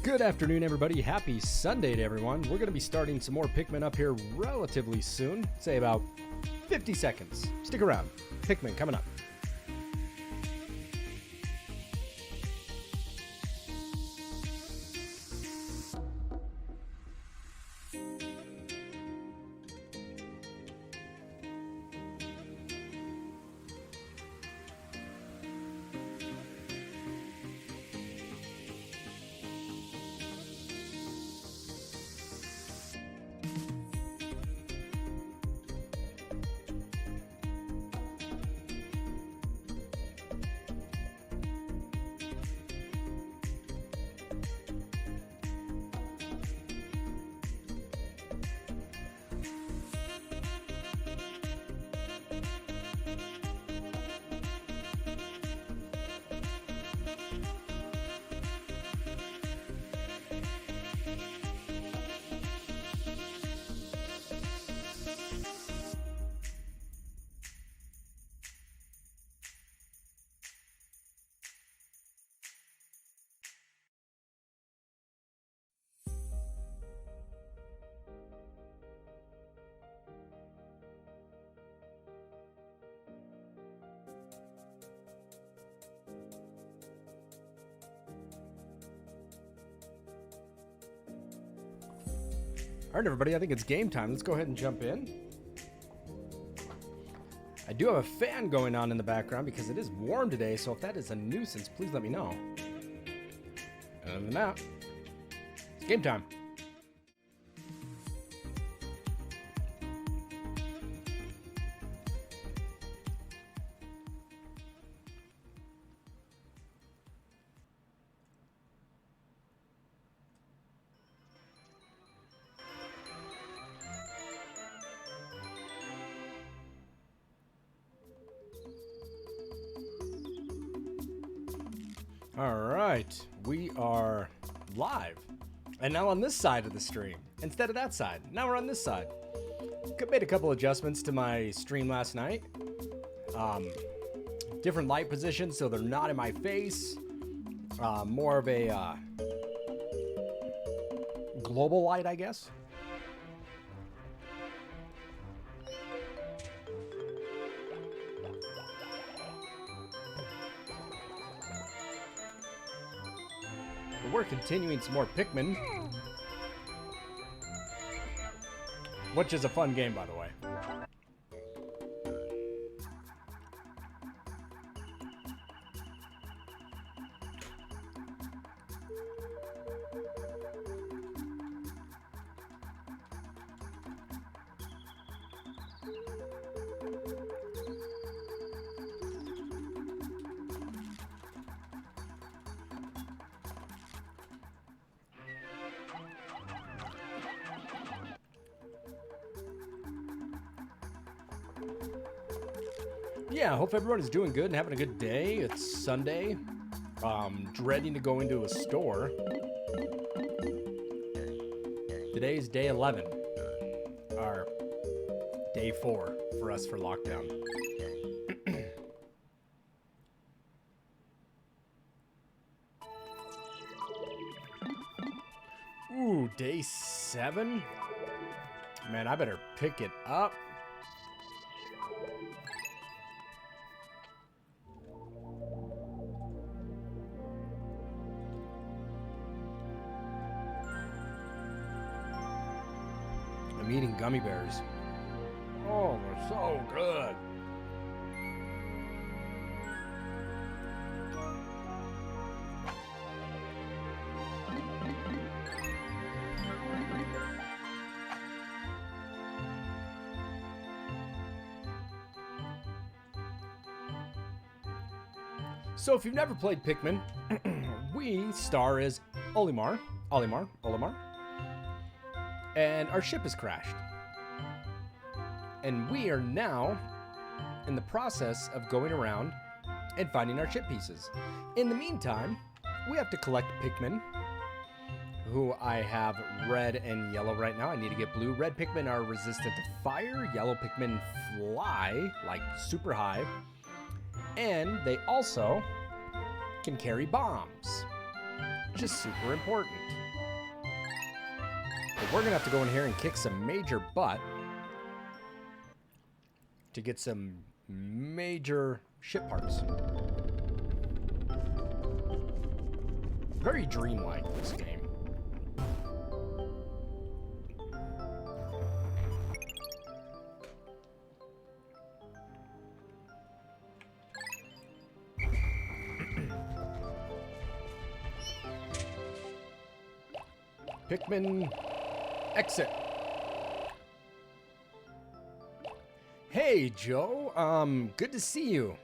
Good afternoon, everybody. Happy Sunday to everyone. We're going to be starting some more Pikmin up here relatively soon. Say about 50 seconds. Stick around. Pikmin coming up. All right, everybody, I think it's game time. Let's go ahead and jump in. I do have a fan going on in the background because it is warm today, so if that is a nuisance, please let me know. Other than that, it's game time. All right, we are live, and now on this side of the stream instead of that side. Now we're on this side. Made a couple adjustments to my stream last night. Different light positions so they're not in my face. More of a global light, I guess. We're continuing some more Pikmin, which is a fun game, by the way. Yeah, I hope everyone is doing good and having a good day. It's Sunday. Dreading to go into a store. Today is day 11. Or day 4 for us for lockdown. Ooh, day 7? Man, I better pick it up. I'm eating gummy bears. Oh, they're so good. So if you've never played Pikmin, we star as Olimar, and our ship has crashed. And we are now in the process of going around and finding our ship pieces. In the meantime, we have to collect Pikmin, who I have red and yellow right now. I need to get blue. Red Pikmin are resistant to fire. Yellow Pikmin fly, like super high. And they also can carry bombs. which is super important. But we're gonna have to go in here and kick some major butt to get some major ship parts. Very dreamlike, this game. Pikmin, exit. Hey, Joe. Good to see you.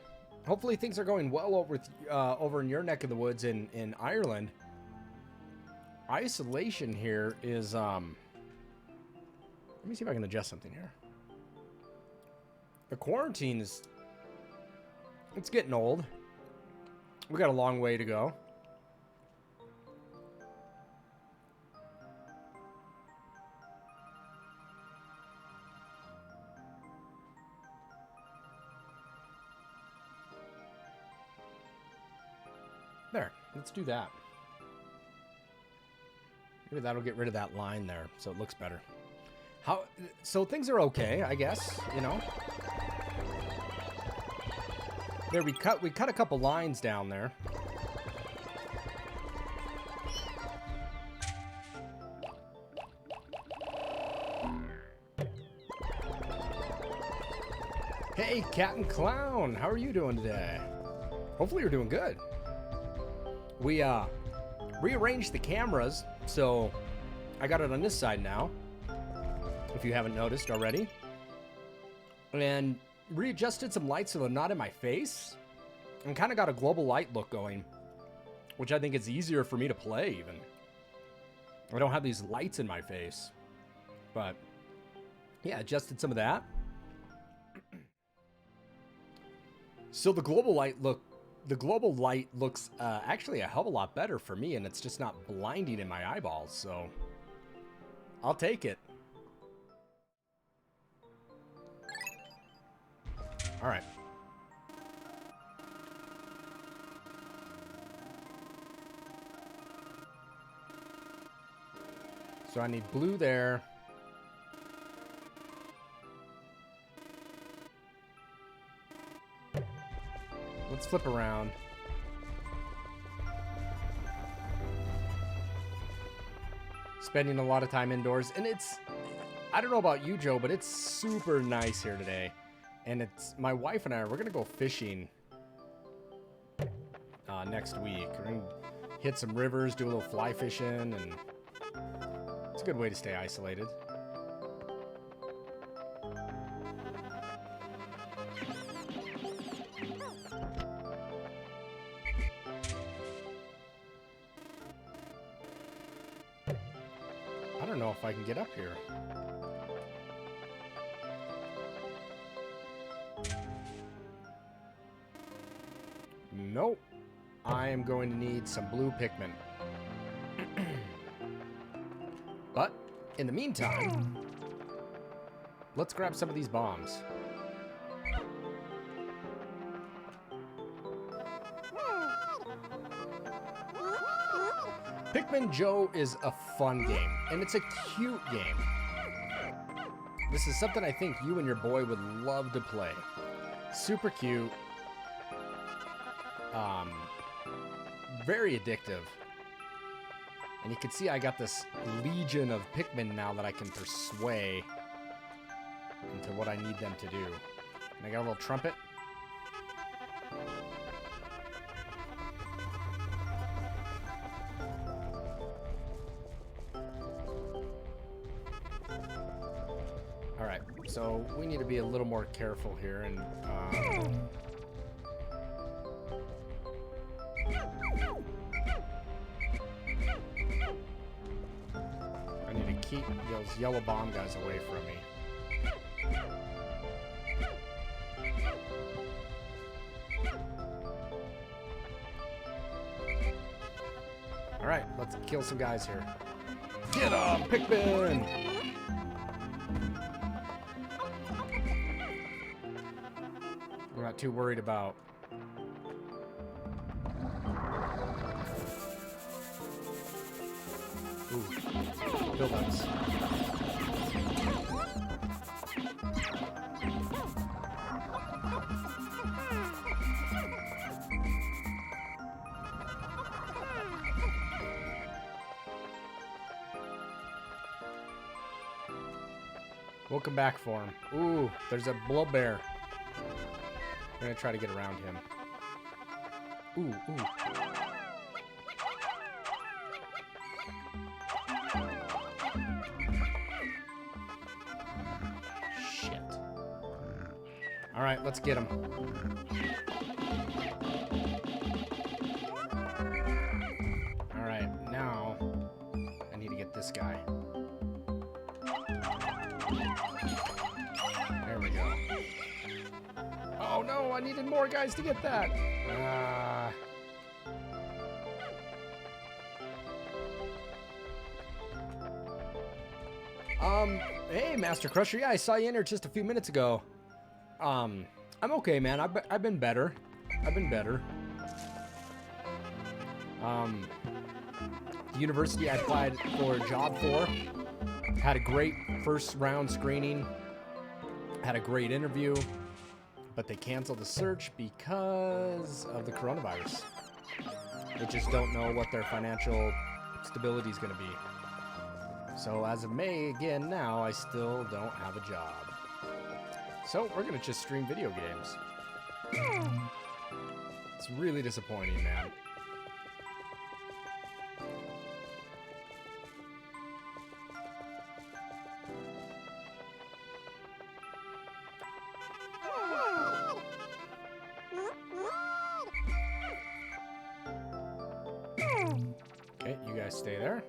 Hopefully things are going well over in your neck of the woods in Ireland. Isolation here is, let me see if I can adjust something here. The quarantine is, it's getting old. We got a long way to go. There, let's do that. Maybe that'll get rid of that line there, so it looks better. So things are okay, I guess, you know. There, we cut a couple lines down there. Hey, Cat and Clown, how are you doing today? Hopefully you're doing good. We rearranged the cameras, so I got it on this side now, if you haven't noticed already. And readjusted some lights so they're not in my face, and kind of got a global light look going, which I think is easier for me to play even. I don't have these lights in my face, but yeah, adjusted some of that. So the global light looks actually a hell of a lot better for me, and it's just not blinding in my eyeballs, so I'll take it. All right. So I need blue there. Let's flip around. Spending a lot of time indoors, and I don't know about you, Joe, but it's super nice here today. And it's my wife and we're gonna go fishing next week. We're gonna hit some rivers, do a little fly fishing, and it's a good way to stay isolated. I don't know if I can get up here. Nope. I am going to need some blue Pikmin. But, in the meantime, let's grab some of these bombs. Pikmin Joe is a fun game, and it's a cute game. This is something I think you and your boy would love to play. Super cute. Very addictive. And you can see I got this legion of Pikmin now that I can persuade into what I need them to do. And I got a little trumpet. Alright, so we need to be a little more careful here and keep those yellow bomb guys away from me. Alright, let's kill some guys here. Get 'em, Pikmin! We're not too worried about buildups. We'll come back for him. Ooh, there's a blow bear. I'm gonna try to get around him. Ooh, ooh. Shit. All right, let's get him. All right, now I need to get this guy. There we go. Oh no, I needed more guys to get that. Hey, Master Crusher. Yeah, I saw you in here just a few minutes ago. I'm okay, man. I've been better. I've been better. The university I applied for a job for had a great first round screening. Had a great interview, but they canceled the search because of the coronavirus. They just don't know what their financial stability is going to be. So as of May, again, now, I still don't have a job. So we're going to just stream video games. It's really disappointing, man. Okay, you guys stay there.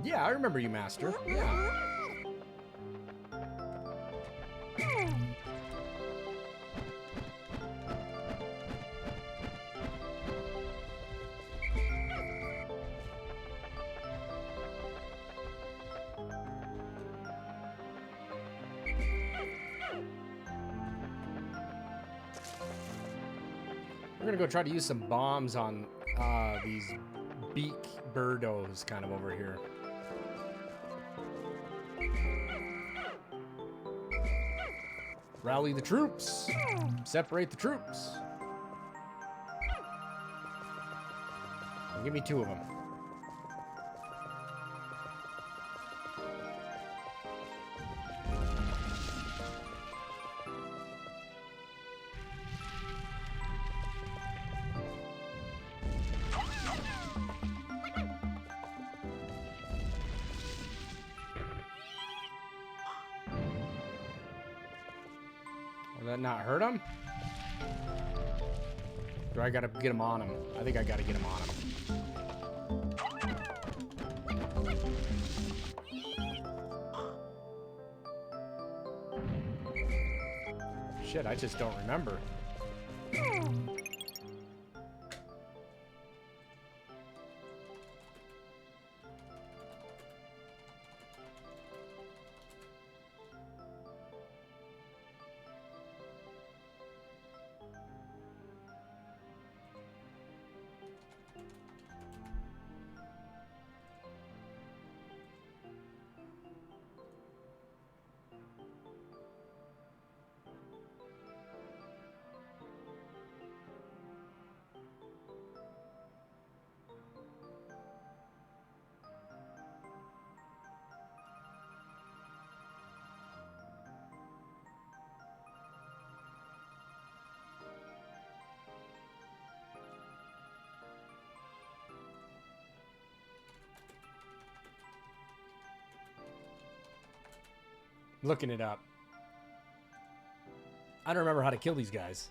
Yeah, I remember you, Master. Yeah. We're gonna go try to use some bombs on these beak birdos kind of over here. Rally the troops. Separate the troops. Give me 2 of them. Will that not hurt him? Or I gotta get him on him? I think I gotta get him on him. Shit, I just don't remember. Looking it up. I don't remember how to kill these guys.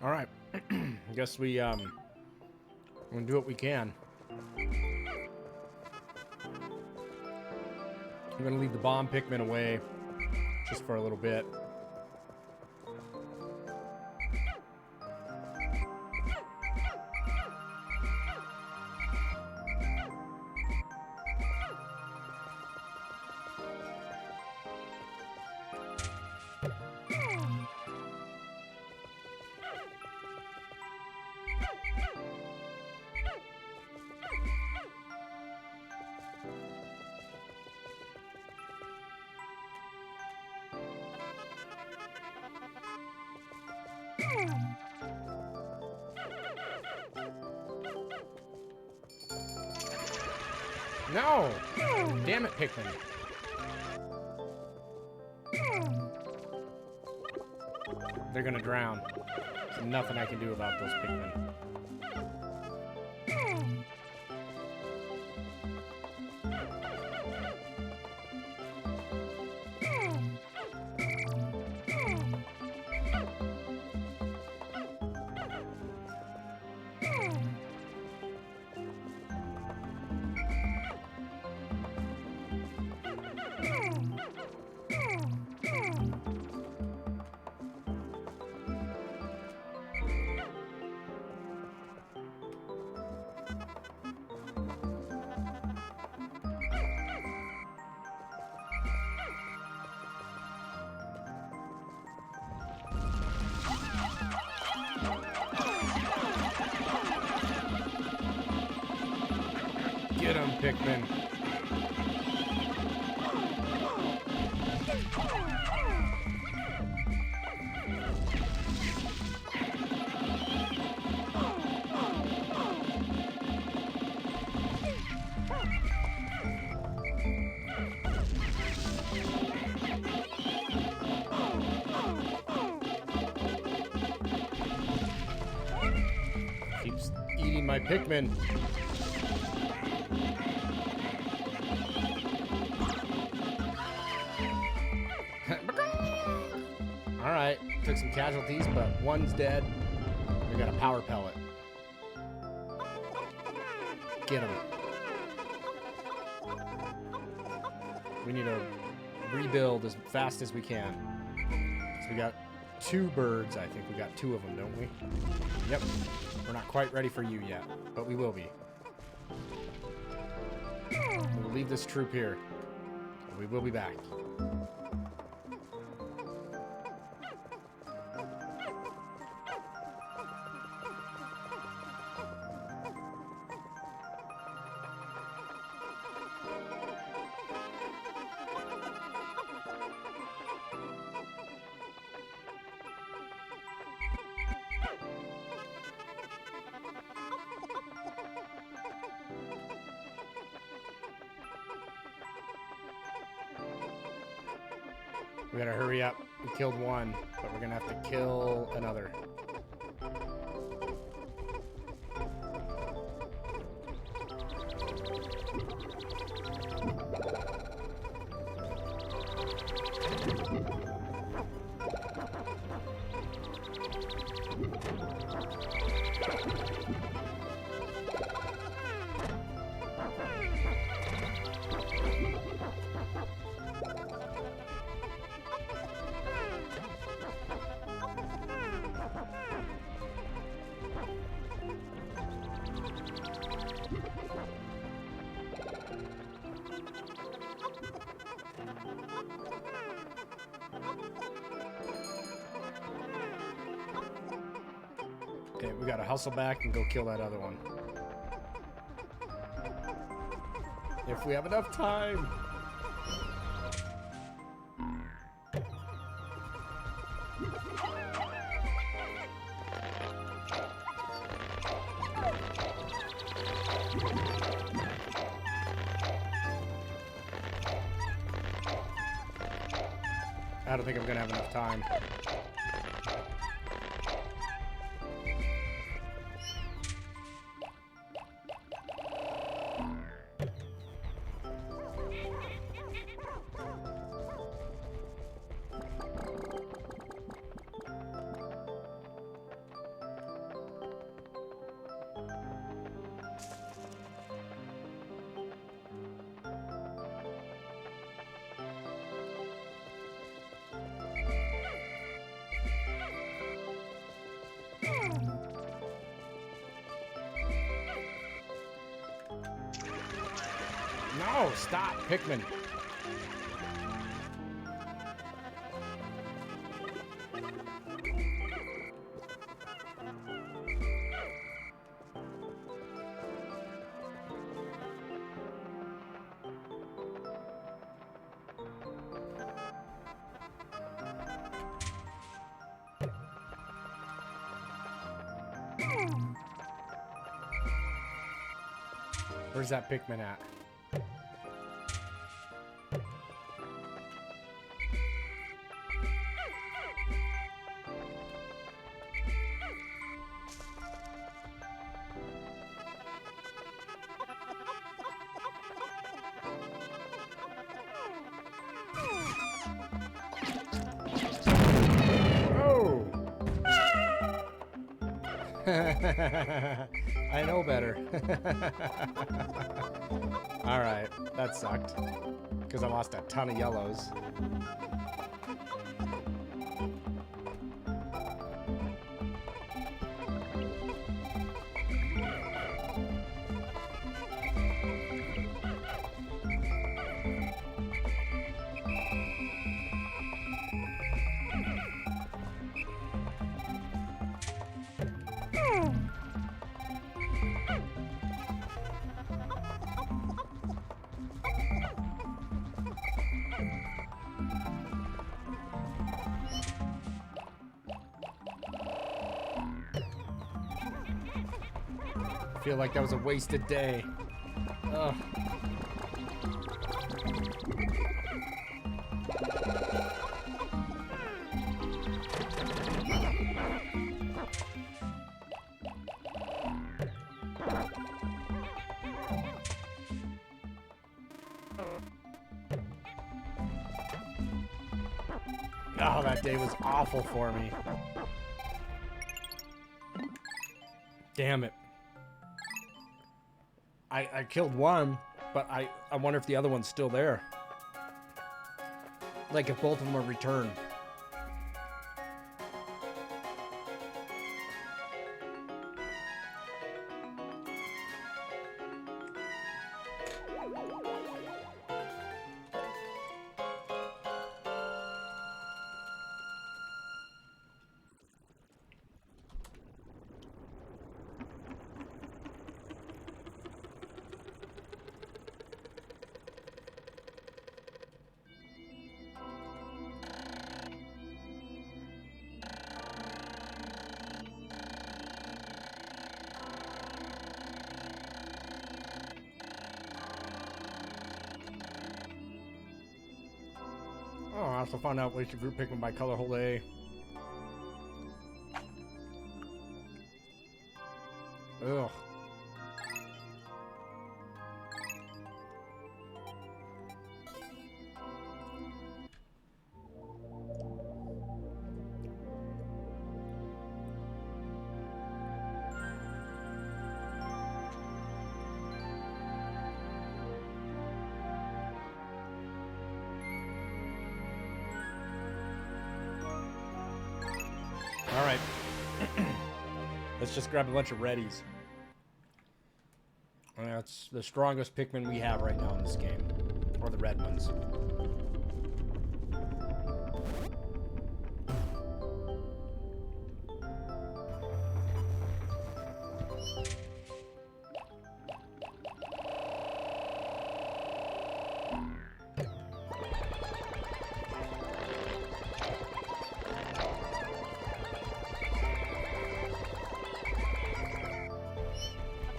All right. I guess we're gonna do what we can. I'm gonna leave the bomb Pikmin away just for a little bit. No! Damn it, Pikmin. They're gonna drown. There's nothing I can do about those Pikmin. Get him, Pikmin. Keeps eating my Pikmin. Alright, took some casualties, but one's dead. We got a power pellet. Get him. We need to rebuild as fast as we can. So we got 2 birds, I think. We got 2 of them, don't we? Yep. We're not quite ready for you yet, but we will be. We'll leave this troop here. We will be back. We gotta hurry up. We killed one, but we're gonna have to kill another. Okay, we gotta hustle back and go kill that other one. If we have enough time. I don't think I'm gonna have enough time. No, stop, Pikmin. Where's that Pikmin at? Oh! I know better. Alright, that sucked. Because I lost a ton of yellows. I feel like that was a wasted day. Ugh. Oh, that day was awful for me. Damn it. I killed one, but I wonder if the other one's still there. Like if both of them are returned. Oh, I also found out ways to group Pikmin by color. Hold A. Ugh. All right. Let's just grab a bunch of Reddies. That's the strongest Pikmin we have right now in this game. Or the red ones.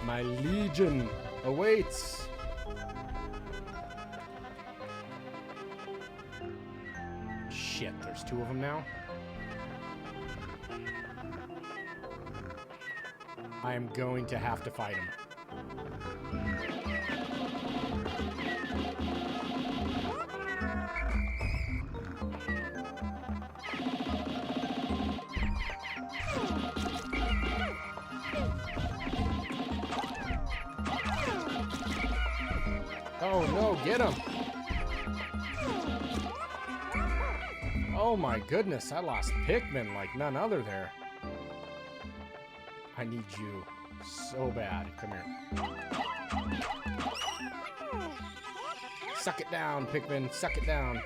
My legion awaits. Shit, there's two of them now. I am going to have to fight him. Oh no, get him! Oh my goodness, I lost Pikmin like none other there. I need you so bad. Come here. Suck it down, Pikmin. Suck it down.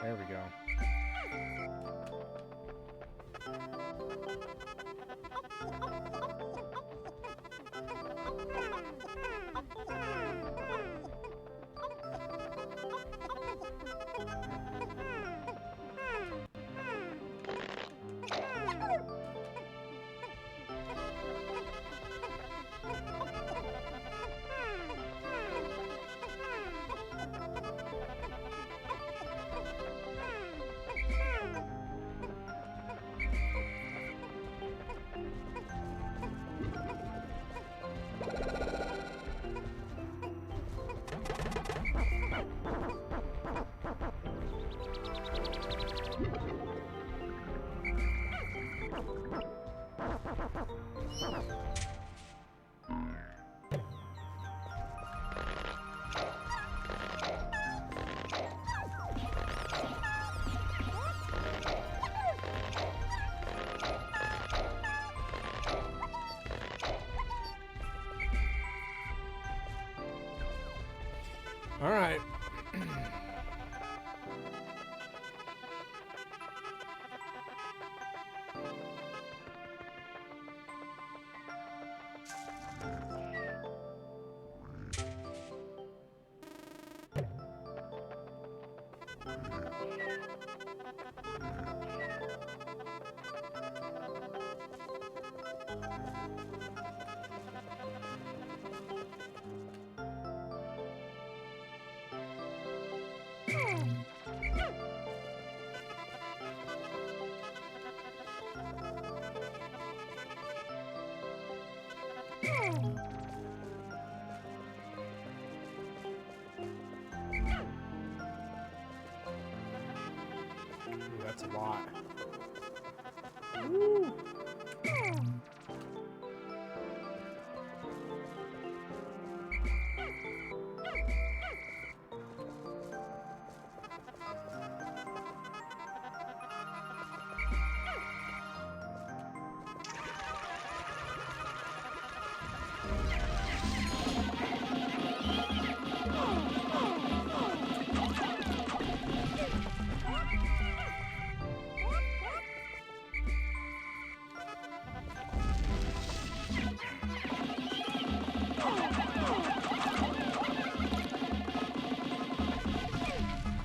There we go. All right. Ooh, that's a lot. Woo.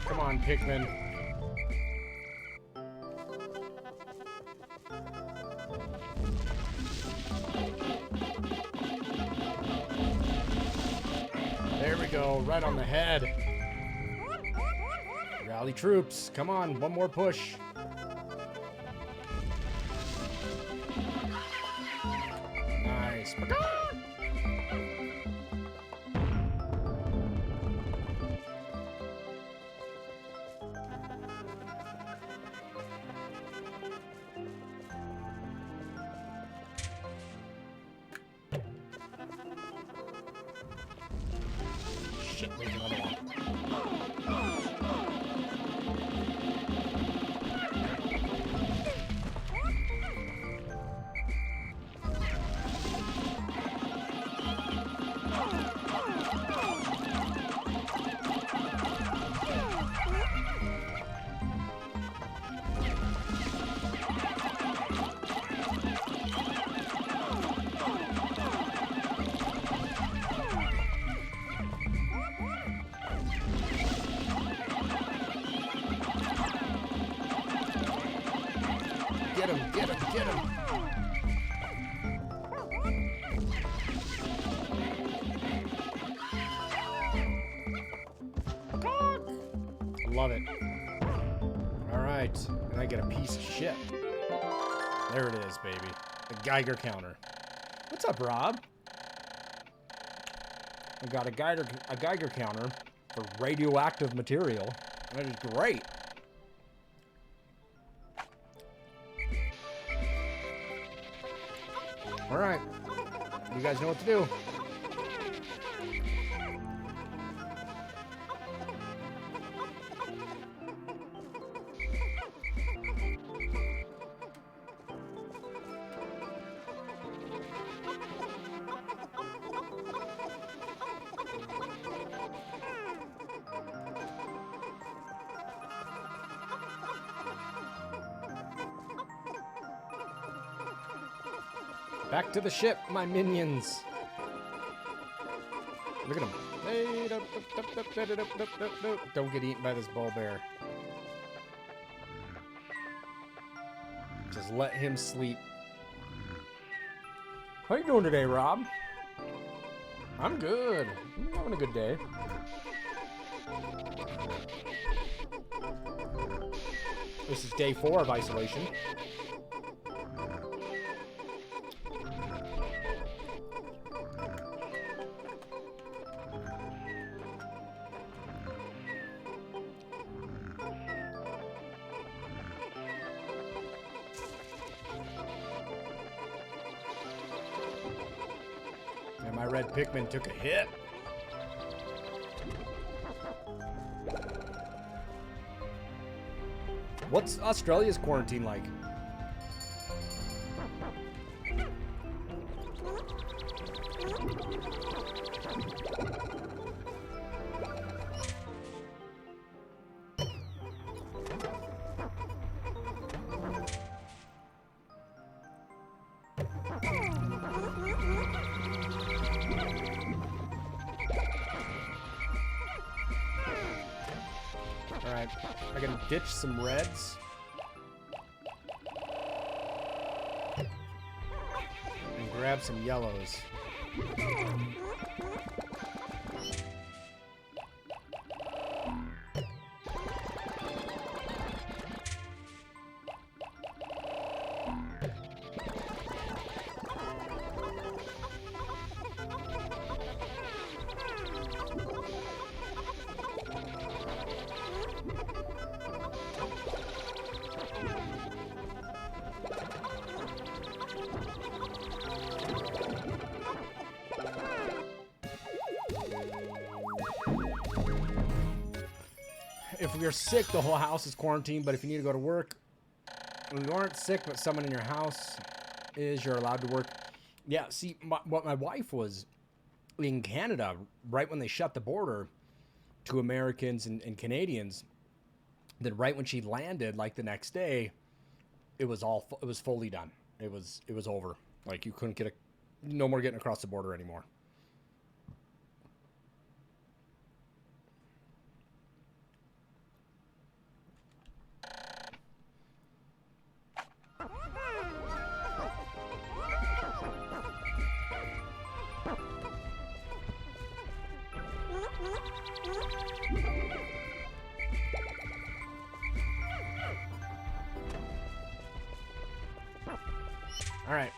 Come on, Pikmin. There we go, right on the head. Rally troops, come on, one more push. Nice. Shit, wait, another one. Get him, get him, get him. I love it. All right, and I get a piece of shit. There it is, baby. The Geiger counter. What's up, Rob? I got a Geiger counter for radioactive material. That is great. All right, you guys know what to do. Back to the ship, my minions. Look at him. Hey, don't get eaten by this bull bear. Just let him sleep. How you doing today, Rob? I'm good. I'm having a good day. This is day 4 of isolation. And my red Pikmin took a hit. What's Australia's quarantine like? Alright, I can ditch some reds. And grab some yellows. If you're sick, the whole house is quarantined, but if you need to go to work, when you aren't sick, but someone in your house is, you're allowed to work. Yeah, see, what my wife was in Canada, right when they shut the border to Americans and Canadians, then right when she landed, like the next day, it was fully done. It was over. Like, you couldn't get no more getting across the border anymore. All right.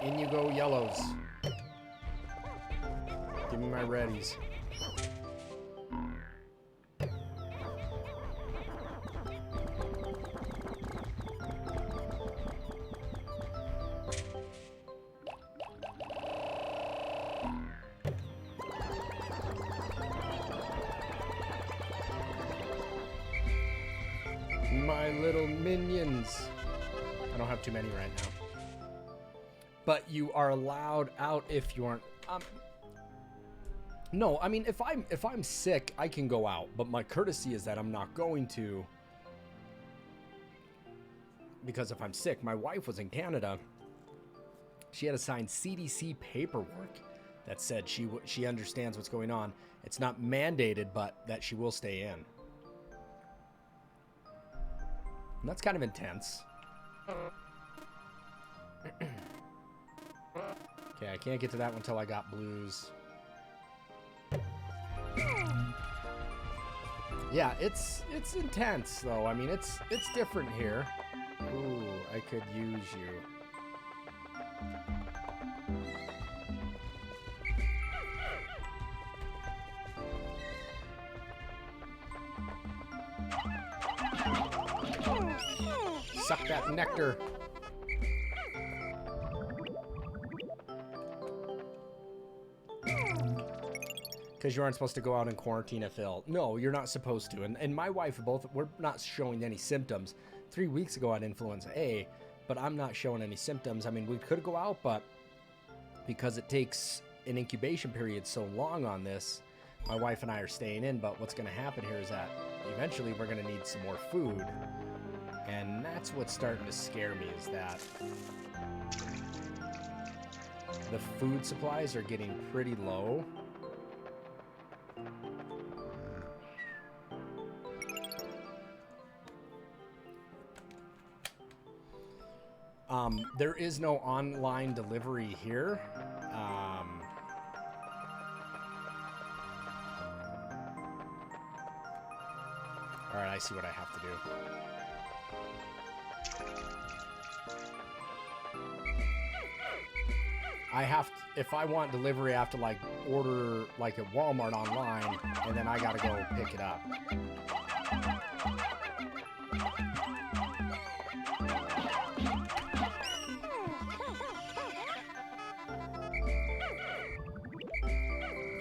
In you go, yellows. Give me my reddies. My little minions. I don't have too many right now. But you are allowed out if you aren't. No, I mean, if I'm sick, I can go out. But my courtesy is that I'm not going to. Because if I'm sick, my wife was in Canada. She had to sign CDC paperwork that said she understands what's going on. It's not mandated, but that she will stay in. And that's kind of intense. Okay, I can't get to that one until I got blues. Yeah, it's intense though. I mean, it's different here. Ooh, I could use you. Suck that nectar. Because you aren't supposed to go out and quarantine if ill. No, you're not supposed to. And my wife, we're not showing any symptoms. 3 weeks ago I had influenza A, but I'm not showing any symptoms. I mean, we could go out, but because it takes an incubation period so long on this, my wife and I are staying in. But what's going to happen here is that eventually we're going to need some more food. And That's what's starting to scare me, is that the food supplies are getting pretty low. There is no online delivery here. All right, I see what I have to do. I have to, if I want delivery, I have to like order like at Walmart online, and then I gotta go pick it up.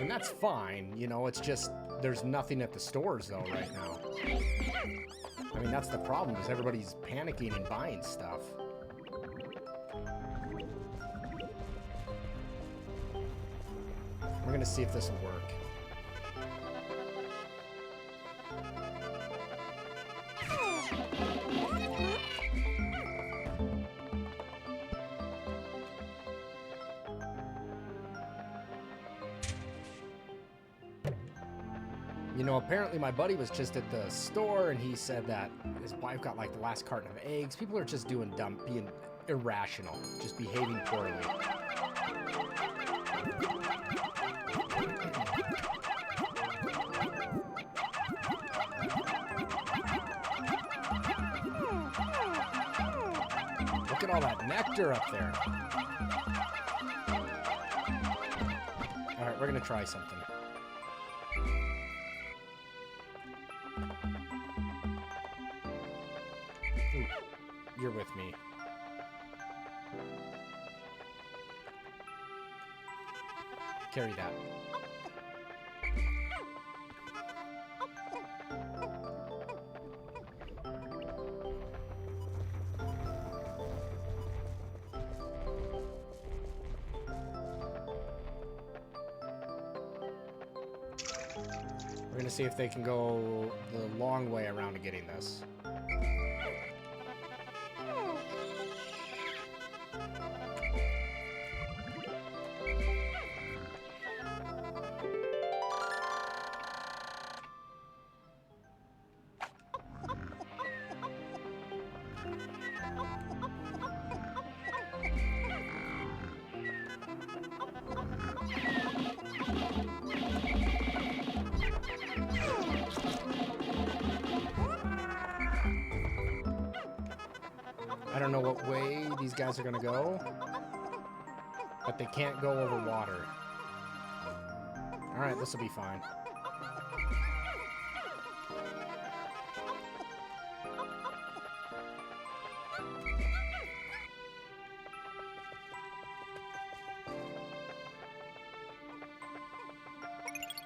And that's fine, you know, it's just there's nothing at the stores though right now. I mean, that's the problem, is everybody's panicking and buying stuff. We're gonna see if this will work. You know, apparently my buddy was just at the store and he said that his wife got like the last carton of eggs. People are just doing dumb, being irrational, just behaving poorly. Look at all that nectar up there. All right, we're gonna try something. Ooh, you're with me. Carry that. We're gonna see if they can go the long way around to getting this. I don't know what way these guys are gonna go, but they can't go over water. Alright, this will be fine.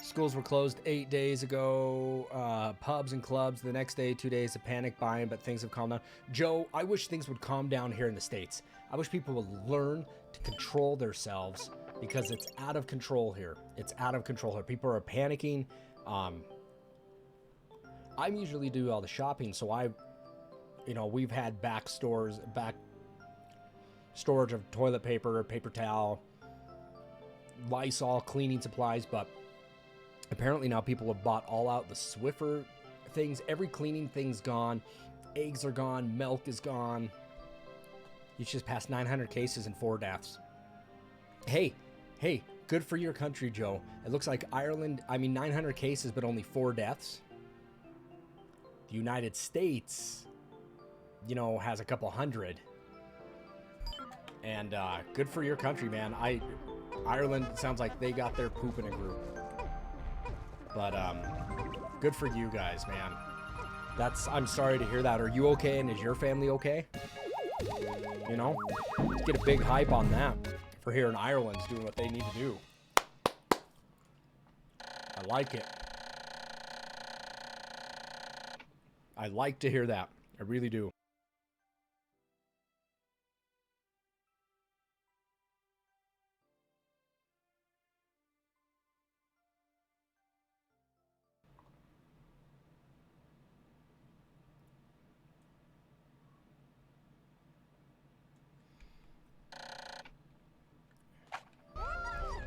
Schools were closed 8 days ago. Pubs and clubs the next day, 2 days of panic buying, but things have calmed down. Joe, I wish things would calm down here in the States. I wish people would learn to control themselves, because it's out of control here. It's out of control here. People are panicking. I usually do all the shopping, so we've had back storage of toilet paper, paper towel, Lysol, cleaning supplies, but apparently now people have bought all out the Swiffer things. Every cleaning thing's gone. Eggs are gone. Milk is gone. You just passed 900 cases and 4 deaths. Hey, good for your country, Joe. It looks like Ireland, 900 cases, but only 4 deaths. The United States, has a couple hundred. And good for your country, man. Ireland sounds like they got their poop in a group. But good for you guys, man. I'm sorry to hear that. Are you okay, and is your family okay? Let's get a big hype on that for here in Ireland's doing what they need to do. I like it. I like to hear that. I really do.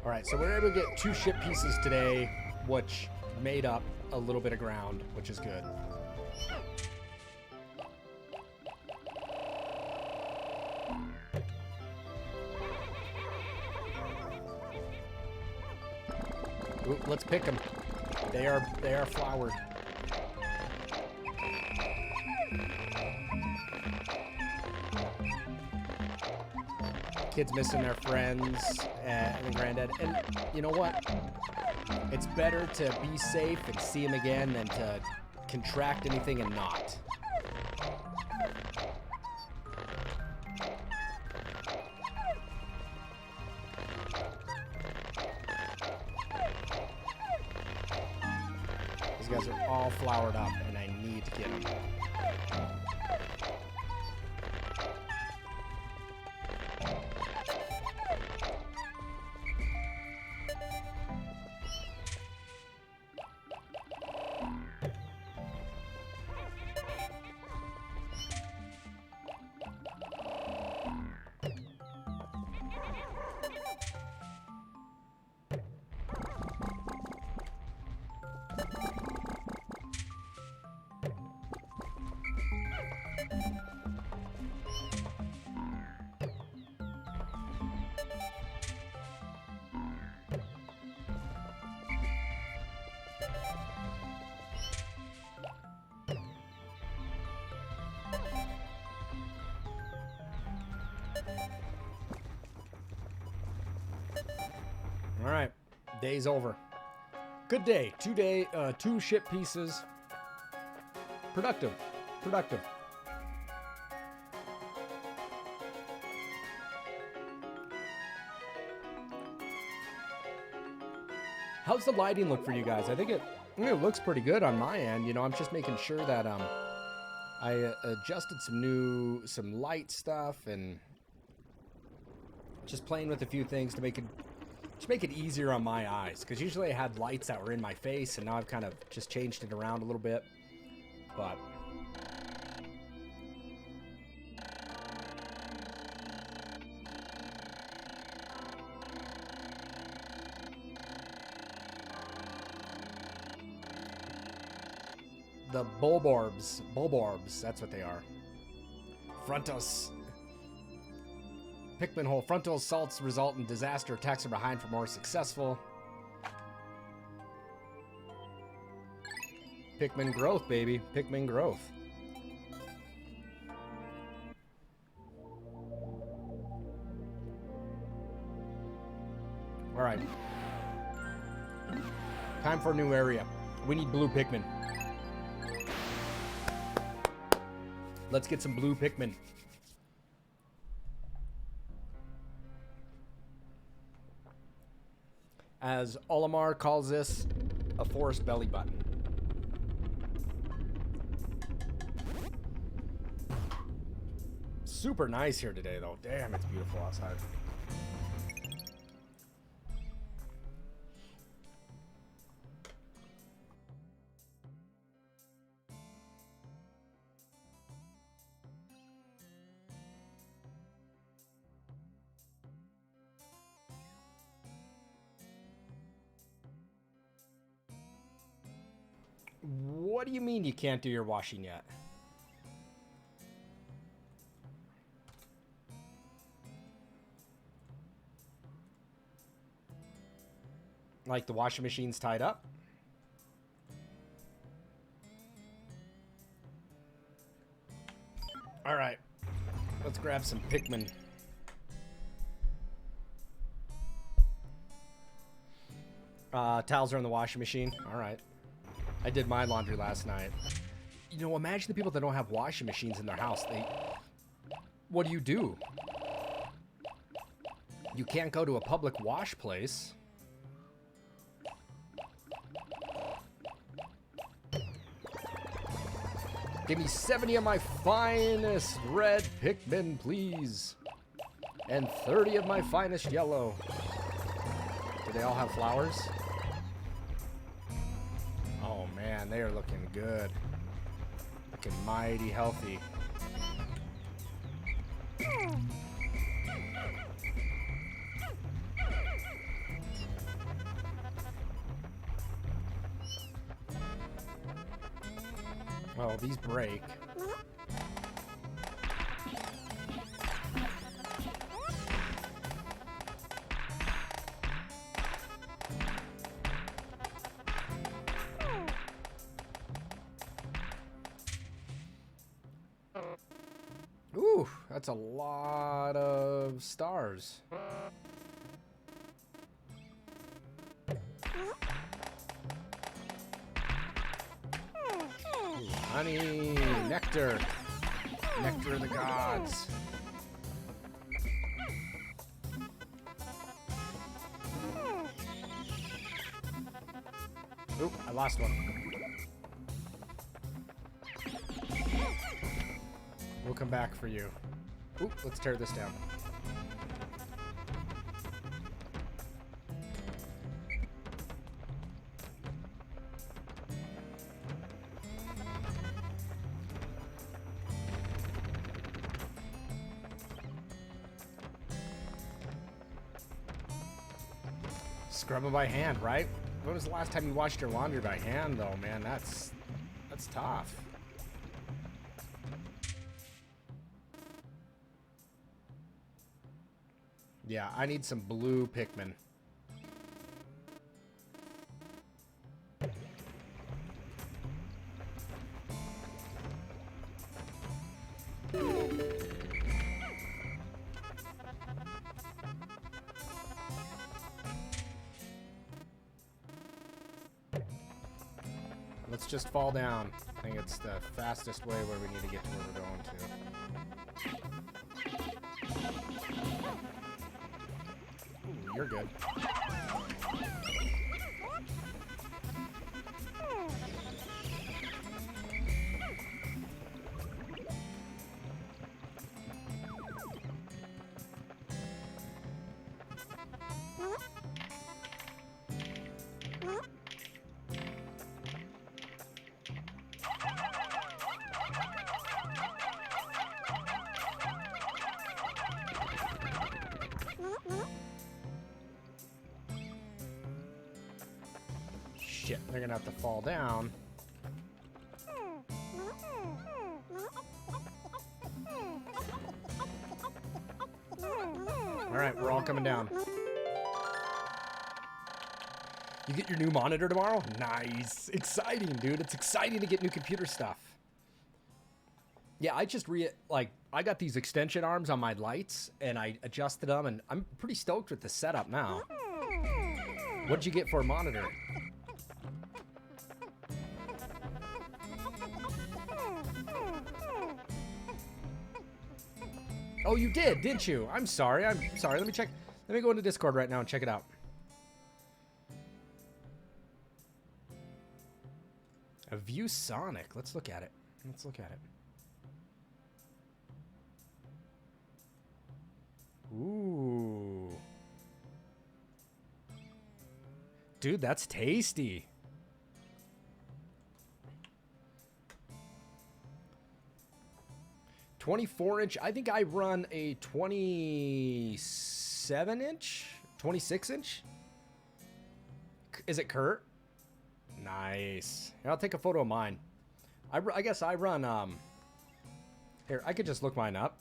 All right, so we're able to get 2 ship pieces today, which made up a little bit of ground, which is good. Ooh, let's pick them. They are flowered. Kids missing their friends and the granddad. And you know what? It's better to be safe and see them again than to contract anything and not. These guys are all flowered up, and I need to get them. All right, day's over. Good day. 2 ship pieces. Productive. How's the lighting look for you guys? I think it looks pretty good on my end. You know, I'm just making sure that I adjusted some light stuff and just playing with a few things to make it easier on my eyes, because usually I had lights that were in my face, and now I've kind of just changed it around a little bit. But the bulborbs, that's what they are. Frontos. Pikmin hole. Frontal assaults result in disaster. Attacks are behind for more successful. Pikmin growth, baby. Pikmin growth. All right. Time for a new area. We need blue Pikmin. Let's get some blue Pikmin. As Olimar calls this, a forest belly button. Super nice here today, though. Damn, it's beautiful outside. What do you mean you can't do your washing yet? Like the washing machine's tied up? All right, let's grab some Pikmin. Towels are in the washing machine. All right. I did my laundry last night. You know, imagine the people that don't have washing machines in their house. What do? You can't go to a public wash place. Give me 70 of my finest red Pikmin, please. And 30 of my finest yellow. Do they all have flowers? Oh man, they are looking good. Looking mighty healthy. Oh, these break. Ooh, that's a lot of stars. Ooh, honey, nectar. Nectar of the gods. Oop, I lost one. We'll come back for you. Oop, let's tear this down. Scrub them by hand, right? When was the last time you washed your laundry by hand, though, man? That's tough. Yeah, I need some blue Pikmin. Let's just fall down. I think it's the fastest way where we need to get to where we're going to. Ooh, you're good. Shit, they're gonna have to fall down. Alright, we're all coming down. You get your new monitor tomorrow? Nice. Exciting, dude. It's exciting to get new computer stuff. Yeah, I just I got these extension arms on my lights, and I adjusted them, and I'm pretty stoked with the setup now. What'd you get for a monitor? Oh, you did, didn't you? I'm sorry. Let me check. Let me go into Discord right now and check it out. A View Sonic. Let's look at it. Let's look at it. Ooh. Dude, that's tasty. .24-inch. I think I run a 27-inch? 26-inch? Is it Kurt? Nice. Here, I'll take a photo of mine. I guess I run, Here, I could just look mine up.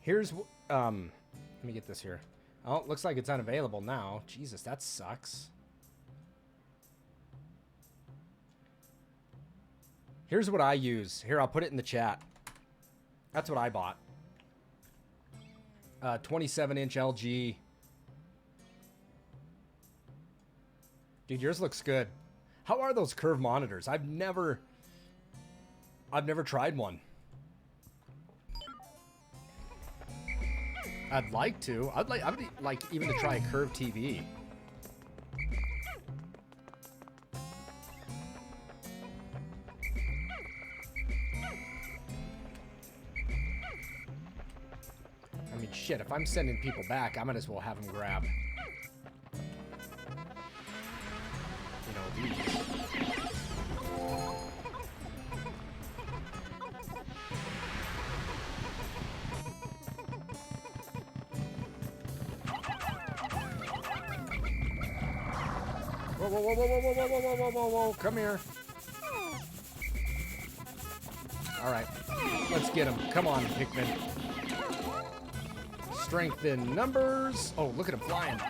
Here's, let me get this here. Oh, it looks like it's unavailable now. Jesus, that sucks. Here's what I use. Here, I'll put it in the chat. That's what I bought. 27-inch LG. Dude, yours looks good. How are those curved monitors? I've never tried one. I'd like to. I'd like even to try a curved TV. I mean, shit, if I'm sending people back, I might as well have them grab. these. Whoa, whoa, whoa, whoa, whoa, whoa, whoa, whoa, whoa, whoa, whoa, come here. All right, let's get him. Come on, Pikmin. Strength in numbers. Oh, look at him flying.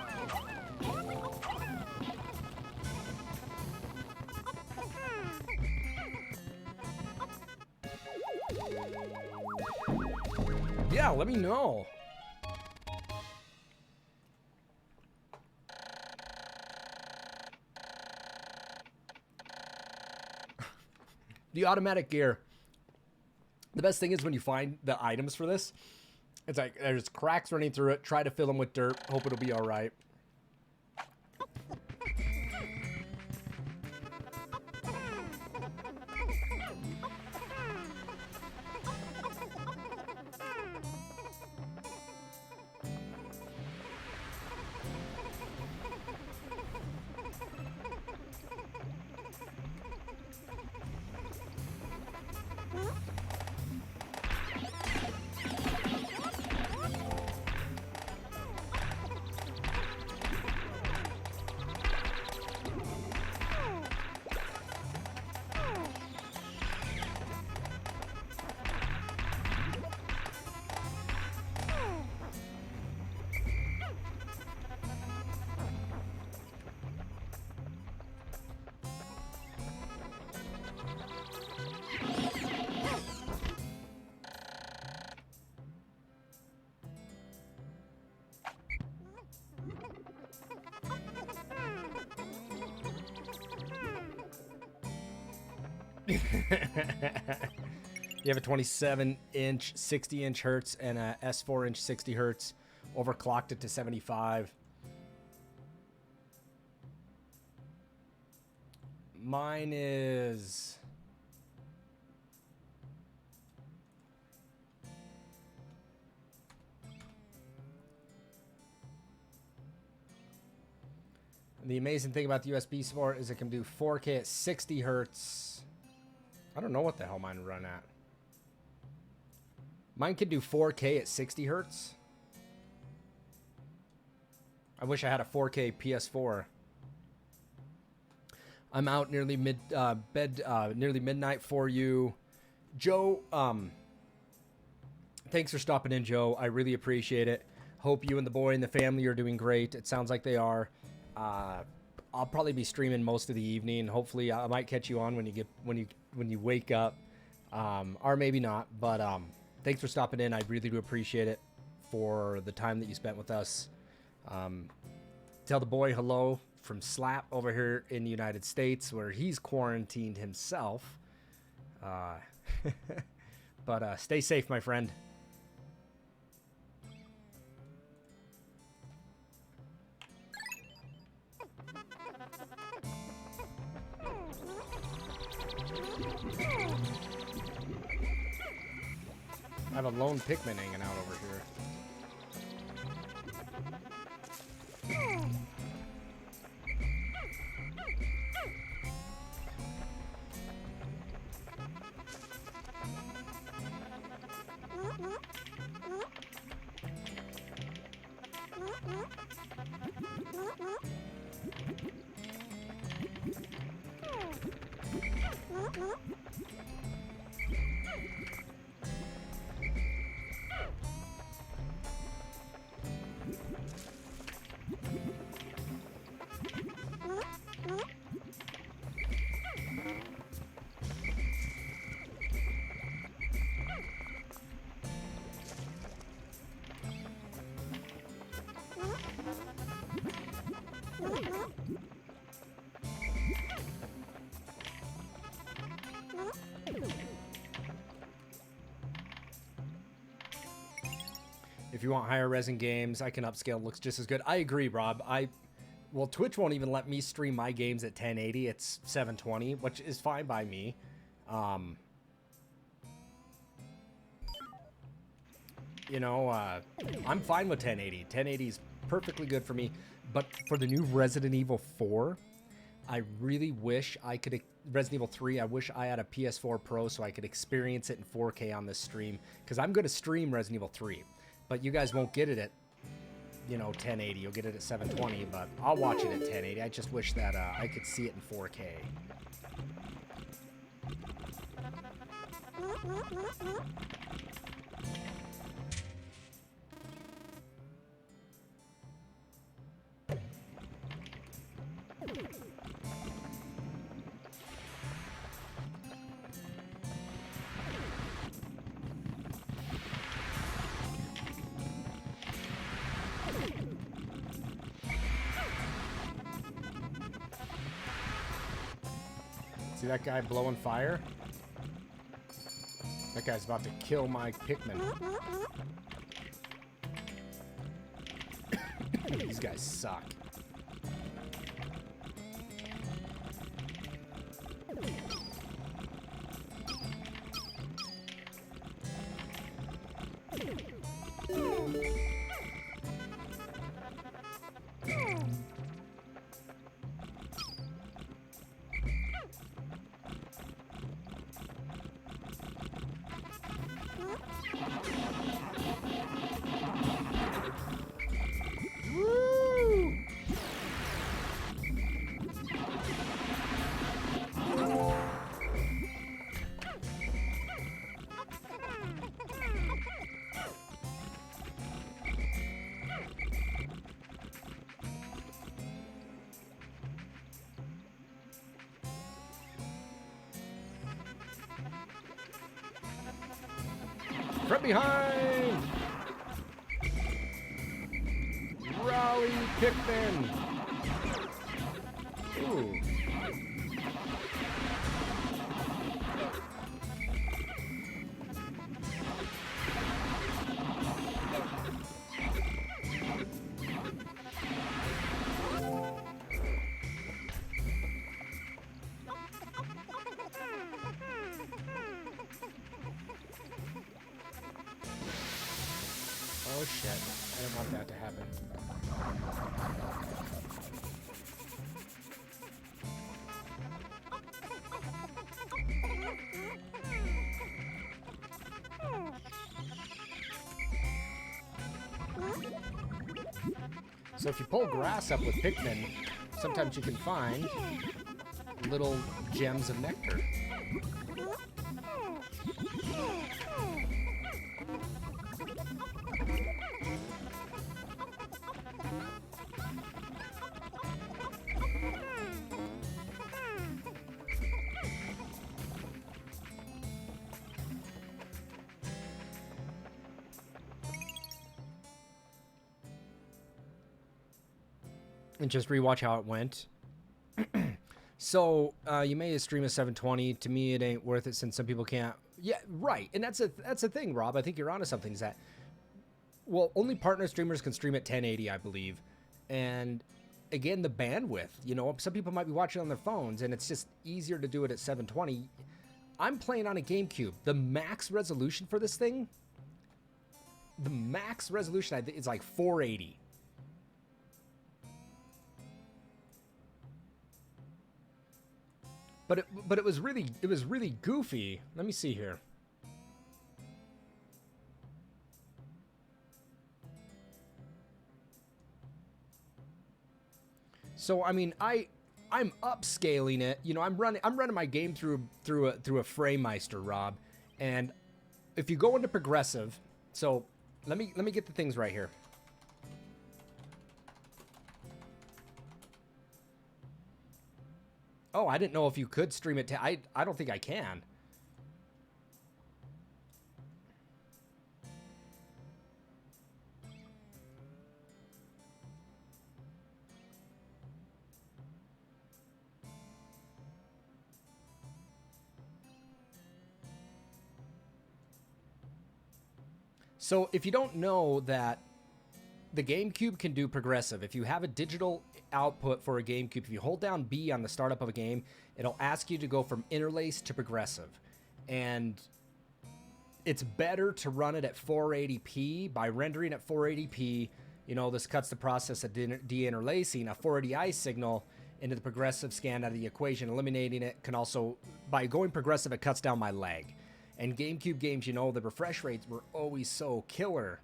Yeah, let me know. The automatic gear. The best thing is when you find the items for this, it's like there's cracks running through it. Try to fill them with dirt. Hope it'll be all right. You have a 27-inch 60-inch hertz and a S4-inch 60 hertz. Overclocked it to 75. Mine is... The amazing thing about the USB support is it can do 4K at 60 hertz. I don't know what the hell mine run at. Mine can do 4K at 60 hertz. I wish I had a 4K PS4. I'm out nearly nearly midnight for you. Joe, thanks for stopping in, Joe. I really appreciate it. Hope you and the boy and the family are doing great. It sounds like they are. I'll probably be streaming most of the evening. Hopefully I might catch you on when you wake up. Or maybe not, but thanks for stopping in. I really do appreciate it for the time that you spent with us. Tell the boy hello from Slap over here in the United States, where he's quarantined himself. But stay safe, my friend. I have a lone Pikmin hanging out over here. If you want higher resin games, I can upscale. Looks just as good. I agree, Rob. Well, Twitch won't even let me stream my games at 1080. It's 720, which is fine by me. You know, I'm fine with 1080. 1080 is perfectly good for me. But for the new Resident Evil 4, I really wish I could, Resident Evil 3, I wish I had a PS4 Pro so I could experience it in 4K on this stream, because I'm going to stream Resident Evil 3, but you guys won't get it at, you know, 1080. You'll get it at 720, but I'll watch it at 1080. I just wish that I could see it in 4K. See that guy blowing fire? That guy's about to kill my Pikmin. These guys suck. From behind! Rally Pikmin! Ooh. Oh shit, I don't want that to happen. So if you pull grass up with Pikmin, sometimes you can find little gems of nectar. And just rewatch how it went. So you made a stream of 720. To me, it ain't worth it since some people can't. Yeah, right. And that's a thing, Rob. I think you're onto something. Is that, well, only partner streamers can stream at 1080, I believe. And again, the bandwidth. You know, some people might be watching on their phones, and it's just easier to do it at 720. I'm playing on a GameCube. The max resolution for this thing, the max resolution, I think, is like 480. But it was really goofy. Let me see here. So I mean, I'm upscaling it. You know, I'm running my game through a Framemeister, Rob. And if you go into progressive, so let me get the things right here. Oh, I didn't know if you could stream it to... I don't think I can. So if you don't know that the GameCube can do progressive, if you have a digital output for a GameCube, if you hold down B on the startup of a game, it'll ask you to go from interlace to progressive. And it's better to run it at 480p. By rendering at 480p, you know, this cuts the process of deinterlacing. A 480i signal into the progressive scan out of the equation. Eliminating it can also, by going progressive, it cuts down my lag. And GameCube games, you know, the refresh rates were always so killer,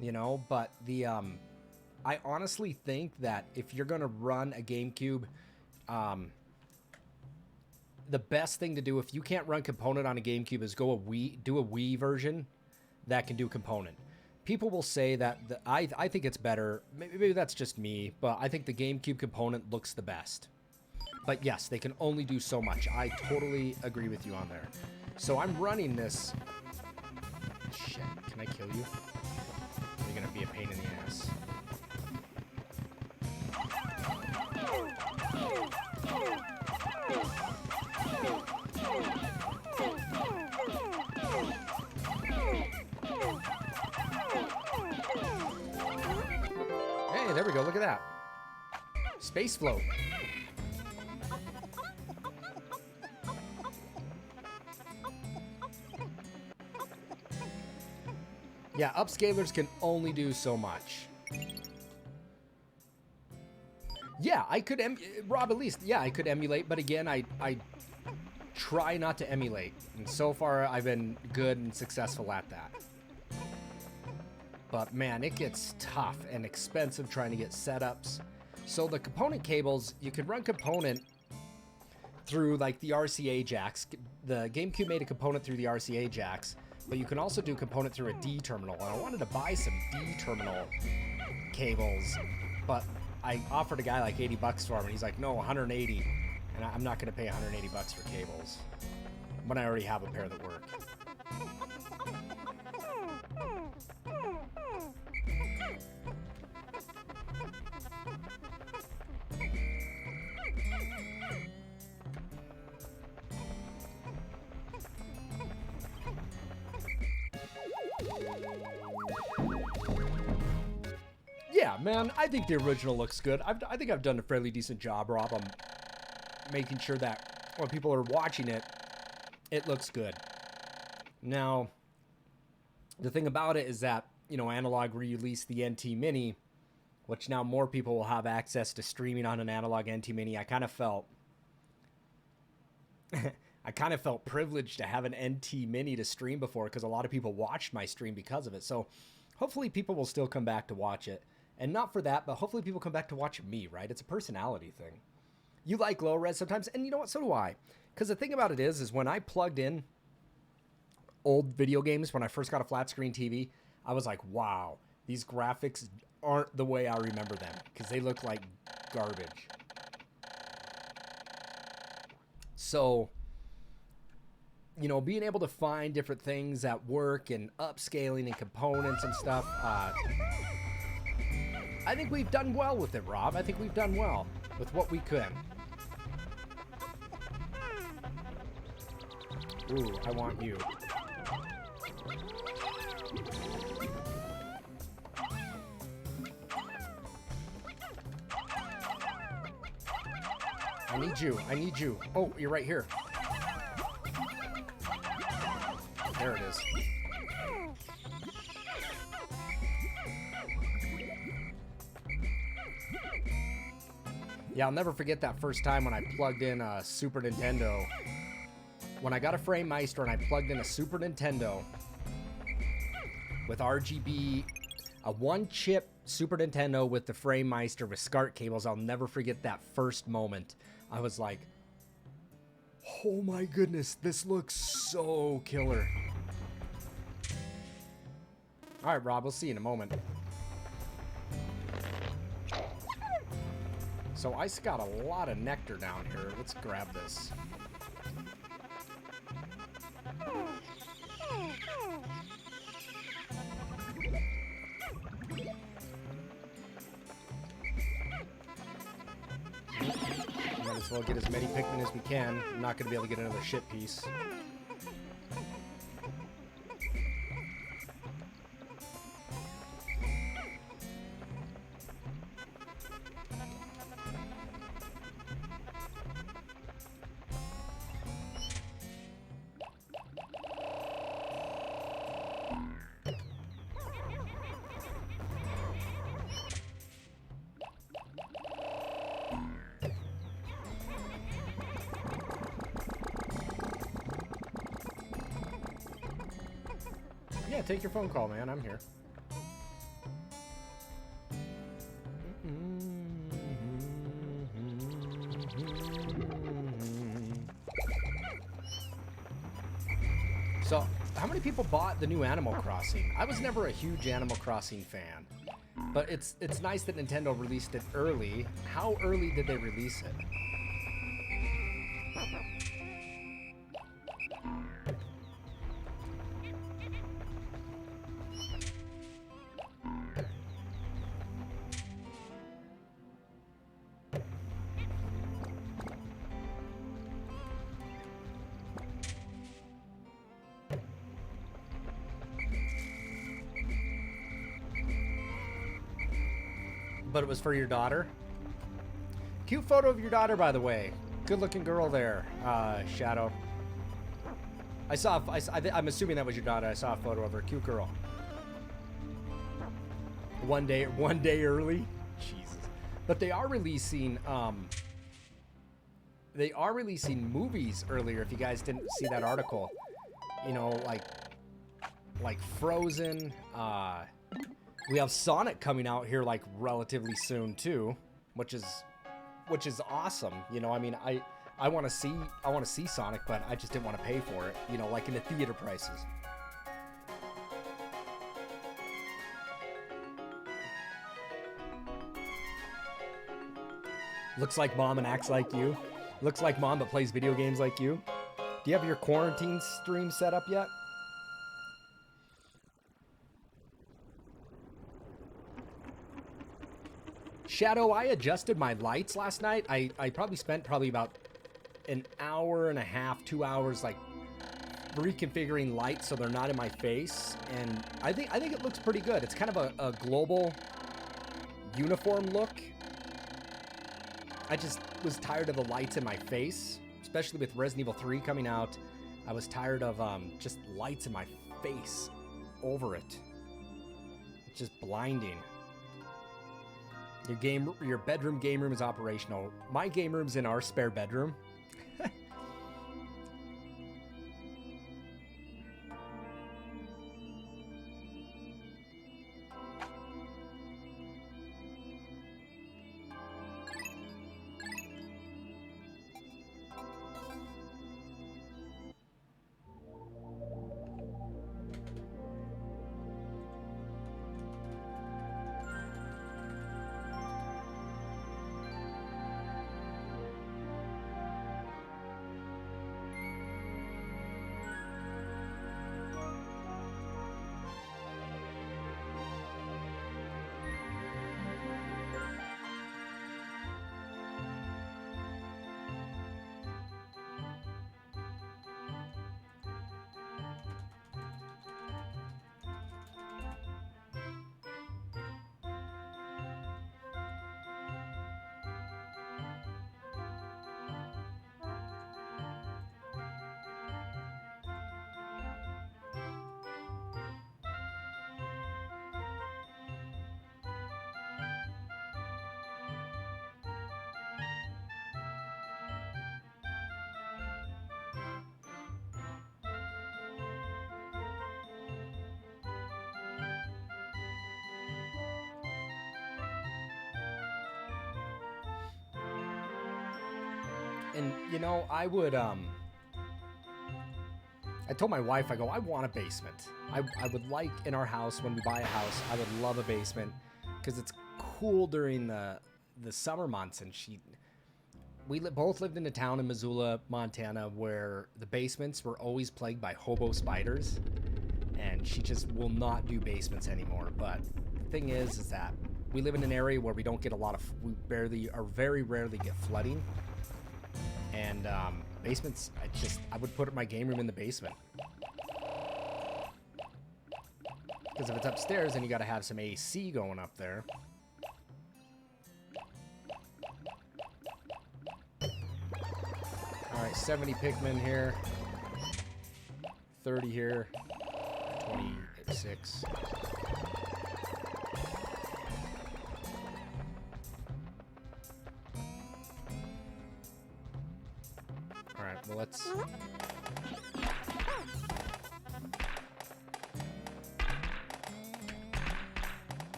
you know, but the, I honestly think that if you're going to run a GameCube, the best thing to do, if you can't run component on a GameCube, is do a Wii version that can do component. People will say that I think it's better. Maybe that's just me, but I think the GameCube component looks the best. But yes, they can only do so much. I totally agree with you on there. So I'm running this. Shit, can I kill you? You're gonna be a pain in the ass. Hey, there we go. Look at that. Space float. Yeah, upscalers can only do so much. Yeah, I could, Rob, at least, yeah, I could emulate, but again, I try not to emulate. And so far, I've been good and successful at that. But man, it gets tough and expensive trying to get setups. So the component cables, you can run component through like the RCA jacks. The GameCube made a component through the RCA jacks, but you can also do component through a D terminal. And I wanted to buy some D terminal cables, but I offered a guy like 80 bucks for him, and he's like, no, 180. And I'm not going to pay 180 bucks for cables when I already have a pair that work. Yeah, man, I think the original looks good. I think I've done a fairly decent job, Rob. I'm making sure that when people are watching it, it looks good. Now, the thing about it is that, you know, Analog released the NT Mini, which now more people will have access to streaming on an Analog NT Mini. I kind of felt privileged to have an NT Mini to stream before, because a lot of people watched my stream because of it. So hopefully people will still come back to watch it. And not for that, but hopefully people come back to watch me, right? It's a personality thing. You like low res sometimes, and you know what? So do I. Because the thing about it is when I plugged in old video games, when I first got a flat screen TV, I was like, wow, these graphics aren't the way I remember them, because they look like garbage. So, you know, being able to find different things that work and upscaling and components and stuff, I think we've done well with it, Rob. I think we've done well with what we could. Ooh, I want you. I need you. I need you. Oh, you're right here. There it is. Yeah, I'll never forget that first time when I plugged in a Super Nintendo. When I got a Framemeister and I plugged in a Super Nintendo with RGB, a one-chip Super Nintendo with the Framemeister with SCART cables, I'll never forget that first moment. I was like, oh my goodness, this looks so killer. All right, Rob, we'll see you in a moment. So I got a lot of nectar down here. Let's grab this. Might as well get as many Pikmin as we can. I'm not going to be able to get another ship piece. Yeah, take your phone call, man. I'm here. So, how many people bought the new Animal Crossing? I was never a huge Animal Crossing fan, but it's nice that Nintendo released it early. How early did they release it? But it was for your daughter? Cute photo of your daughter, by the way. Good looking girl there, Shadow. I'm assuming that was your daughter. I saw a photo of her. Cute girl. One day early? Jesus. But they are releasing movies earlier, if you guys didn't see that article. You know, like Frozen, we have Sonic coming out here like relatively soon too, which is awesome. You know, I mean, I want to see Sonic, but I just didn't want to pay for it. You know, like in the theater prices. Looks like mom and acts like you. Looks like mom but plays video games like you. Do you have your quarantine stream set up yet? Shadow, I adjusted my lights last night. I probably spent about an hour and a half, 2 hours, like reconfiguring lights so they're not in my face, and I think it looks pretty good. It's kind of a global uniform look. I just was tired of the lights in my face, especially with Resident Evil 3 coming out. I was tired of just lights in my face over it. It's just blinding. Your bedroom game room is operational. My game room's in our spare bedroom. And, you know, I told my wife, I go, I want a basement. I would like, in our house, when we buy a house, I would love a basement, because it's cool during the summer months, and we both lived in a town in Missoula, Montana, where the basements were always plagued by hobo spiders, and she just will not do basements anymore. But the thing is that we live in an area where we don't get we very rarely get flooding. And basements, I would put my game room in the basement. Because if it's upstairs, then you gotta have some AC going up there. Alright, 70 Pikmin here. 30 here. 26. Alright, well let's...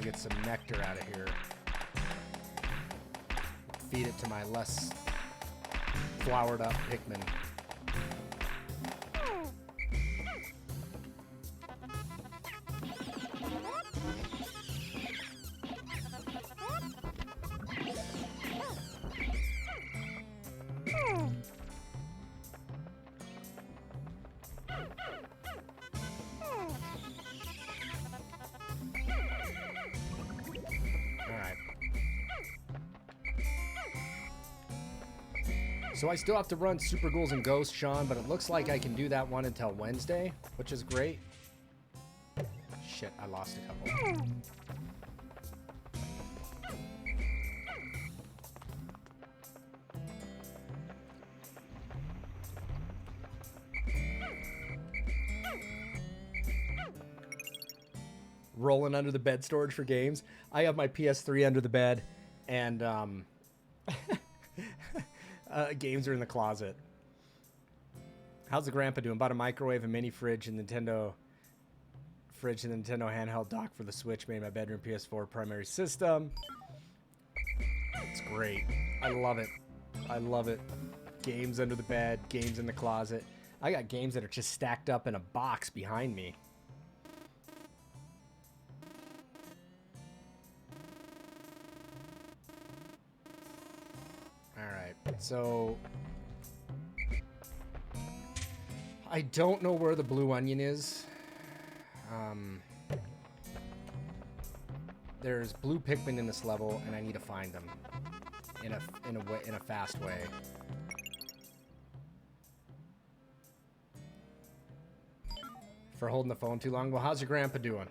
to get some nectar out of here. Feed it to my less flowered up Pikmin. So I still have to run Super Ghouls and Ghosts, Sean, but it looks like I can do that one until Wednesday, which is great. Shit, I lost a couple. Rolling under the bed storage for games. I have my PS3 under the bed, and games are in the closet. How's the grandpa doing? Bought a microwave, a mini fridge, and Nintendo handheld dock for the Switch. Made my bedroom PS4 primary system. It's great. I love it. I love it. Games under the bed, games in the closet. I got games that are just stacked up in a box behind me. So, I don't know where the blue onion is. There's blue Pikmin in this level, and I need to find them in a fast way. For holding the phone too long. Well, how's your grandpa doing?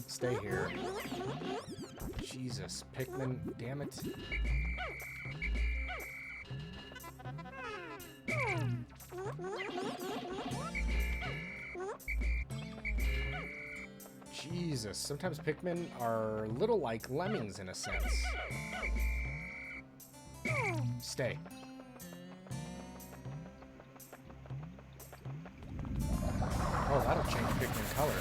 Stay here. Jesus, Pikmin, damn it. Jesus, sometimes Pikmin are a little like lemmings in a sense. Stay. Oh, that'll change Pikmin color.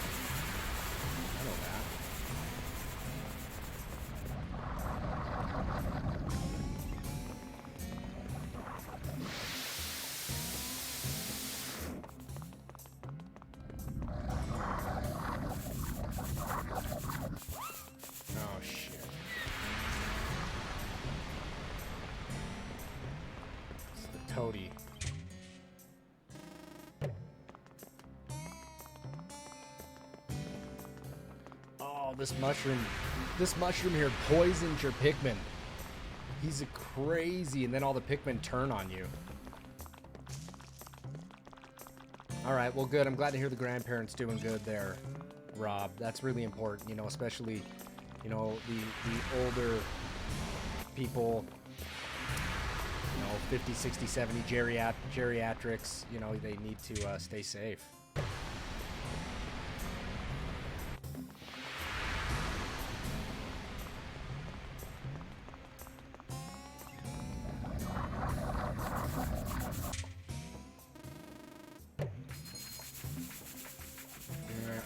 This mushroom here poisons your Pikmin. He's crazy, and then all the Pikmin turn on you. Alright, well good. I'm glad to hear the grandparents doing good there, Rob. That's really important, you know, especially, you know, the older people, you know, 50, 60, 70, geriatrics, you know, they need to stay safe.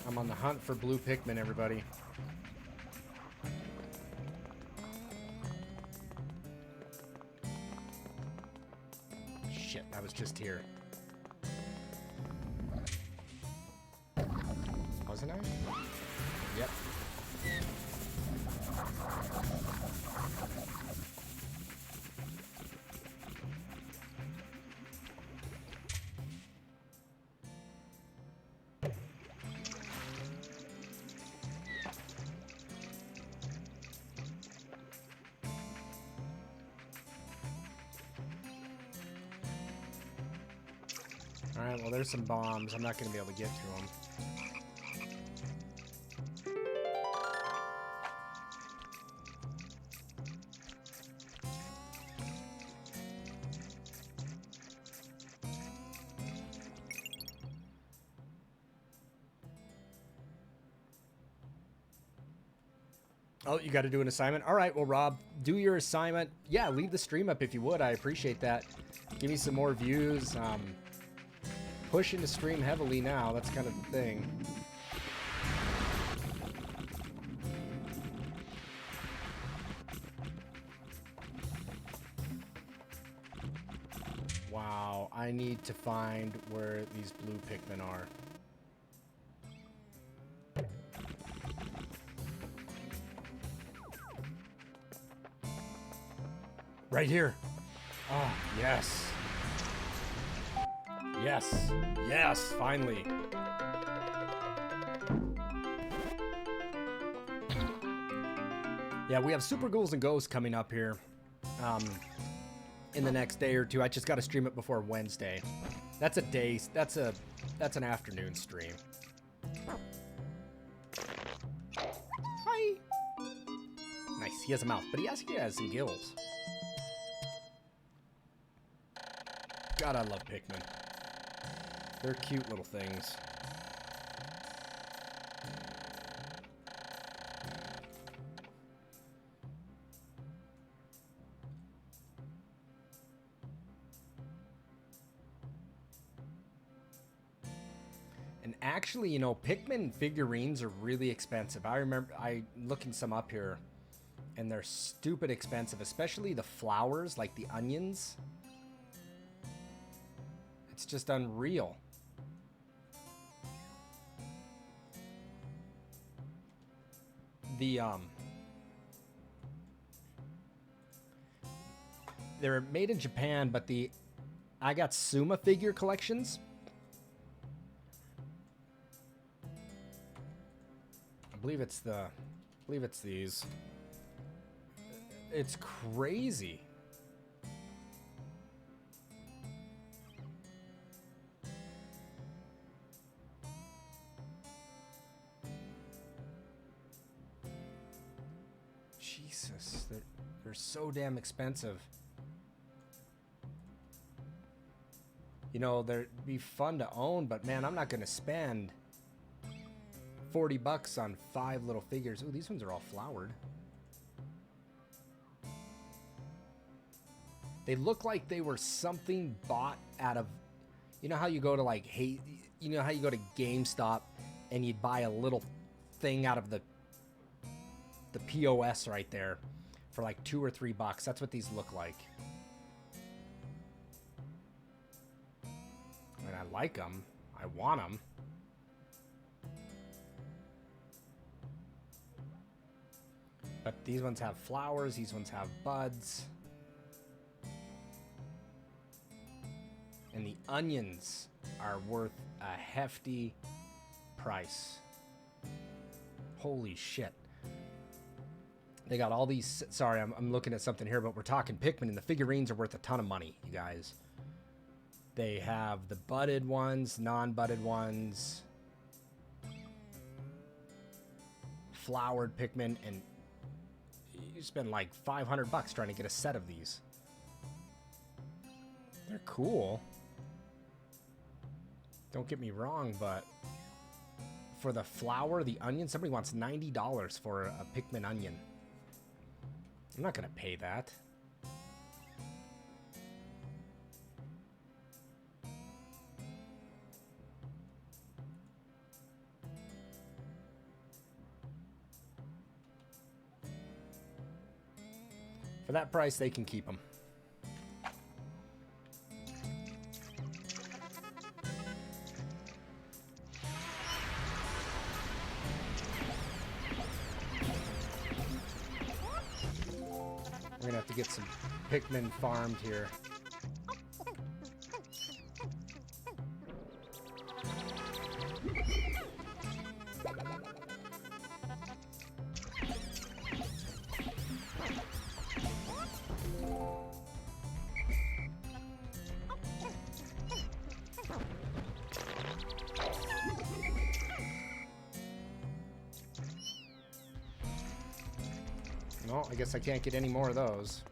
I'm on the hunt for blue Pikmin, everybody. Shit, I was just here. Wasn't I? Yep. Alright, well there's some bombs. I'm not going to be able to get to them. Oh, you got to do an assignment? All right, well, Rob, do your assignment. Yeah, leave the stream up if you would. I appreciate that. Give me some more views. Pushing to stream heavily now. That's kind of the thing. Wow, I need to find where these blue Pikmin are. Right here. Oh, yes. Yes. Yes, finally. Yeah, we have Super Ghouls and Ghosts coming up here in the next day or two. I just got to stream it before Wednesday. That's a day. That's an afternoon stream. Hi. Nice. He has a mouth, but he has some gills. God, I love Pikmin. They're cute little things. And actually, you know, Pikmin figurines are really expensive. I remember looking some up here, and they're stupid expensive, especially the flowers, like the onions. It's just unreal. They're made in Japan, but I got Suma figure collections. I believe it's these. It's crazy. Jesus, they're so damn expensive. You know, they'd be fun to own, but man, I'm not gonna spend $40 on 5 little figures. Ooh, these ones are all flowered. They look like they were something bought out of, you know how you go to like, you know how you go to GameStop and you'd buy a little thing out of the POS right there for like $2 or $3. That's what these look like. I mean, I like them. I want them. But these ones have flowers. These ones have buds. And the onions are worth a hefty price. Holy shit. They got all these... Sorry, I'm looking at something here, but we're talking Pikmin, and the figurines are worth a ton of money, you guys. They have the budded ones, non-budded ones, flowered Pikmin, and you spend like $500 trying to get a set of these. They're cool. Don't get me wrong, but for the flower, the onion, somebody wants $90 for a Pikmin onion. I'm not going to pay that. For that price, they can keep them. We're gonna have to get some Pikmin farmed here. No, I guess I can't get any more of those.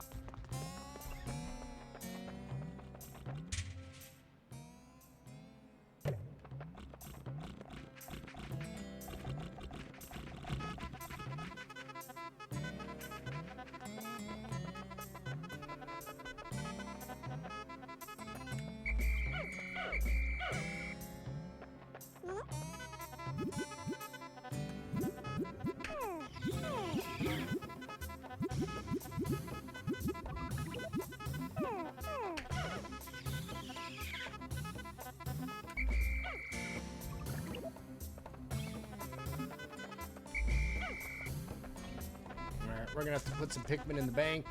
We're gonna have to put some Pikmin in the bank.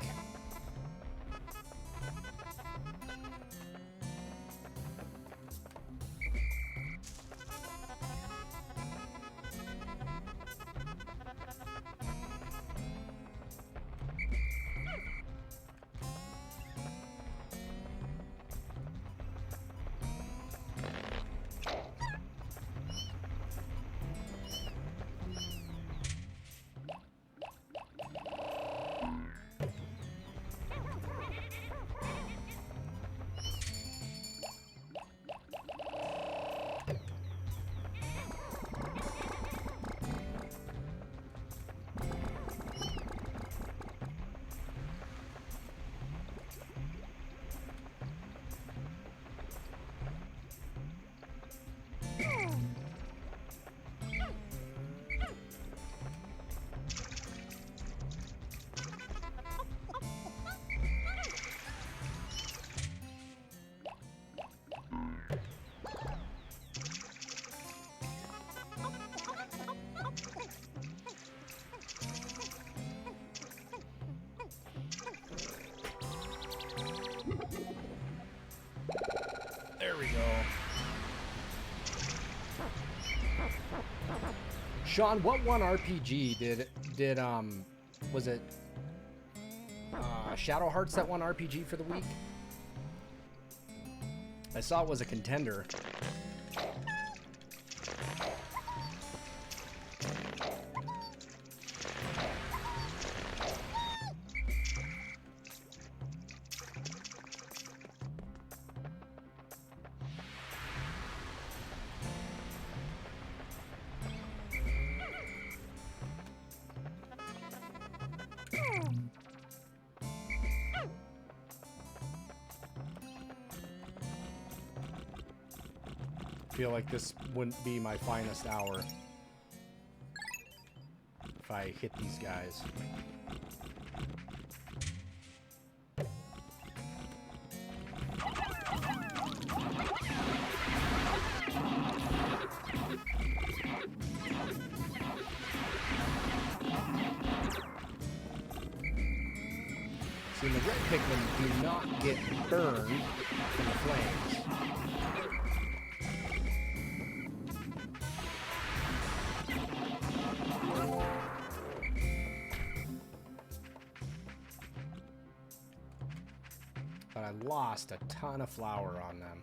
There we go. Sean, what one RPG did was it Shadow Hearts that won RPG for the week? I saw it was a contender. I feel like this wouldn't be my finest hour if I hit these guys. See, the red Pikmin do not get burned from the flames. But I lost a ton of flour on them.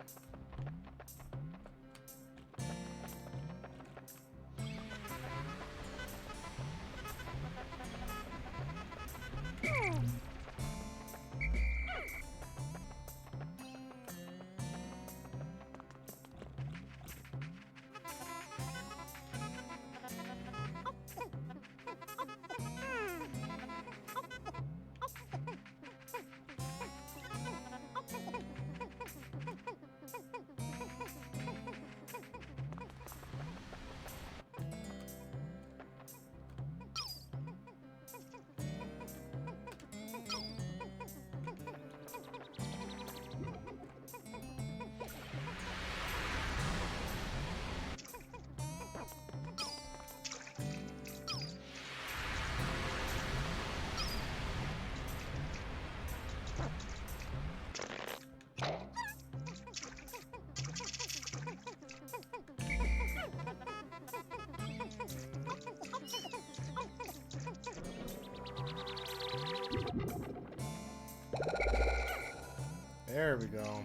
There we go.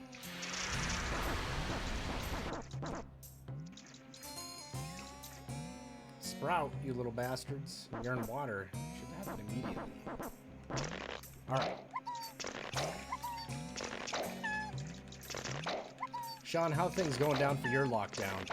Sprout, you little bastards. You're in water. Should happen immediately. Alright. Sean, how things going down for your lockdown?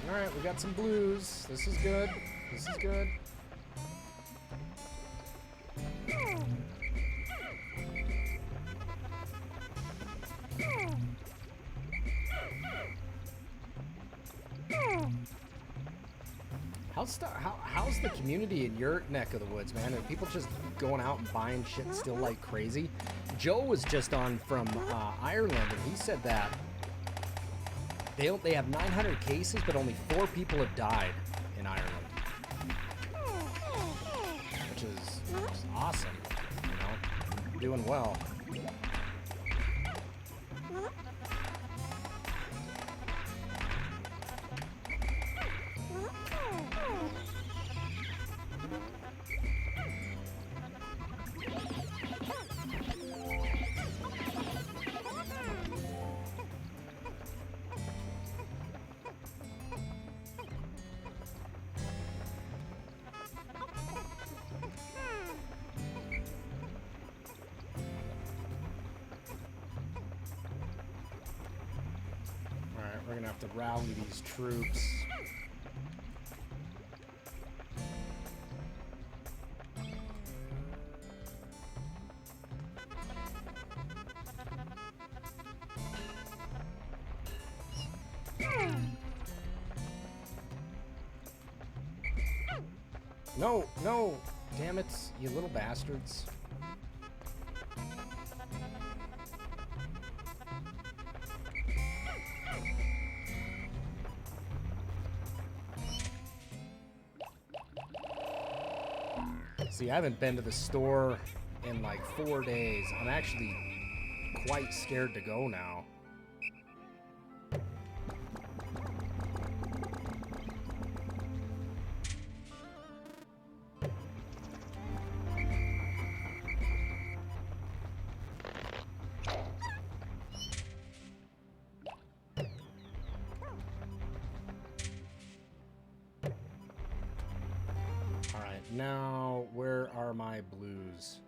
Alright, we got some blues. This is good. This is good. How How's the community in your neck of the woods, man? Are people just going out and buying shit still like crazy? Joe was just on from Ireland, and he said that they have 900 cases, but only 4 people have died in Ireland, which is awesome. You know, doing well. We're gonna have to rally these troops. No, no, damn it, you little bastards. See, I haven't been to the store in like 4 days. I'm actually quite scared to go now. Now, where are my blues?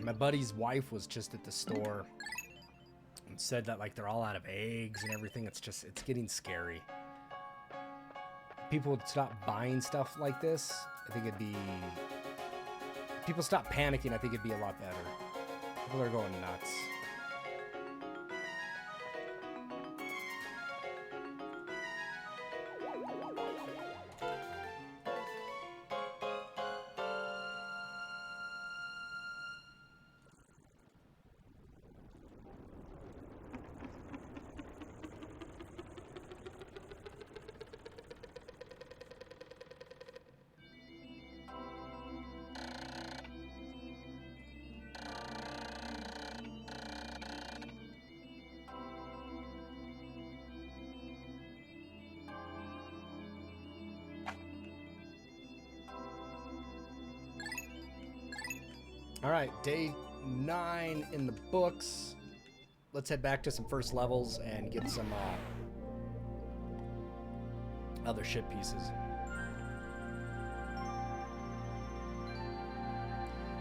My buddy's wife was just at the store and said that like they're all out of eggs and everything. It's getting scary. If people would stop buying stuff like this, I think it'd be... People stop panicking, I think it'd be a lot better. People are going nuts. All right, day 9 in the books. Let's head back to some first levels and get some other ship pieces.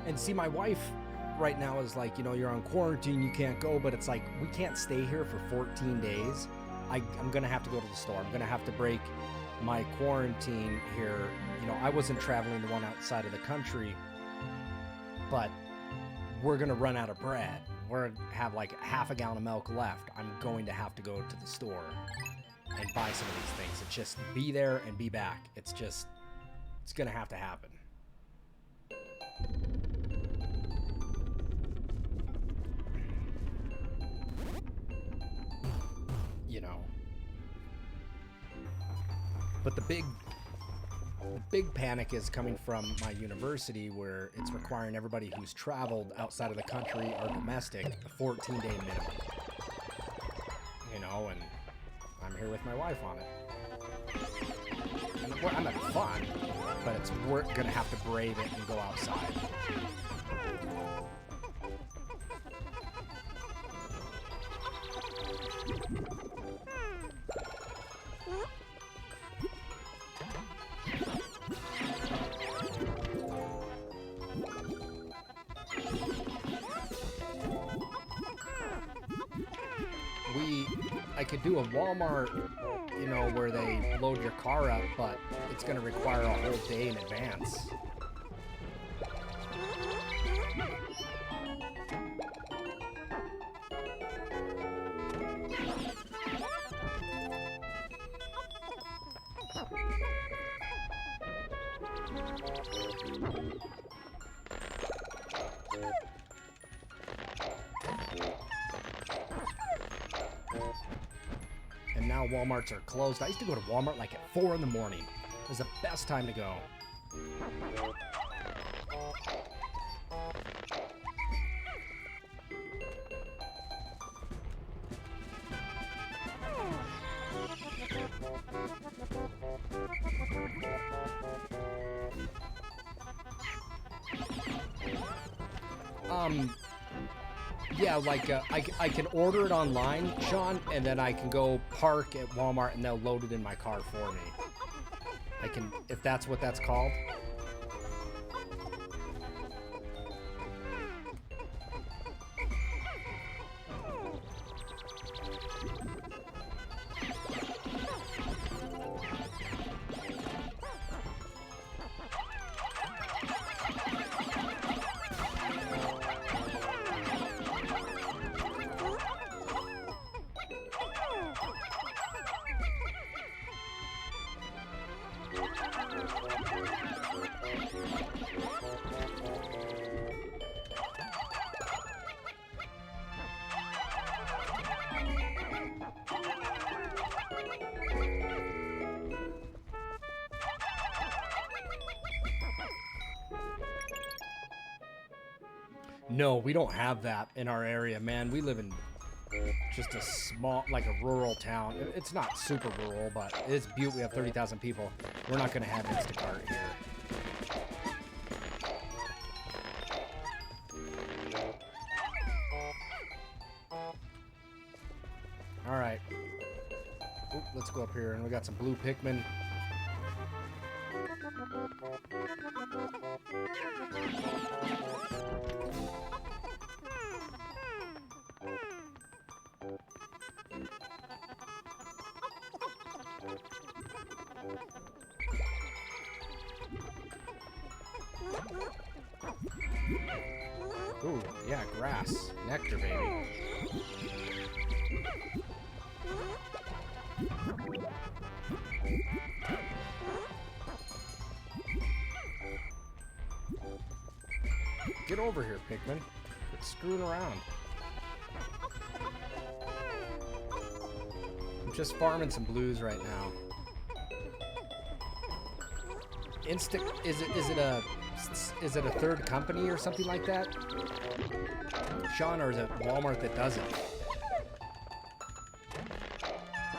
And see, my wife right now is like, you know, you're on quarantine, you can't go, but it's like, we can't stay here for 14 days. I'm gonna have to go to the store. I'm gonna have to break my quarantine here. You know, I wasn't traveling the one outside of the country, but we're gonna run out of bread. We're gonna have like half a gallon of milk left. I'm going to have to go to the store and buy some of these things. It's just be there and be back. It's gonna have to happen. You know. But the big panic is coming from my university, where it's requiring everybody who's traveled outside of the country or domestic a 14-day minimum. You know, and I'm here with my wife on it. And Well, I'm having fun, but we're gonna have to brave it and go outside. I could do a Walmart, you know, where they load your car up, but it's going to require a whole day in advance. And now Walmarts are closed. I used to go to Walmart like at 4 in the morning. It was the best time to go. Yeah, like I can order it online, Sean, and then I can go park at Walmart and they'll load it in my car for me. I can, if that's what that's called. No, we don't have that in our area, man. We live in just a small, like a rural town. It's not super rural, but it's beautiful. We have 30,000 people. We're not going to have Instacart here. All right. Oop, let's go up here, and we got some blue Pikmin. Ooh, yeah, grass. Nectar, baby. Get over here, Pikmin. Quit screwing around. I'm just farming some blues right now. Is it a third company or something like that, Sean, or is it Walmart that does it?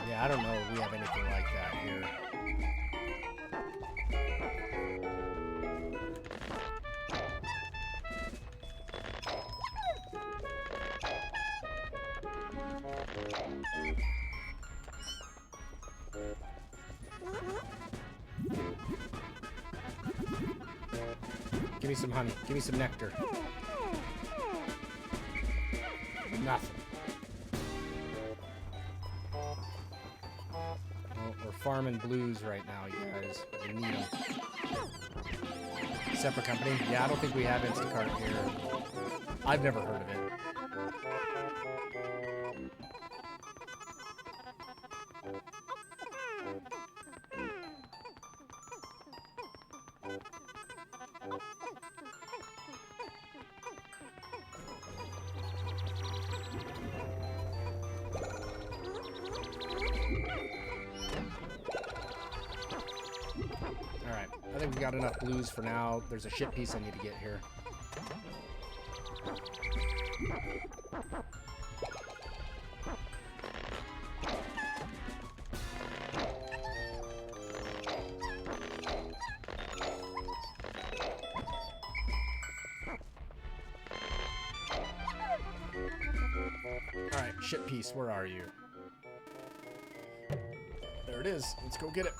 Yeah, I don't know if we have anything like that here. Give me some honey. Give me some nectar. Nothing. Well, we're farming blues right now, you guys. We need them. Separate company? Yeah, I don't think we have Instacart here. I've never heard of it. Alright, I think we got enough blues for now. There's a shit piece I need to get here. Shit piece, where are you? There it is. Let's go get it.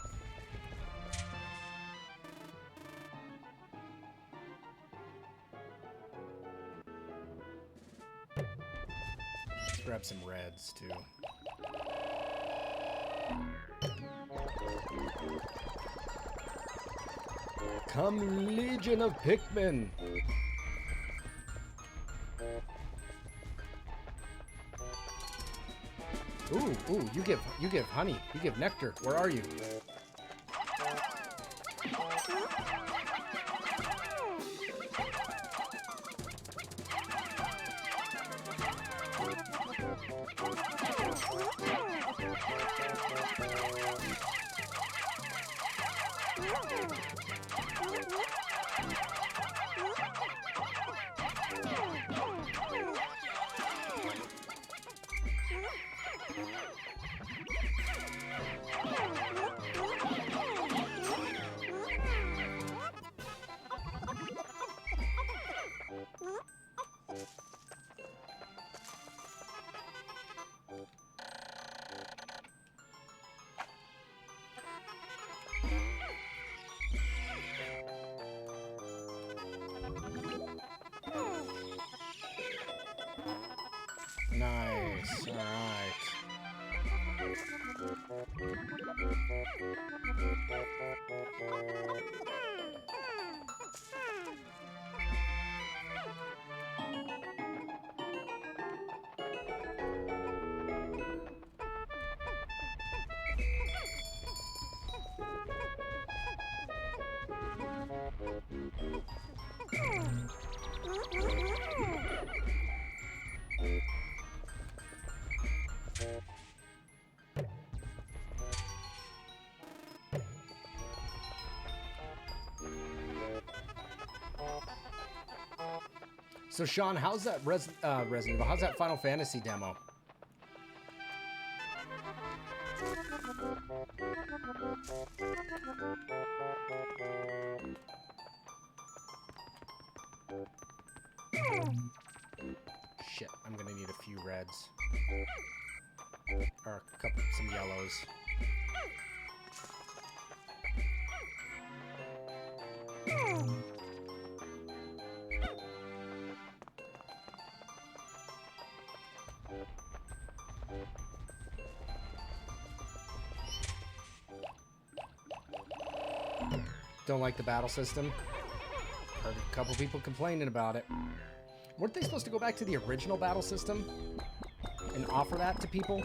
Let's grab some reds, too. Come, Legion of Pikmin! Ooh, you give honey. You give nectar. Where are you? Nice. All right. So Sean, how's that Resident Evil? How's that Final Fantasy demo? Shit, I'm gonna need a few reds. Or some yellows. Don't like the battle system? Heard a couple people complaining about it. Weren't they supposed to go back to the original battle system and offer that to people?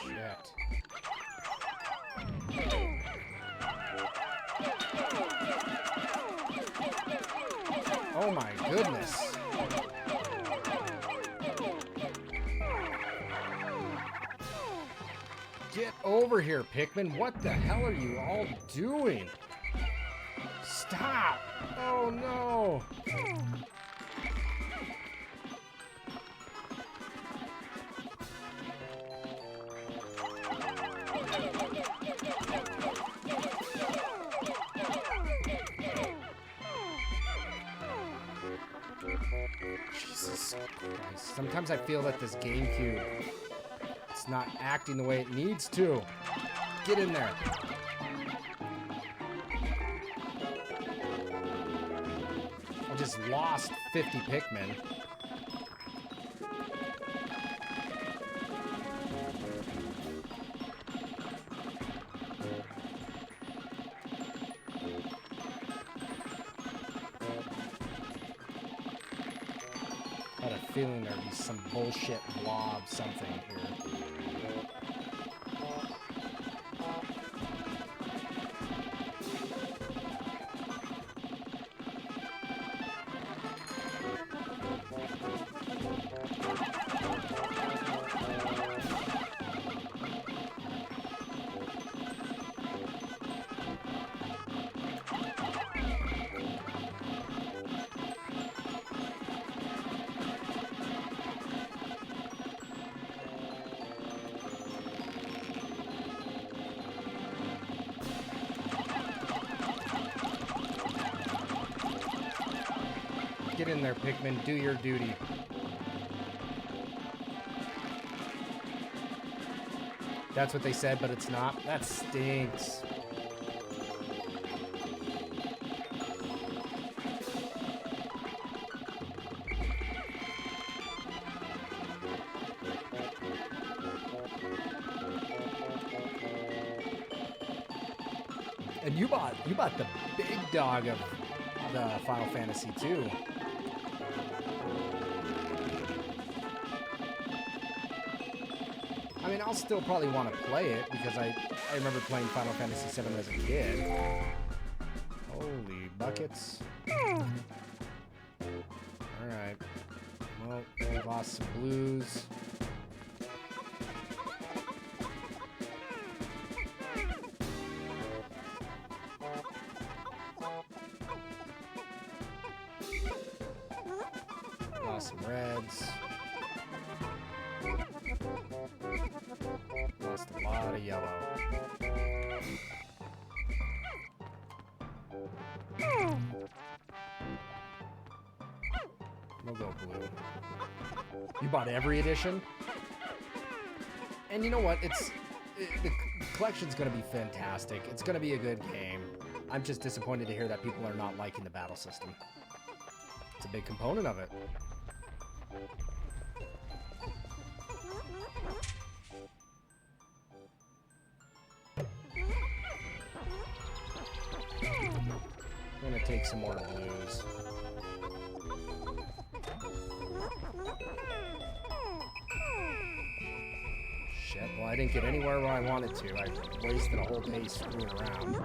Shit. Oh my goodness. Get over here, Pikmin. What the hell are you all doing? Stop! Oh no! Jesus Christ. Sometimes I feel that this GameCube, it's not acting the way it needs to. Get in there. I just lost 50 Pikmin. Had a feeling there'd be some bullshit blob something here. Get in there, Pikmin. Do your duty. That's what they said, but it's not. That stinks. And you bought the big dog of the Final Fantasy too. I mean, I'll still probably want to play it because I remember playing Final Fantasy VII as a kid. Holy buckets. Alright. Well, we lost some blues. Lost some reds. Lost a lot of yellow. We'll go blue. You bought every edition? And you know what? The collection's gonna be fantastic. It's gonna be a good game. I'm just disappointed to hear that people are not liking the battle system. It's a big component of it. I'm gonna take some more blues. Shit, well I didn't get anywhere where I wanted to. I wasted a whole day screwing around.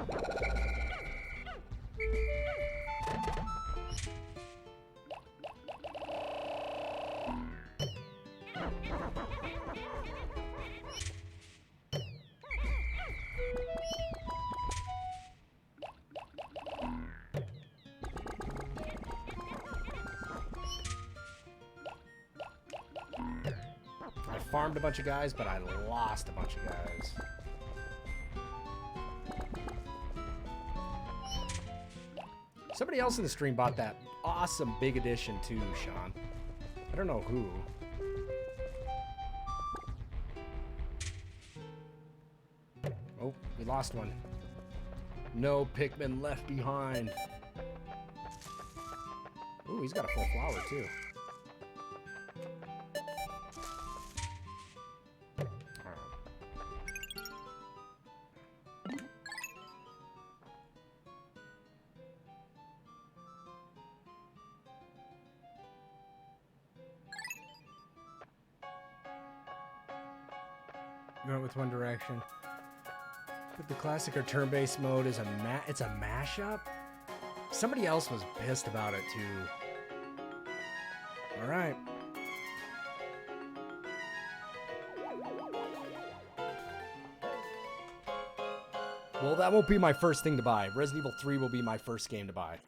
Farmed a bunch of guys, but I lost a bunch of guys. Somebody else in the stream bought that awesome big edition too, Sean. I don't know who. Oh, we lost one. No Pikmin left behind. Ooh, he's got a full flower too. Went with One Direction. But the classic or turn-based mode is it's a mashup? Somebody else was pissed about it too. Alright. Well, that won't be my first thing to buy. Resident Evil 3 will be my first game to buy.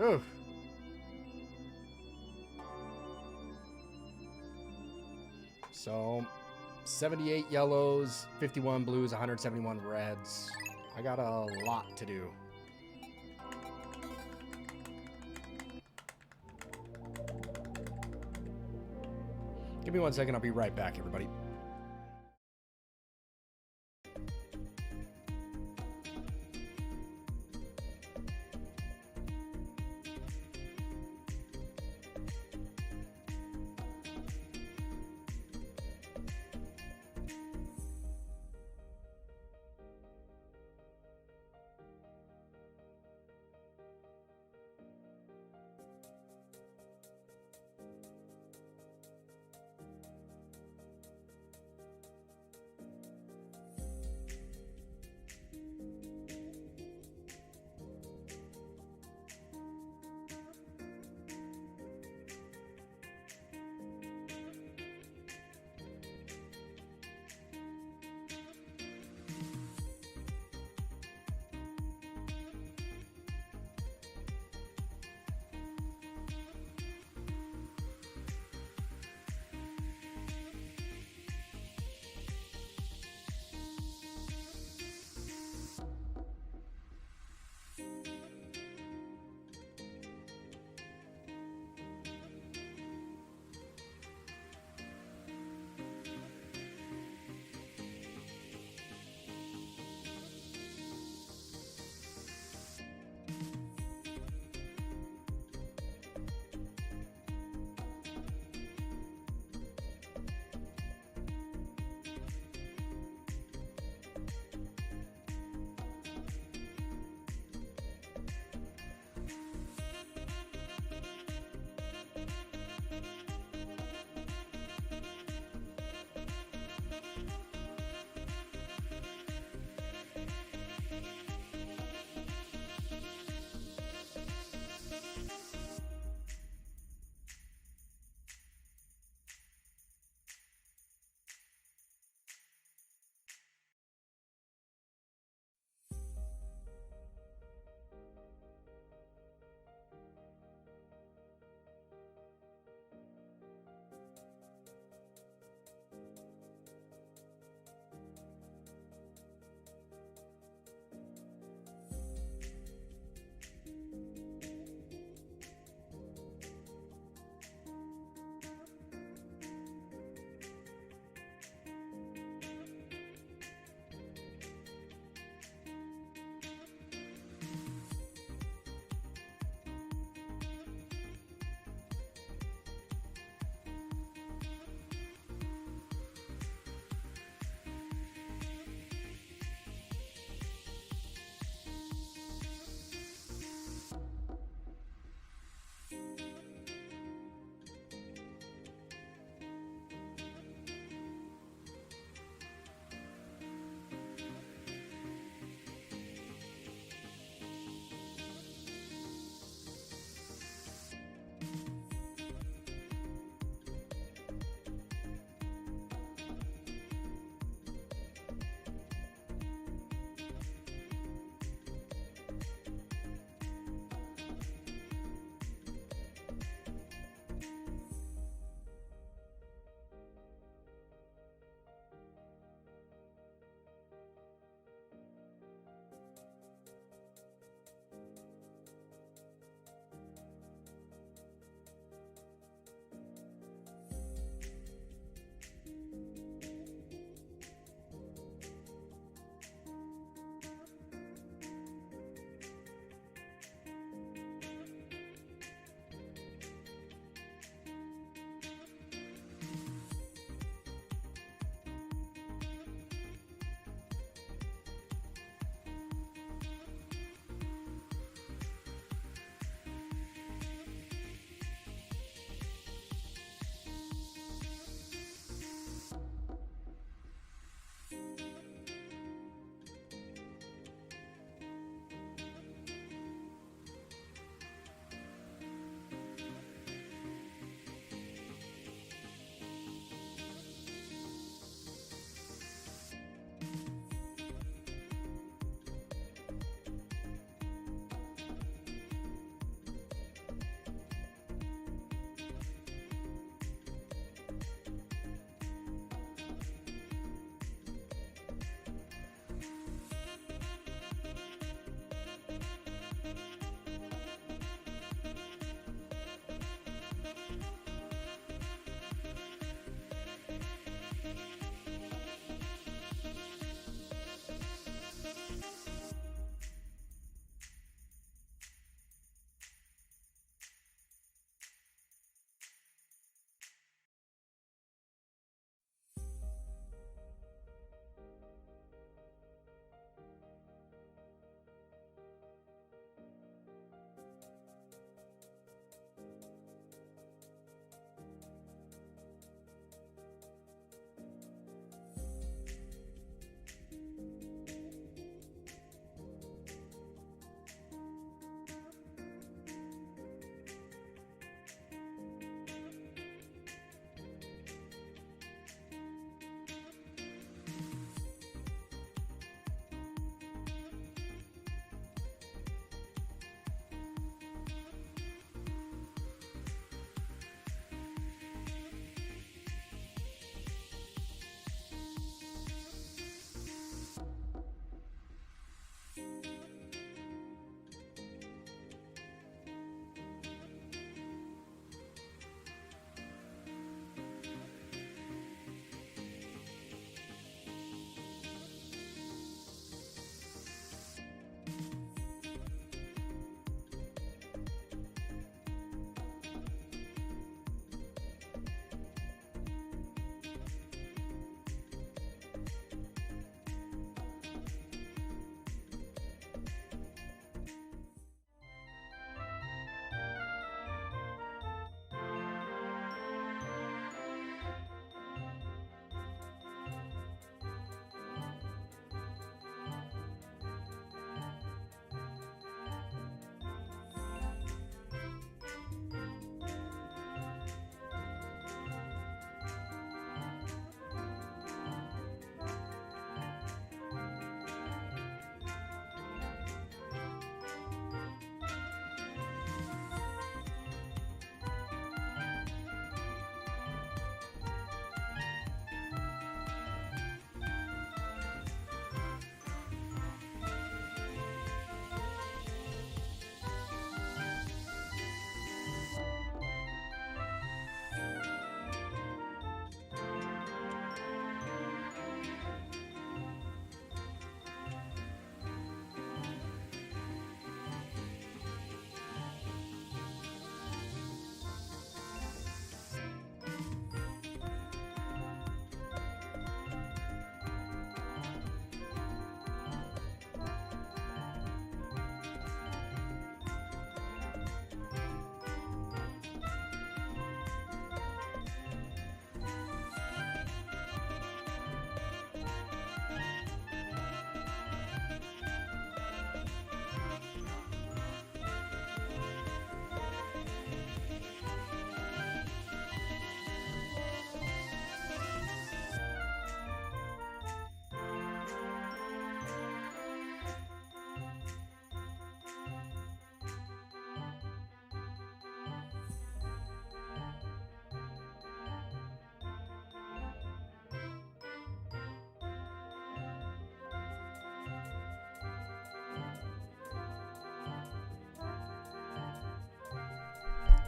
Oof. So, 78 yellows, 51 blues, 171 reds. I got a lot to do. Give me 1 second, I'll be right back, everybody.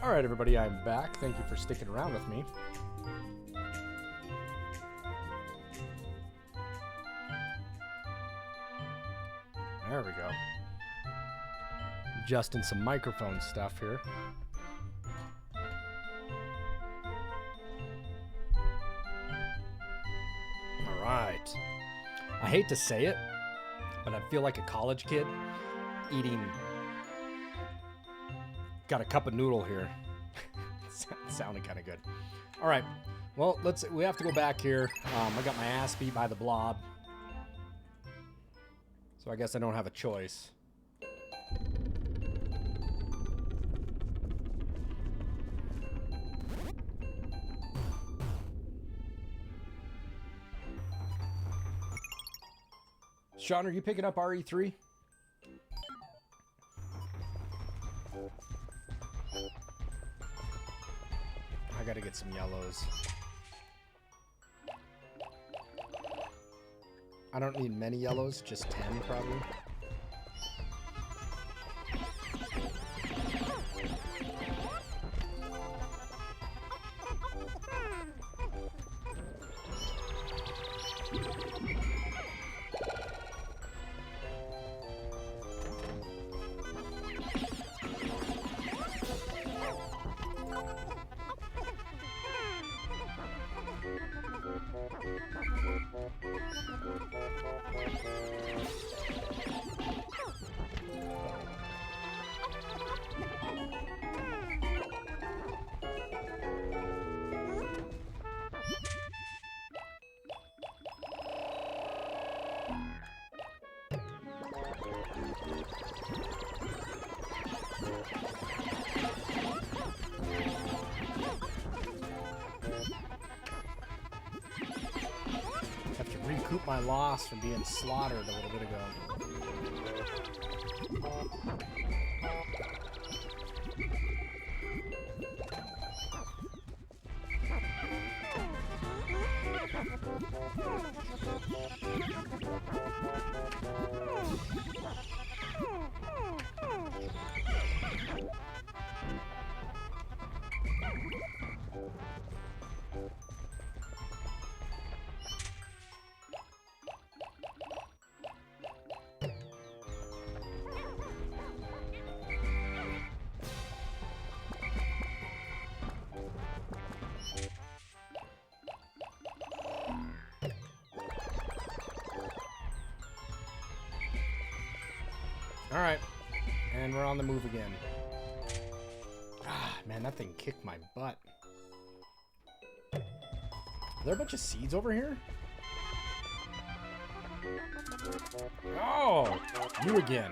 All right, everybody, I'm back. Thank you for sticking around with me. There we go. Adjusting some microphone stuff here. All right. I hate to say it, but I feel like a college kid eating... Got a cup of noodle here. Sounded kind of good. All right. Well, we have to go back here. I got my ass beat by the blob. So I guess I don't have a choice. Sean, are you picking up RE3? I gotta get some yellows. I don't need many yellows, just 10 probably. Recoup my loss from being slaughtered a little bit ago. All right, and we're on the move again. Ah, man, that thing kicked my butt. Are there a bunch of seeds over here? Oh, you again.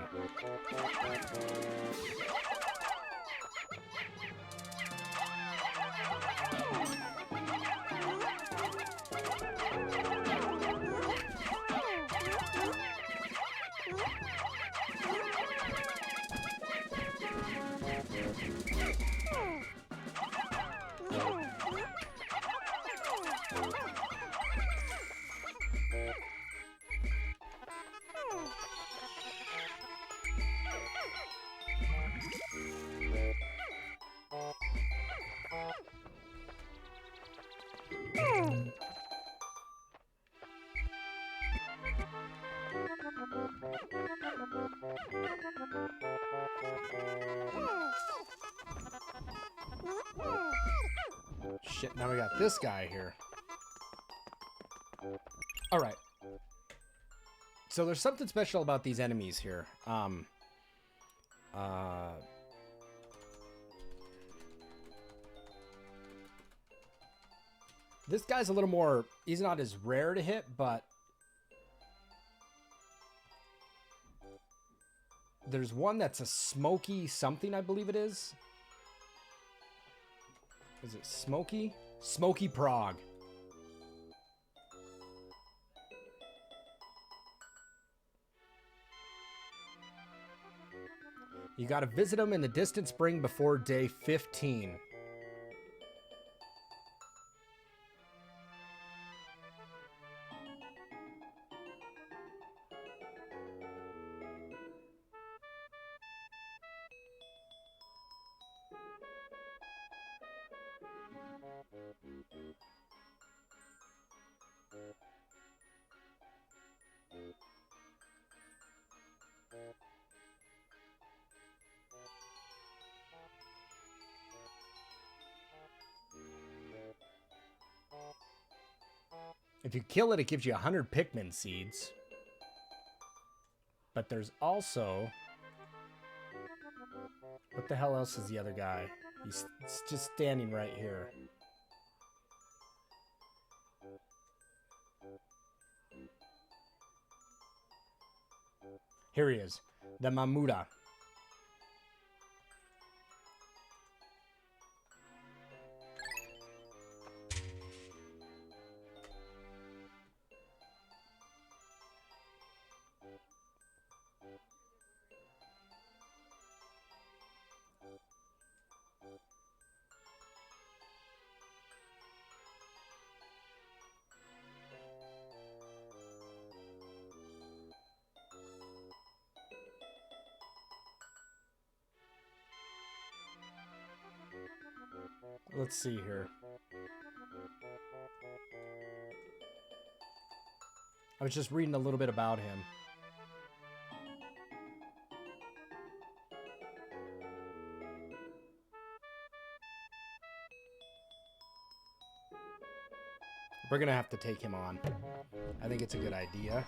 Shit, now we got this guy here. All right. So there's something special about these enemies here. This guy's a little more, he's not as rare to hit, but there's one that's a smoky something, I believe it is. Is it smoky? Smoky Prog. You gotta visit him in the distant spring before day 15. If you kill it, it gives you 100 Pikmin seeds. But there's also... What the hell else is the other guy? He's just standing right here. Here he is. The Mamuda. Let's see here. I was just reading a little bit about him. We're gonna have to take him on. I think it's a good idea.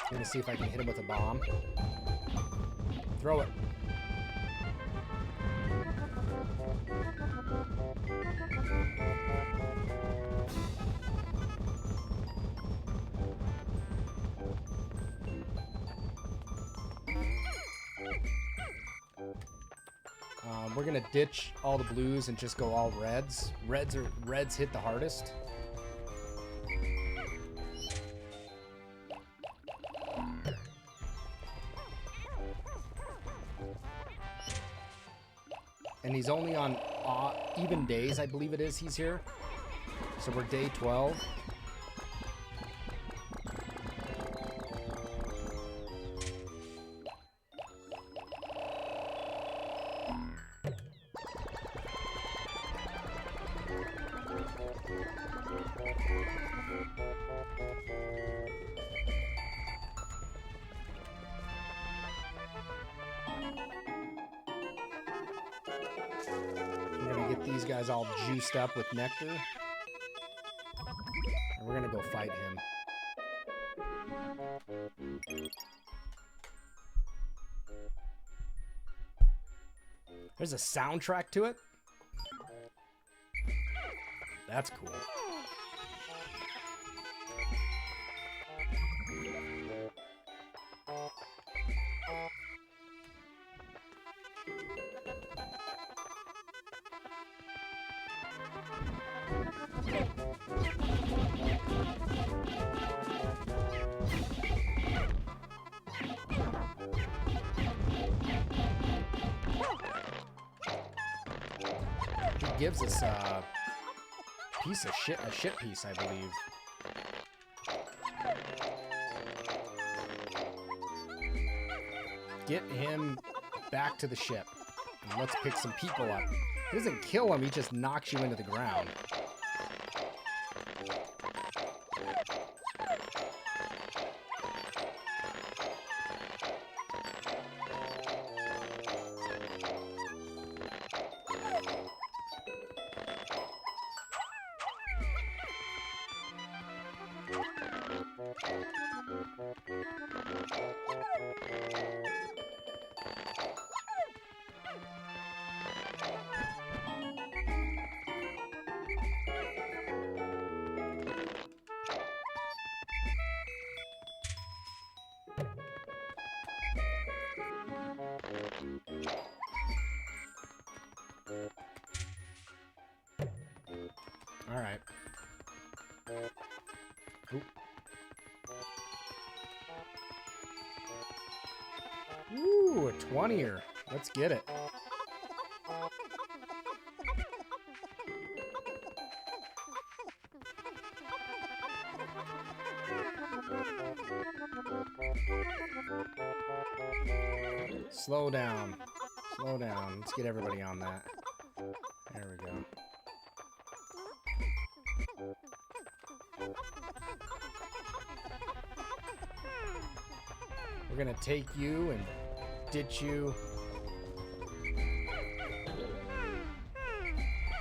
I'm gonna see if I can hit him with a bomb. Throw it. We're gonna ditch all the blues and just go all reds. Reds hit the hardest. And he's only on even days, I believe it is, he's here. So we're day 12. We're gonna get these guys all juiced up with nectar. And we're gonna go fight him. There's a soundtrack to it. That's cool. He gives us a piece of shit, a shit piece, I believe. Get him back to the ship. And let's pick some people up. He doesn't kill him, he just knocks you into the ground. All right. Oop. Ooh, a 20-er. Let's get it. Slow down. Slow down. Let's get everybody on that. There we go. We're gonna take you and ditch you.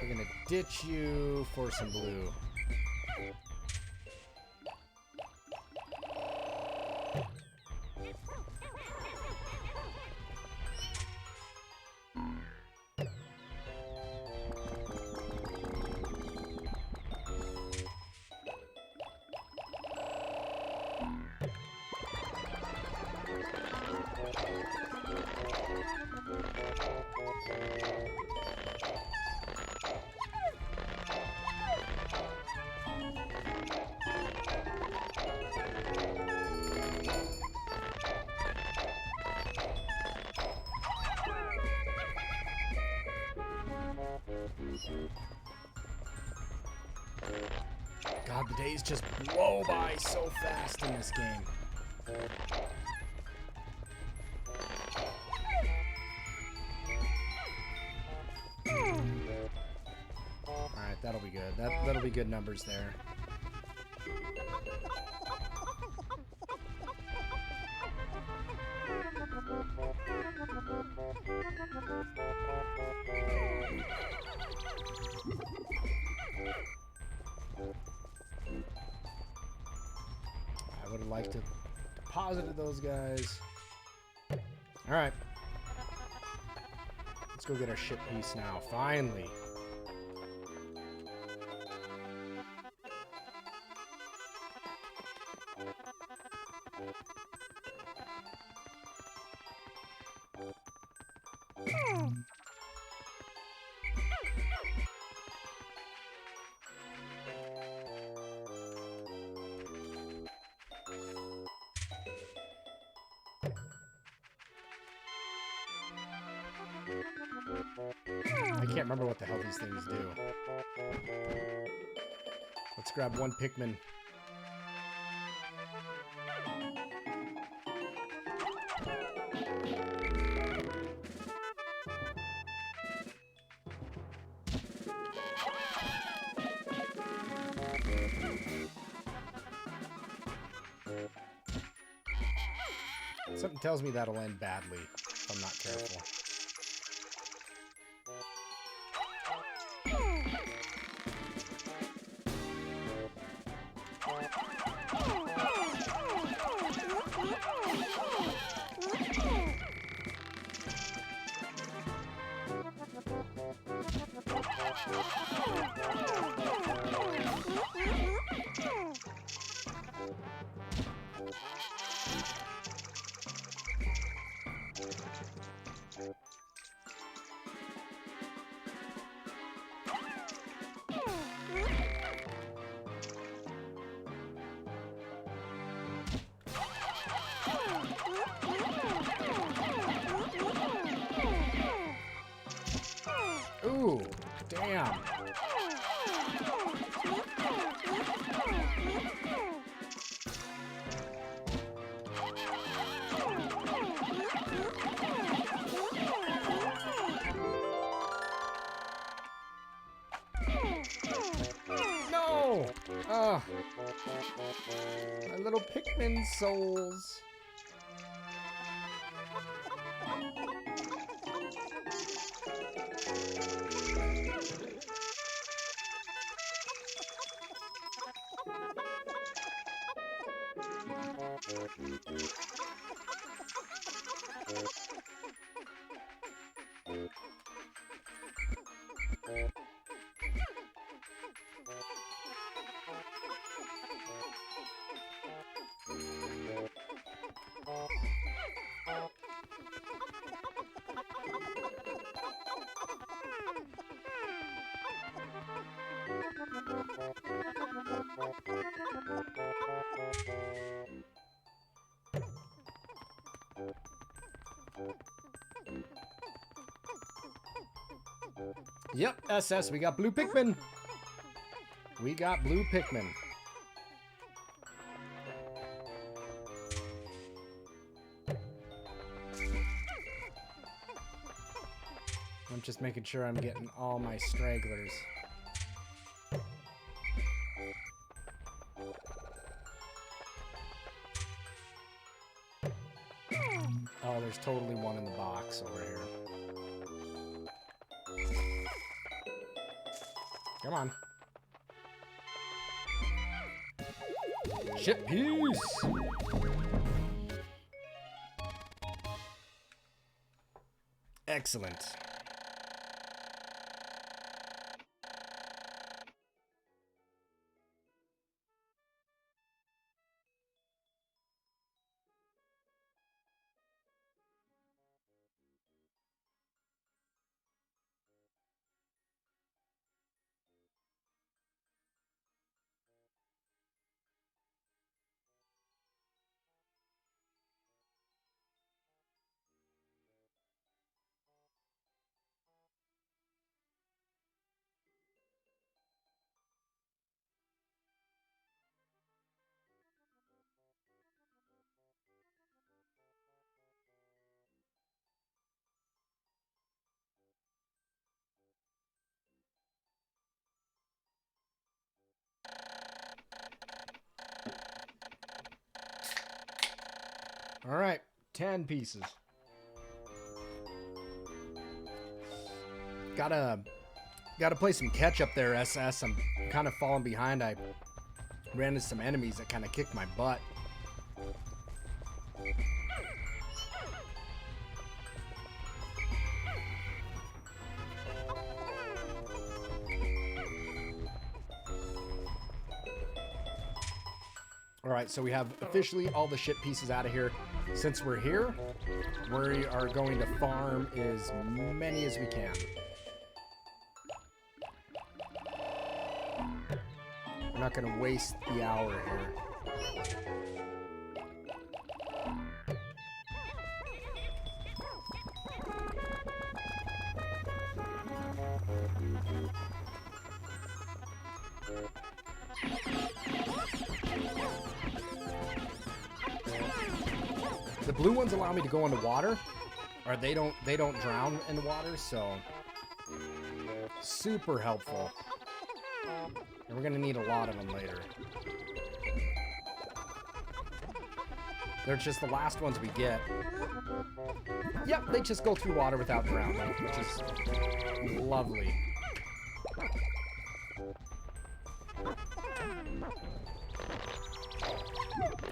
We're gonna ditch you for some blue. God, the days just blow by so fast in this game. Alright, that'll be good. That'll be good numbers there. I would have liked to deposit those guys. Alright. Let's go get our ship piece now. Finally. I can't remember what the hell these things do. Let's grab one Pikmin. Something tells me that'll end badly if I'm not careful. Ooh, damn. No! Ah, my little Pikmin souls. Yep, SS, we got blue Pikmin. We got blue Pikmin. I'm just making sure I'm getting all my stragglers. there's totally one in the box over here. Come on. Chip piece! Excellent. All right, 10 pieces. Gotta play some catch up there, SS. I'm kind of falling behind. I ran into some enemies that kind of kicked my butt. All right, so we have officially all the ship pieces out of here. Since we're here, we are going to farm as many as we can. We're not going to waste the hour here. The blue ones allow me to go in the water, or they don't drown in the water, so super helpful. And we're gonna need a lot of them later. They're just the last ones we get. Yep, they just go through water without drowning, which is lovely.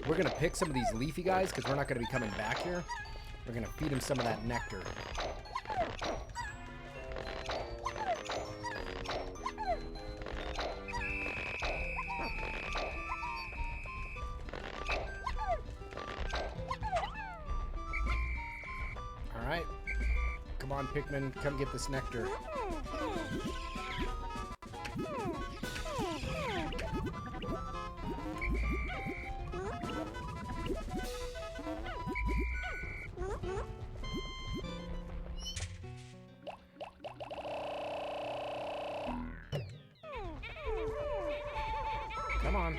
We're going to pick some of these leafy guys because we're not going to be coming back here. We're going to feed them some of that nectar. All right. Come on, Pikmin. Come get this nectar. Come on.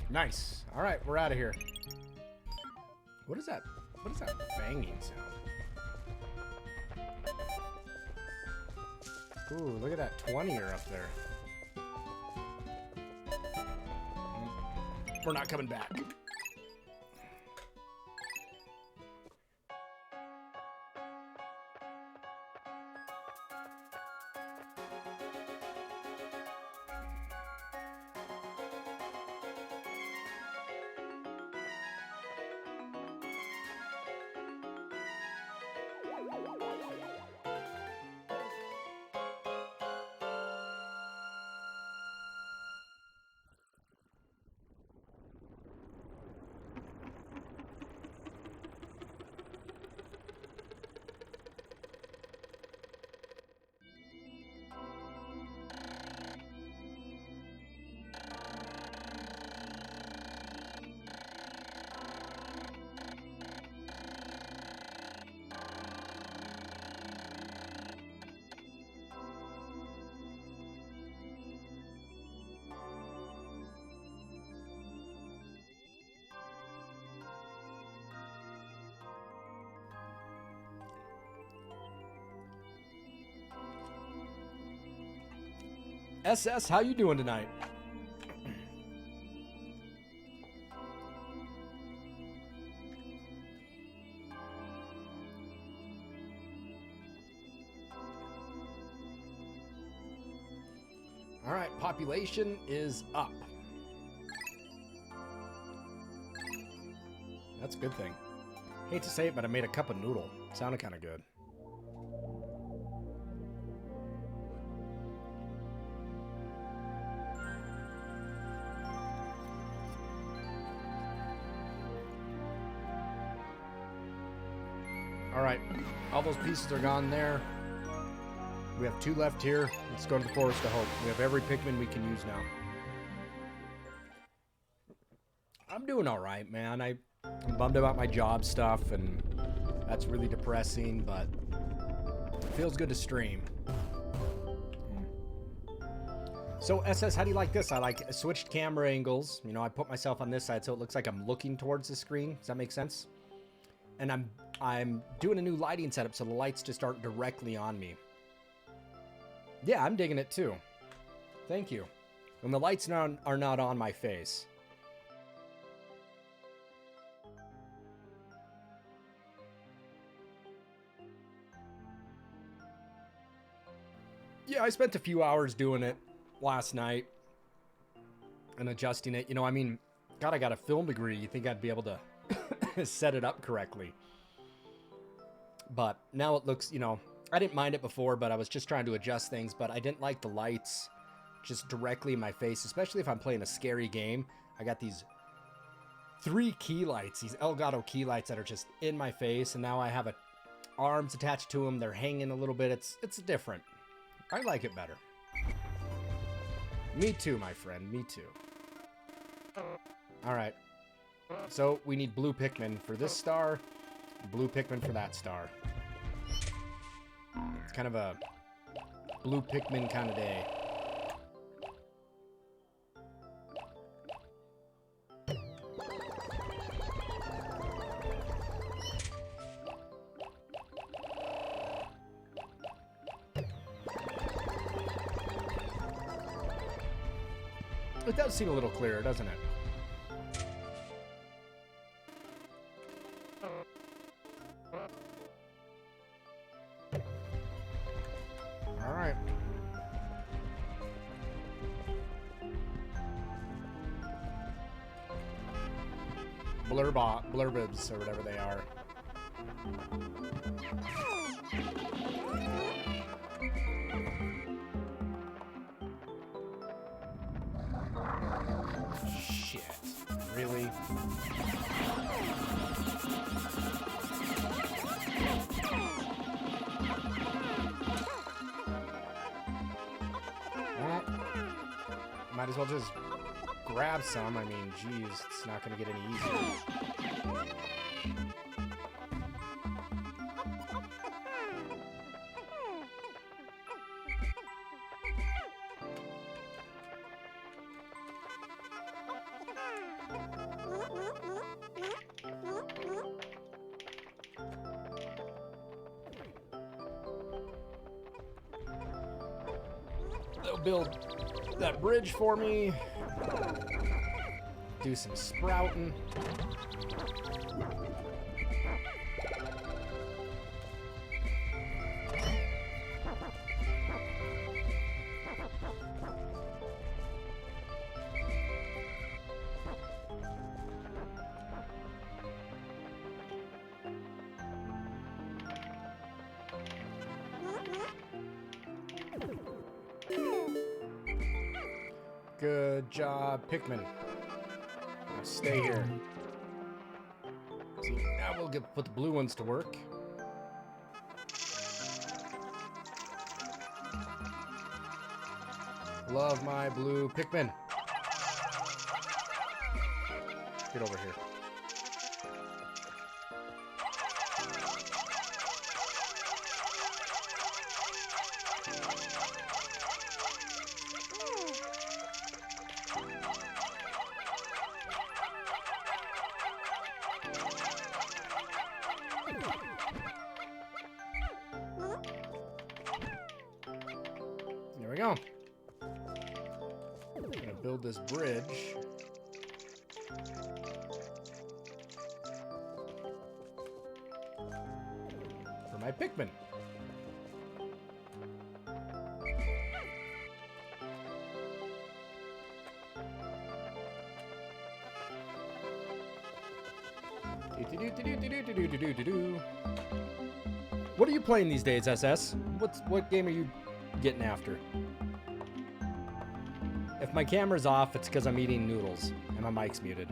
Nice. All right, we're out of here. What is that? What is that banging sound? Ooh, look at that 20er up there. We're not coming back. SS, how you doing tonight? All right, population is up. That's a good thing. Hate to say it, but I made a cup of noodle. Sounded kind of good. All right, all those pieces are gone there. We have 2 left here. Let's go to the Forest of Hope. We have every Pikmin we can use now. I'm doing all right, man. I'm bummed about my job stuff, and that's really depressing, but it feels good to stream. So, SS, how do you like this? I like switched camera angles. You know, I put myself on this side so it looks like I'm looking towards the screen. Does that make sense? And I'm doing a new lighting setup so the lights just aren't directly on me. Yeah, I'm digging it too. Thank you. When the lights are not on my face. Yeah, I spent a few hours doing it last night and adjusting it. You know, I mean, God, I got a film degree. You think I'd be able to set it up correctly. But now it looks, you know, I didn't mind it before, but I was just trying to adjust things, but I didn't like the lights just directly in my face, especially if I'm playing a scary game. I got these 3 key lights, these Elgato key lights that are just in my face, and now I have arms attached to them. They're hanging a little bit. It's different. I like it better. Me too, my friend. Me too. All right. So we need blue Pikmin for this star, blue Pikmin for that star. It's kind of a blue Pikmin kind of day. It does seem a little clearer, doesn't it? All right. Blurbibs, or whatever they are. Shit. Really? Well, might as well just grab some. I mean, geez, it's not going to get any easier. They'll build that bridge for me. Do some sprouting. Good job, Pikmin. Now stay here. See, now we'll put the blue ones to work. Love my blue Pikmin. Get over here. There we go. build this bridge. For my Pikmin. What are you playing these days, SS? What game are you getting after? If my camera's off, it's because I'm eating noodles and my mic's muted.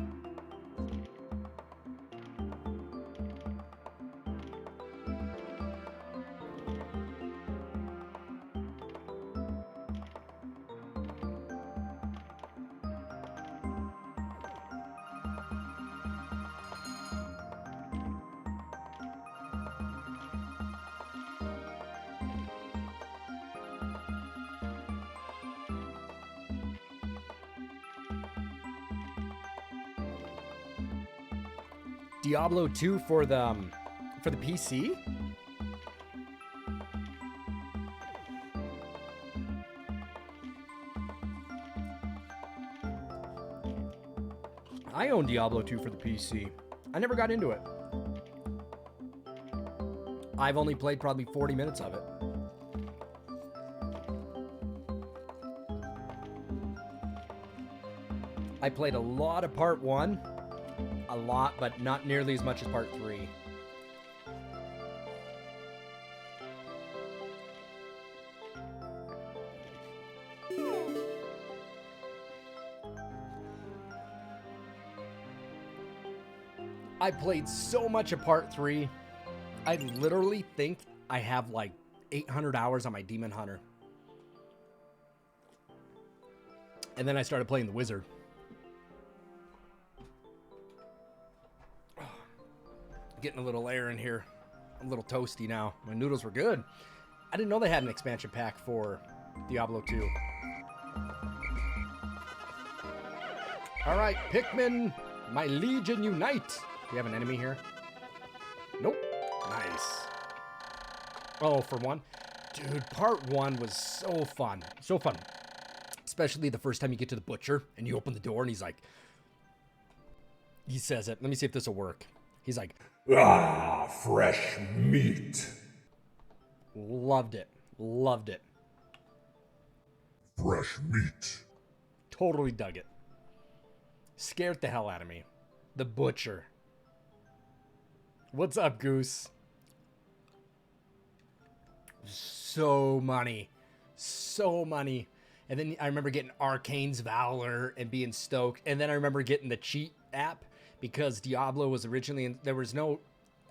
Diablo 2 for the PC? I own Diablo 2 for the PC. I never got into it. I've only played probably 40 minutes of it. I played a lot of part 1. A lot, but not nearly as much as part 3. I played so much of part 3. I literally think I have like 800 hours on my Demon Hunter. And then I started playing the Wizard. Getting a little air in here. I'm a little toasty now. My noodles were good. I didn't know they had an expansion pack for Diablo 2. Alright, Pikmin, my legion unite. Do you have an enemy here? Nope. Nice. Oh, for one? Dude, part 1 was so fun. So fun. Especially the first time you get to the butcher and you open the door and he's like... He says it. Let me see if this will work. He's like... Ah, fresh meat. Loved it. Loved it. Fresh meat. Totally dug it. Scared the hell out of me. The butcher. What's up, Goose? So money. So money. And then I remember getting Arcane's Valor and being stoked. And then I remember getting the cheat app. Because Diablo was originally in, there was no,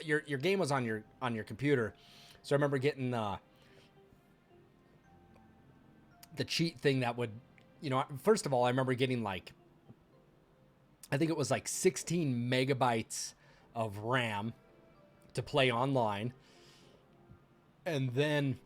your game was on your computer, so I remember getting the cheat thing that would, you know, first of all I remember getting like, I think it was like 16 megabytes of RAM to play online, and then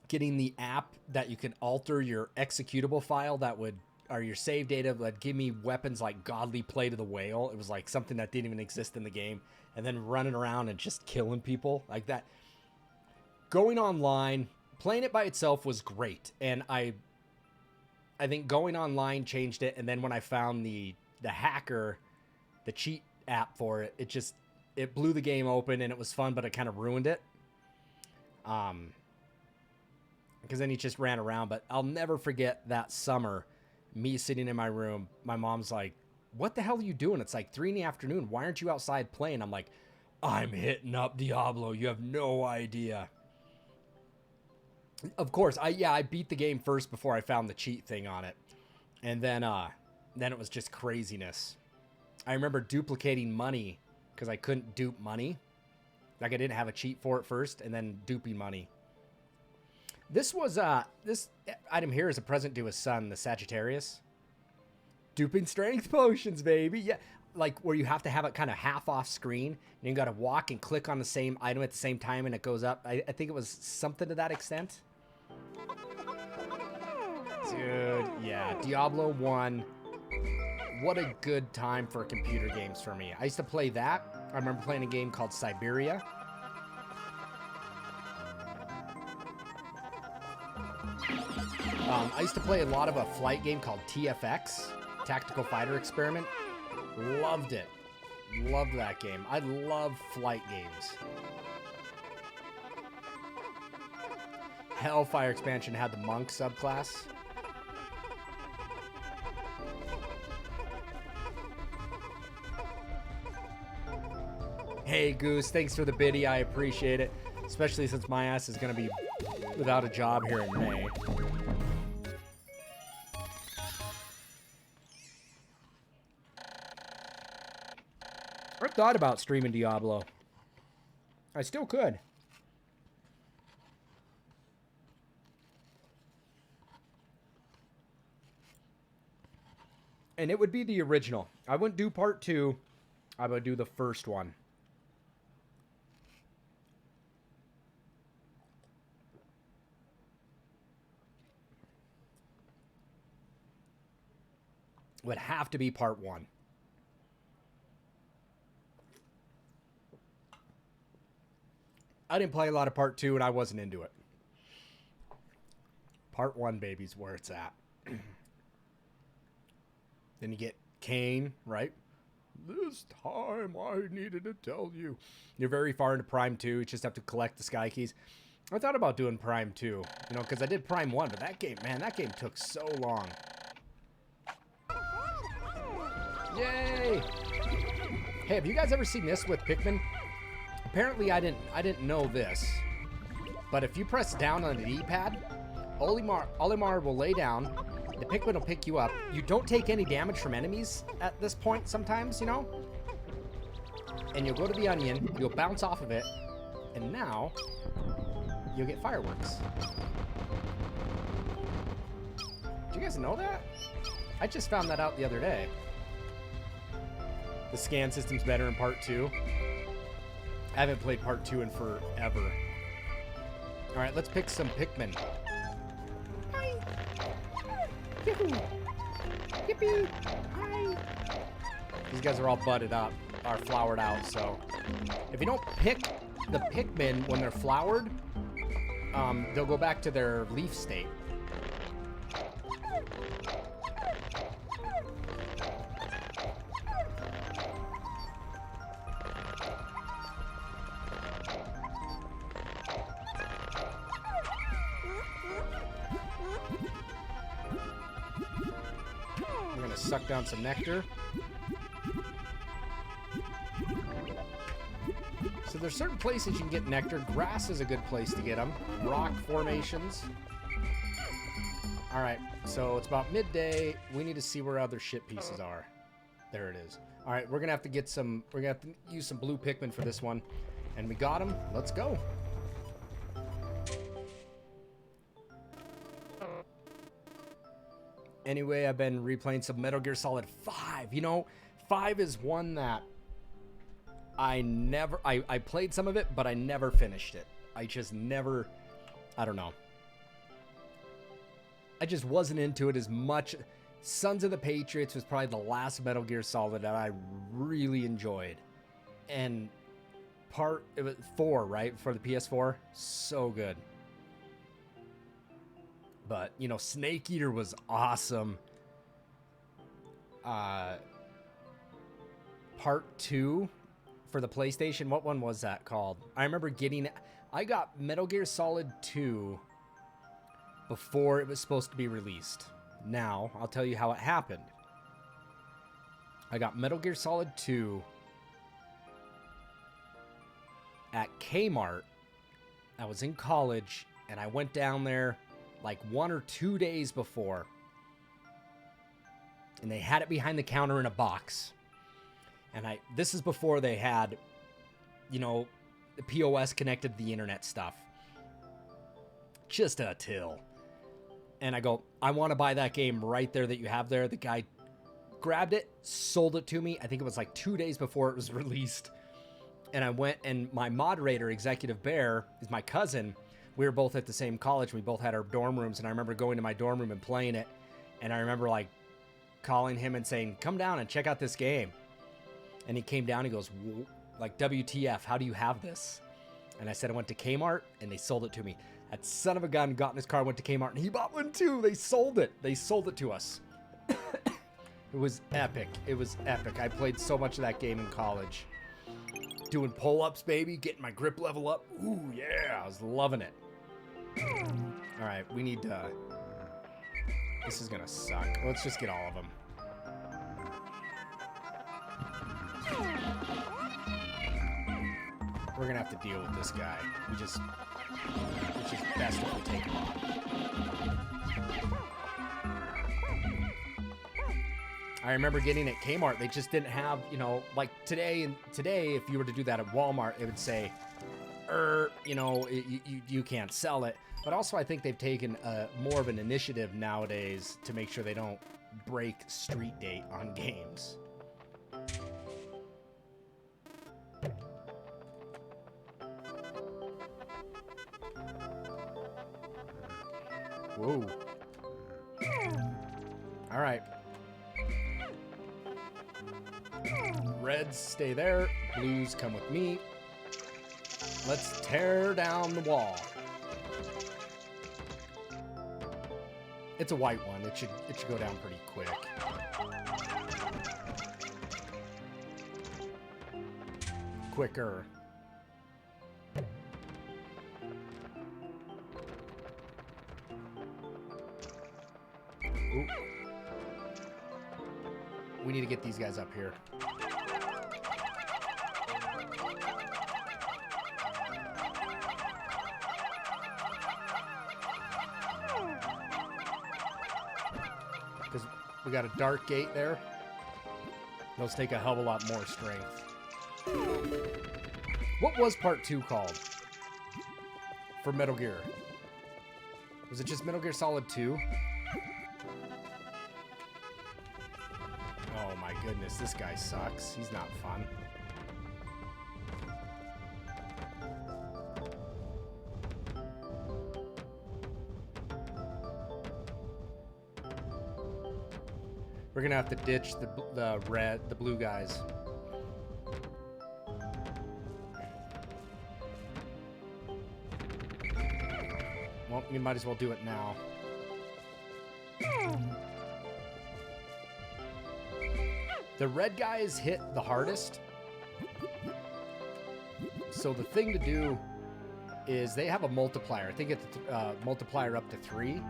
getting the app that you can alter your executable file that would. Or your save data that give me weapons like Godly Play to the Whale. It was like something that didn't even exist in the game. And then running around and just killing people like that. Going online, playing it by itself was great. And I think going online changed it. And then when I found the hacker, the cheat app for it, it blew the game open and it was fun, but it kind of ruined it. Because then he just ran around. But I'll never forget that summer. Me sitting in my room, my mom's like, what the hell are you doing? It's like 3 in the afternoon. Why aren't you outside playing? I'm like, I'm hitting up Diablo. You have no idea. Of course, I beat the game first before I found the cheat thing on it. And then it was just craziness. I remember duplicating money because I couldn't dupe money. Like I didn't have a cheat for it first and then duping money. This was, this item here is a present to his son, the Sagittarius. Duping strength potions, baby. Yeah, like where you have to have it kind of half off screen. And you got to walk and click on the same item at the same time and it goes up. I think it was something to that extent. Dude, yeah. Diablo 1. What a good time for computer games for me. I used to play that. I remember playing a game called Siberia. I used to play a lot of a flight game called TFX, Tactical Fighter Experiment. Loved it. Loved that game. I love flight games. Hellfire expansion had the monk subclass. Hey Goose, thanks for the biddy. I appreciate it, especially since my ass is gonna be without a job here in May. I thought about streaming Diablo. I still could. And it would be the original. I wouldn't do part 2. I would do the first one. Would have to be part 1. I didn't play a lot of part 2 and I wasn't into it. Part 1, baby's where it's at. Then you get Cain, right? This time I needed to tell you. You're very far into Prime 2. You just have to collect the Sky Keys. I thought about doing Prime 2, you know, because I did Prime 1, but that game, man, that game took so long. Yay! Hey, have you guys ever seen this with Pikmin? Apparently I didn't know this, but if you press down on the D-pad, Olimar will lay down, the Pikmin will pick you up. You don't take any damage from enemies at this point sometimes, you know? And you'll go to the onion, you'll bounce off of it, and now you'll get fireworks. Do you guys know that? I just found that out the other day. The scan system's better in part 2. I haven't played part 2 in forever. Alright, let's pick some Pikmin. Hi! Yippee! Yippee! Hi! These guys are all budded up, are flowered out, so... If you don't pick the Pikmin when they're flowered, they'll go back to their leaf state. Suck down some nectar. So there's certain places you can get nectar. Grass is a good place to get them. Rock formations. Alright, so it's about midday. We need to see where other shit pieces are. There it is. Alright, we're gonna have to get some, we're gonna have to use some blue Pikmin for this one. And we got them. Let's go. Anyway, I've been replaying some Metal Gear Solid 5. You know, 5 is one that I played some of it, but I never finished it. I just never, I don't know. I just wasn't into it as much. Sons of the Patriots was probably the last Metal Gear Solid that I really enjoyed. And it was 4, right? For the PS4. So good. But, you know, Snake Eater was awesome. Part 2 for the PlayStation. What one was that called? I remember I got Metal Gear Solid 2 before it was supposed to be released. Now, I'll tell you how it happened. I got Metal Gear Solid 2 at Kmart. I was in college, and I went down there like 1 or 2 days before, and they had it behind the counter in a box. And this is before they had, you know, the POS connected to the internet stuff. Just a till. And I go, I want to buy that game right there that you have there. The guy grabbed it, sold it to me. I think it was like 2 days before it was released. And I went, and my moderator, Executive Bear, is my cousin. We were both at the same college. We both had our dorm rooms, and I remember going to my dorm room and playing it. And I remember, like, calling him and saying, come down and check out this game. And he came down, he goes, like, WTF, how do you have this? And I said I went to Kmart, and they sold it to me. That son of a gun got in his car, went to Kmart, and he bought one too. They sold it. They sold it to us. It was epic. It was epic. I played so much of that game in college. Doing pull-ups, baby. Getting my grip level up. Ooh, yeah. I was loving it. All right, we need to... This is going to suck. Let's just get all of them. We're going to have to deal with this guy. It's just best if we take him on. I remember getting at Kmart, they just didn't have, you know, like today, if you were to do that at Walmart, it would say, you know, you can't sell it. But also I think they've taken more of an initiative nowadays to make sure they don't break street date on games. Whoa. All right. Reds, stay there. Blues, come with me. Let's tear down the wall. It's a white one. It should go down pretty quick. Quicker. Ooh. We need to get these guys up here. Because we got a dark gate there. Those take a hell of a lot more strength. What was part 2 called? For Metal Gear? Was it just Metal Gear Solid 2? Oh my goodness, this guy sucks. He's not fun. We're gonna have to ditch the blue guys. Well, we might as well do it now. The red guys hit the hardest. So the thing to do is they have a multiplier. I think it's a multiplier up to 3.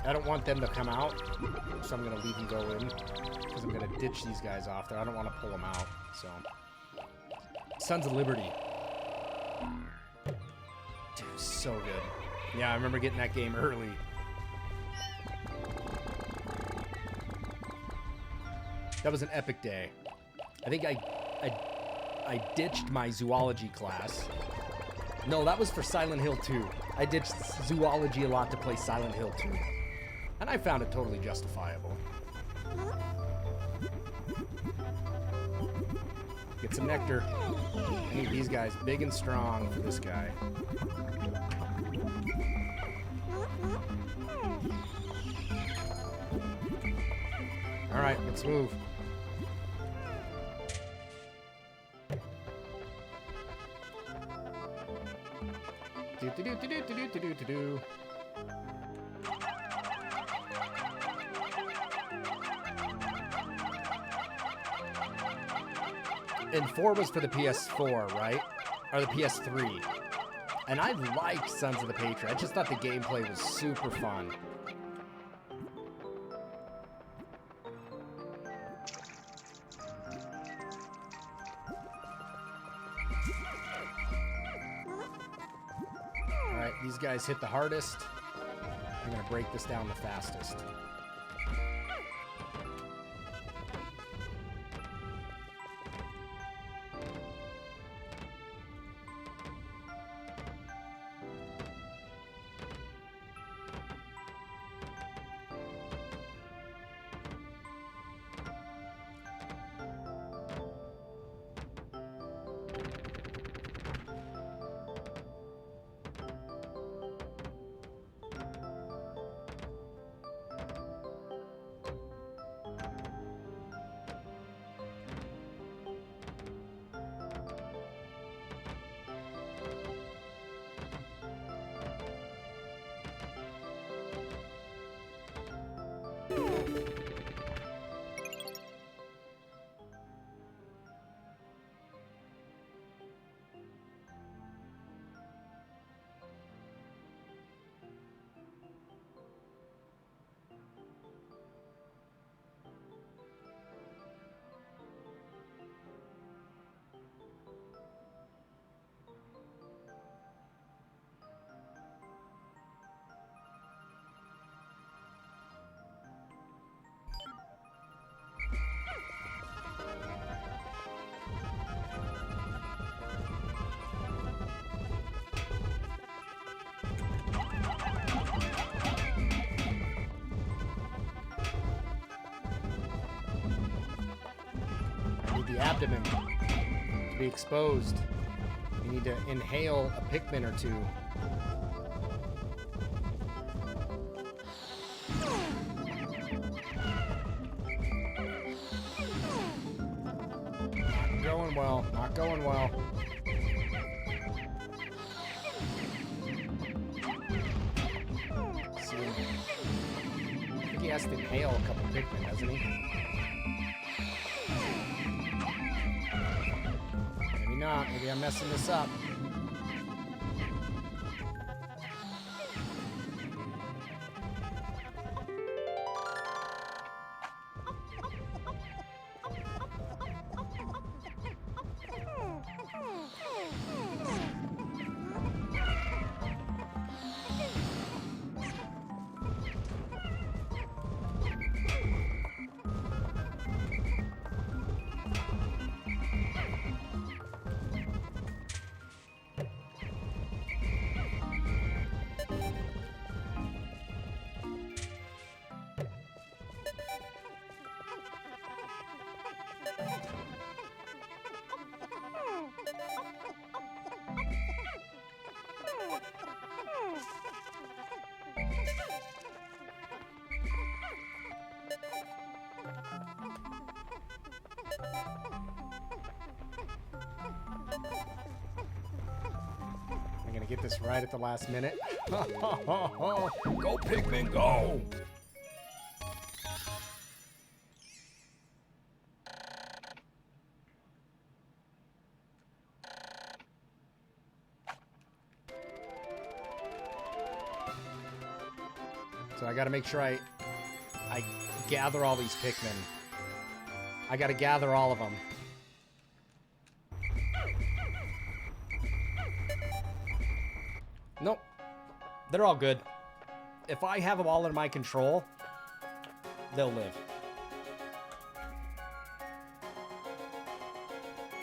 I don't want them to come out, so I'm going to leave them go in, because I'm going to ditch these guys off there. I don't want to pull them out, so. Sons of Liberty. Dude, so good. Yeah, I remember getting that game early. That was an epic day. I think I ditched my zoology class. No, that was for Silent Hill 2. I ditched zoology a lot to play Silent Hill 2. And I found it totally justifiable. Get some nectar. I need these guys big and strong for this guy. Alright, let's move. Do-do-do-do-do-do-do-do-do. And 4 was for the PS4, right? Or the PS3. And I liked Sons of the Patriot. I just thought the gameplay was super fun. Alright, these guys hit the hardest. I'm gonna break this down the fastest. need the abdomen to be exposed. You need to inhale a Pikmin or two. Not going well. Not going well. Let's see. I think he has to inhale a couple Pikmin, doesn't he? Maybe not. Maybe I'm messing this up. I'm gonna get this right at the last minute. Go Pikmin, go! So I gotta make sure I gather all these Pikmin. I gotta gather all of them. Nope. They're all good. If I have them all in my control, they'll live.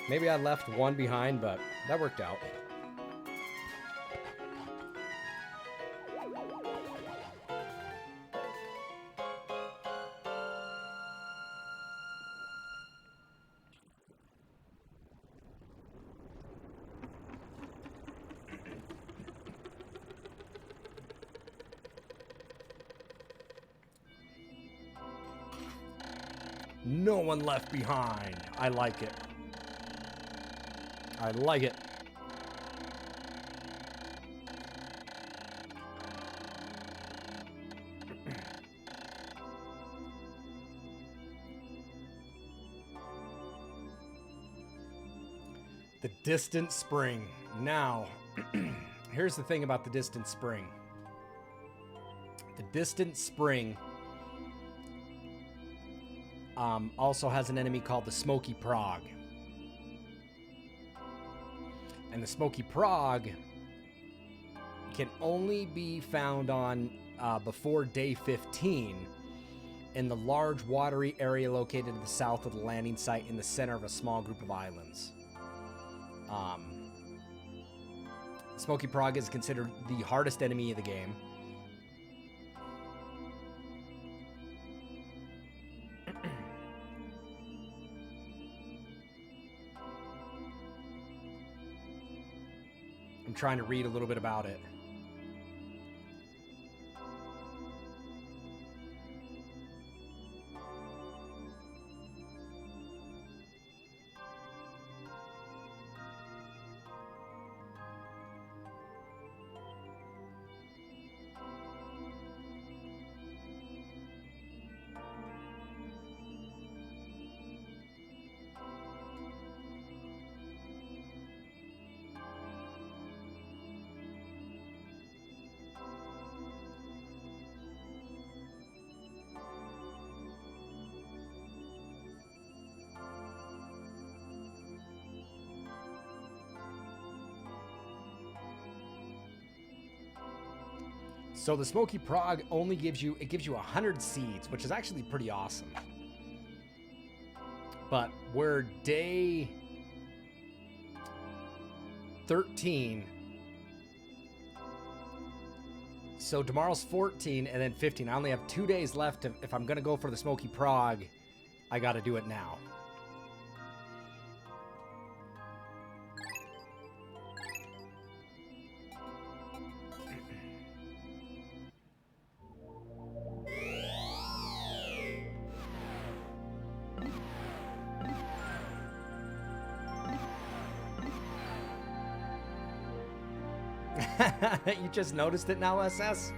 Maybe I left one behind, but that worked out. No one left behind. I like it. I like it. The distant spring. Now, here's the thing about the distant spring. The distant spring also has an enemy called the Smoky Prog. And the Smoky Prog can only be found on before day 15 in the large watery area located to the south of the landing site in the center of a small group of islands. Smoky Prog is considered the hardest enemy of the game. I'm trying to read a little bit about it. So the Smoky Prog only gives you 100 seeds, which is actually pretty awesome. But we're day 13. So tomorrow's 14 and then 15. I only have 2 days left. If I'm going to go for the Smoky Prog, I got to do it now. You just noticed it now, SS?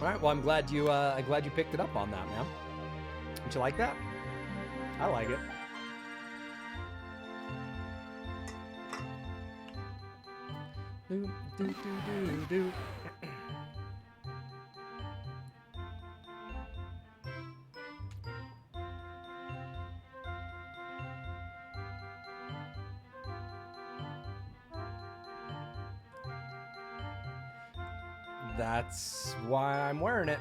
All right, well, I'm glad you picked it up on that, man. Don't you like that? I like it. Do, do, do, do, do. That's why I'm wearing it.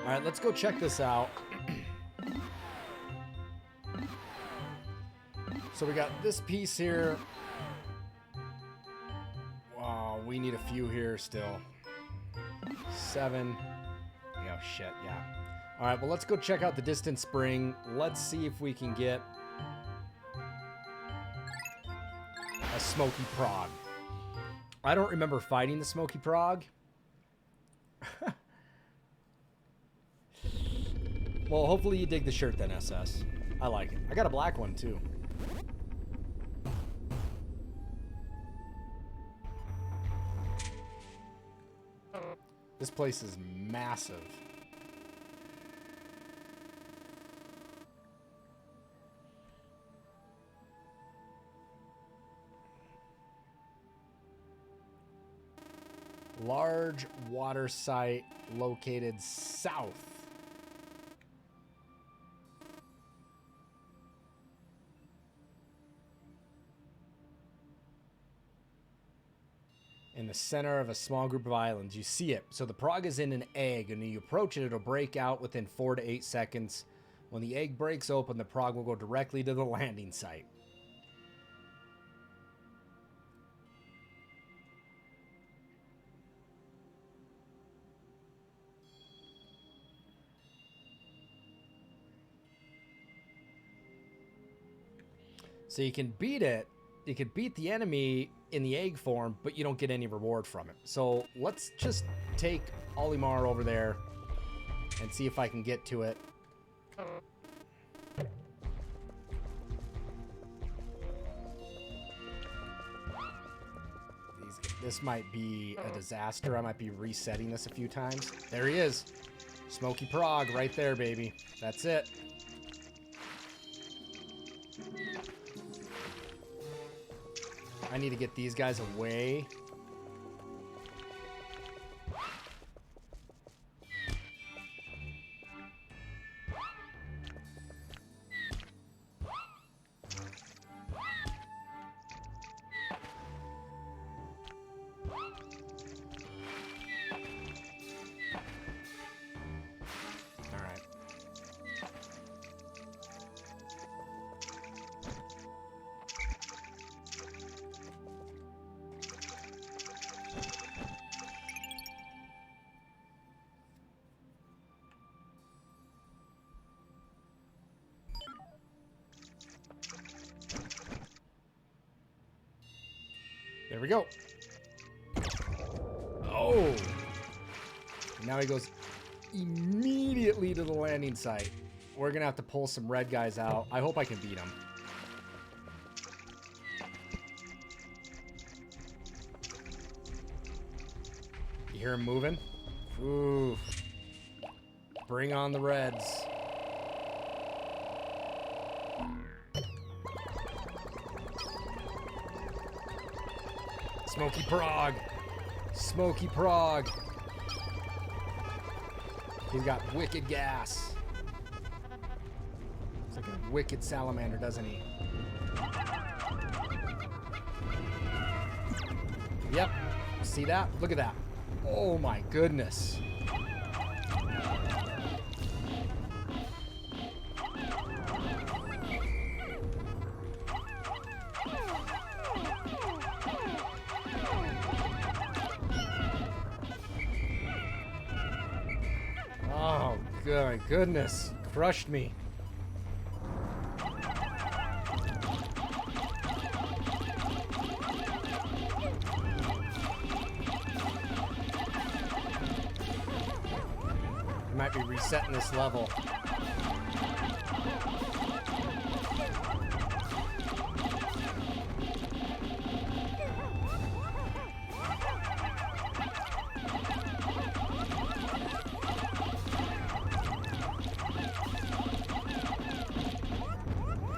All right, let's go check this out. So we got this piece here. Wow, we need a few here still. 7. Oh, shit, yeah. All right, well, let's go check out the distant spring. Let's see if we can get a Smoky Prog. I don't remember fighting the Smoky Prog. Well, hopefully you dig the shirt then, SS. I like it. I got a black one, too. This place is massive. Large water site located south. In the center of a small group of islands. You see it. So the prog is in an egg, and when you approach it, it'll break out within 4 to 8 seconds. When the egg breaks open, the prog will go directly to the landing site. So you can beat it. You can beat the enemy in the egg form, but you don't get any reward from it. So let's just take Olimar over there and see if I can get to it. This might be a disaster. I might be resetting this a few times. There he is. Smoky Prog right there, baby. That's it. I need to get these guys away. There we go. Oh! Now he goes immediately to the landing site. We're going to have to pull some red guys out. I hope I can beat them. You hear him moving? Ooh. Bring on the reds. Smoky Prog. Smoky Prog. He's got wicked gas. Looks like a wicked salamander, doesn't he? Yep. See that? Look at that. Oh my goodness. good, my goodness. Crushed me. Might be resetting this level.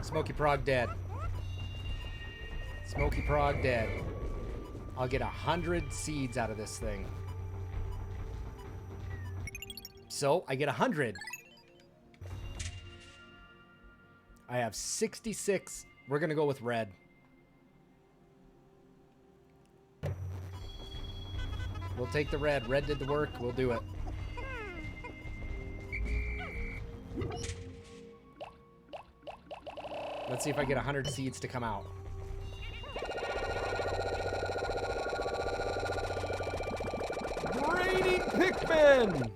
Smoky Prog dead. Smoky Prog dead. I'll get 100 seeds out of this thing. So, I get 100. I have 66. We're going to go with red. We'll take the red. Red did the work. We'll do it. Let's see if I get 100 seeds to come out. Raining Pikmin!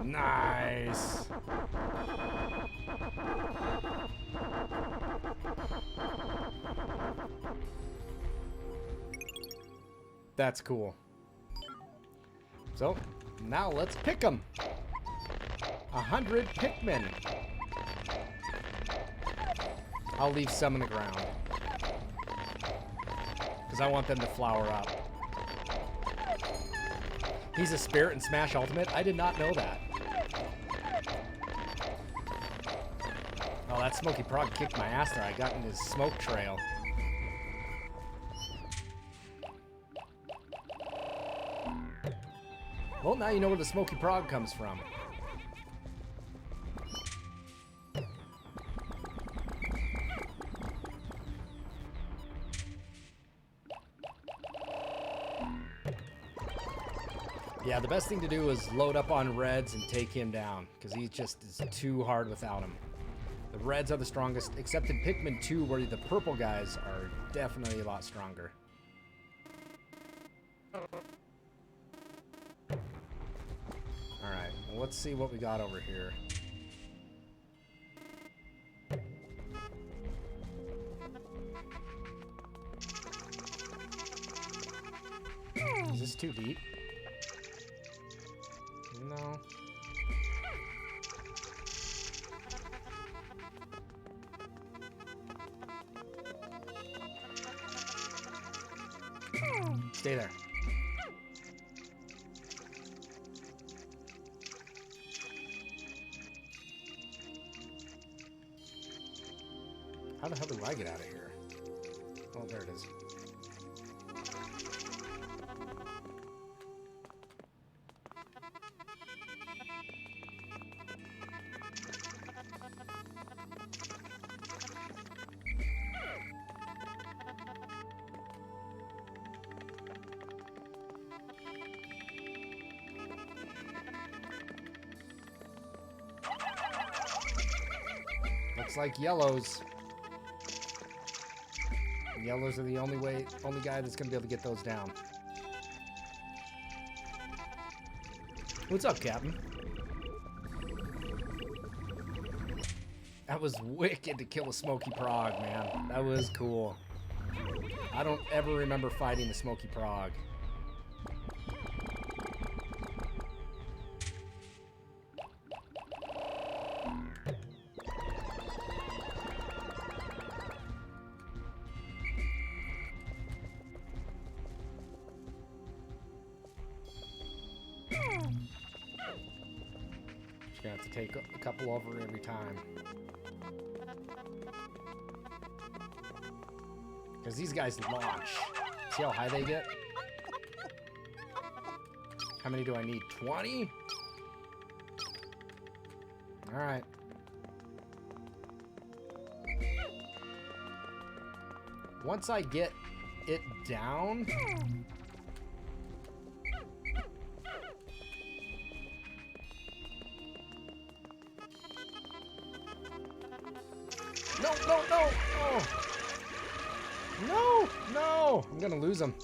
Nice. That's cool. So, now let's pick them. 100 Pikmin. I'll leave some in the ground. Because I want them to flower up. He's a Spirit in Smash Ultimate? I did not know that. Oh, that Smoky Prog kicked my ass there. I got in his smoke trail. Well, now you know where the Smoky Prog comes from. Yeah, the best thing to do is load up on reds and take him down, because he just is too hard without him. The reds are the strongest, except in Pikmin 2, where the purple guys are definitely a lot stronger. Alright, well, let's see what we got over here. Is this too deep? No. Stay there. How the hell do I get out of here? Oh, there it is. Looks like yellows. Yellows are the only guy that's gonna be able to get those down. What's up, Captain? That was wicked to kill a Smoky Prog, man. That was cool. I don't ever remember fighting a Smoky Prog. Gonna have to take a couple over every time. Because these guys launch. See how high they get? How many do I need? 20? Alright. Once I get it down... No, no, no! Oh. No! No! I'm gonna lose him.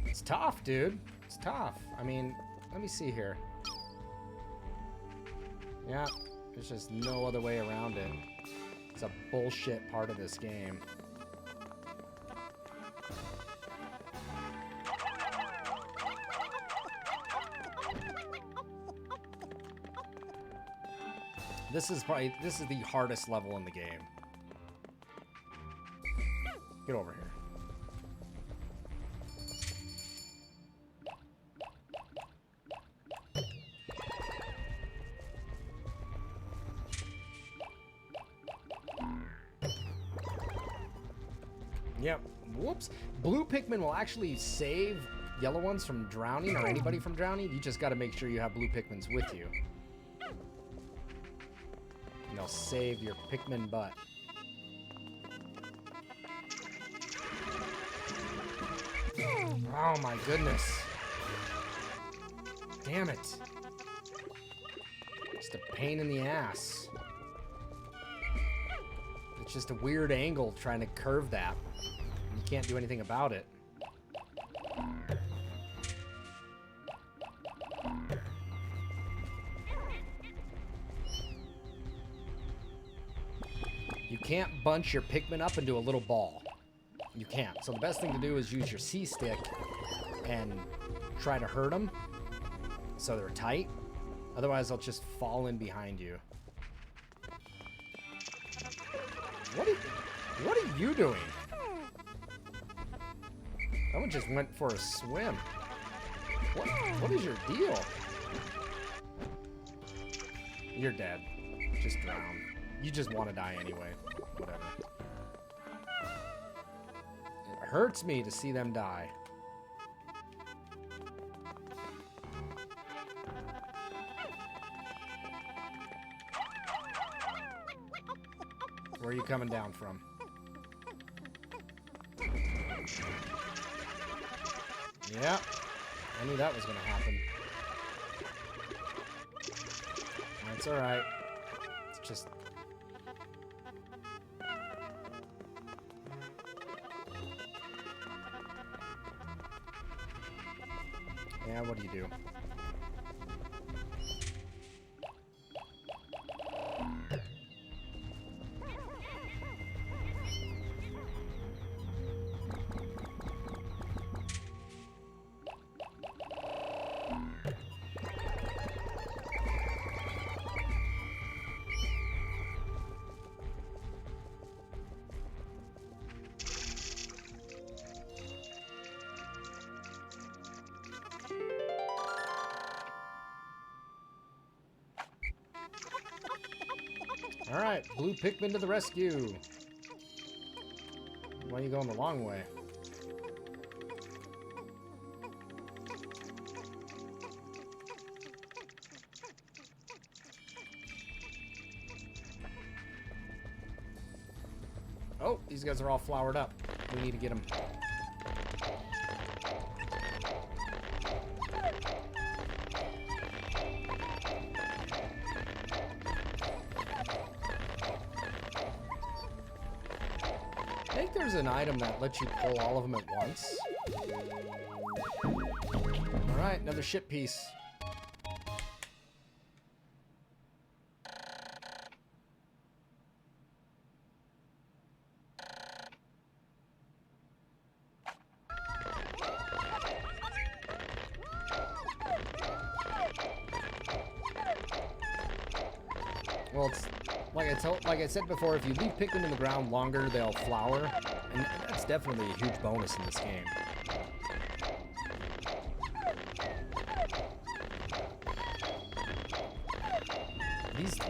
It's tough, dude. It's tough. I mean, let me see here. Yeah, there's just no other way around it. It's a bullshit part of this game. This is the hardest level in the game. Get over here. Yep. Whoops. Blue Pikmin will actually save yellow ones from drowning, or anybody from drowning. You just got to make sure you have blue Pikmins with you. And they'll save your Pikmin butt. Oh my goodness. Damn it. Just a pain in the ass. It's just a weird angle trying to curve that. You can't do anything about it. You can't bunch your Pikmin up into a little ball. You can't. So the best thing to do is use your C-stick and try to hurt them so they're tight. Otherwise, they'll just fall in behind you. What are you doing? That one just went for a swim. What is your deal? You're dead. Just drown. You just want to die anyway. Whatever. It hurts me to see them die. Where are you coming down from? Yeah, I knew that was going to happen. That's alright. It's just... Yeah, what do you do? Alright, blue Pikmin to the rescue. Why are you going the long way? Oh, these guys are all flowered up. We need to get them. I think there's an item that lets you pull all of them at once. Alright, another ship piece. Well, it's like I said before, if you leave Pikmin in the ground longer, they'll flower, and that's definitely a huge bonus in this game.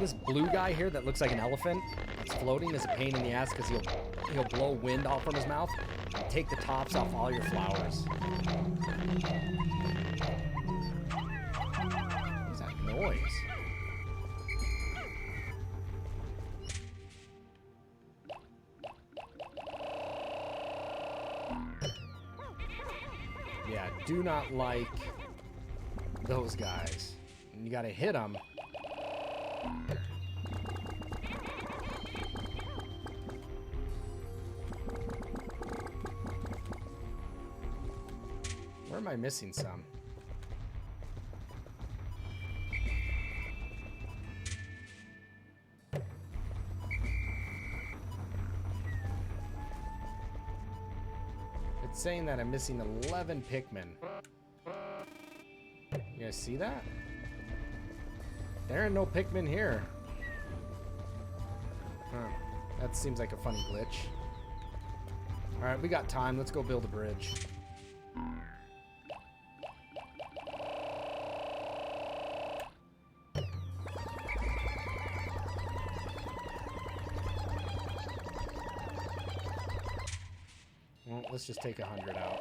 This blue guy here that looks like an elephant that's floating is a pain in the ass because he'll blow wind off from his mouth and take the tops off all your flowers. What is that noise? Yeah, do not like those guys. And you gotta hit them Where am I missing some? It's saying that I'm missing 11 Pikmin. You guys see that? There are no Pikmin here. Huh. That seems like a funny glitch. Alright, we got time. Let's go build a bridge. Well, let's just take 100 out.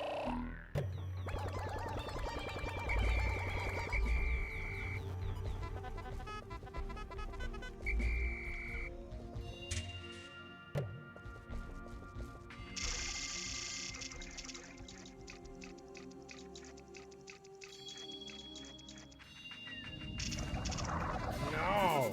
No!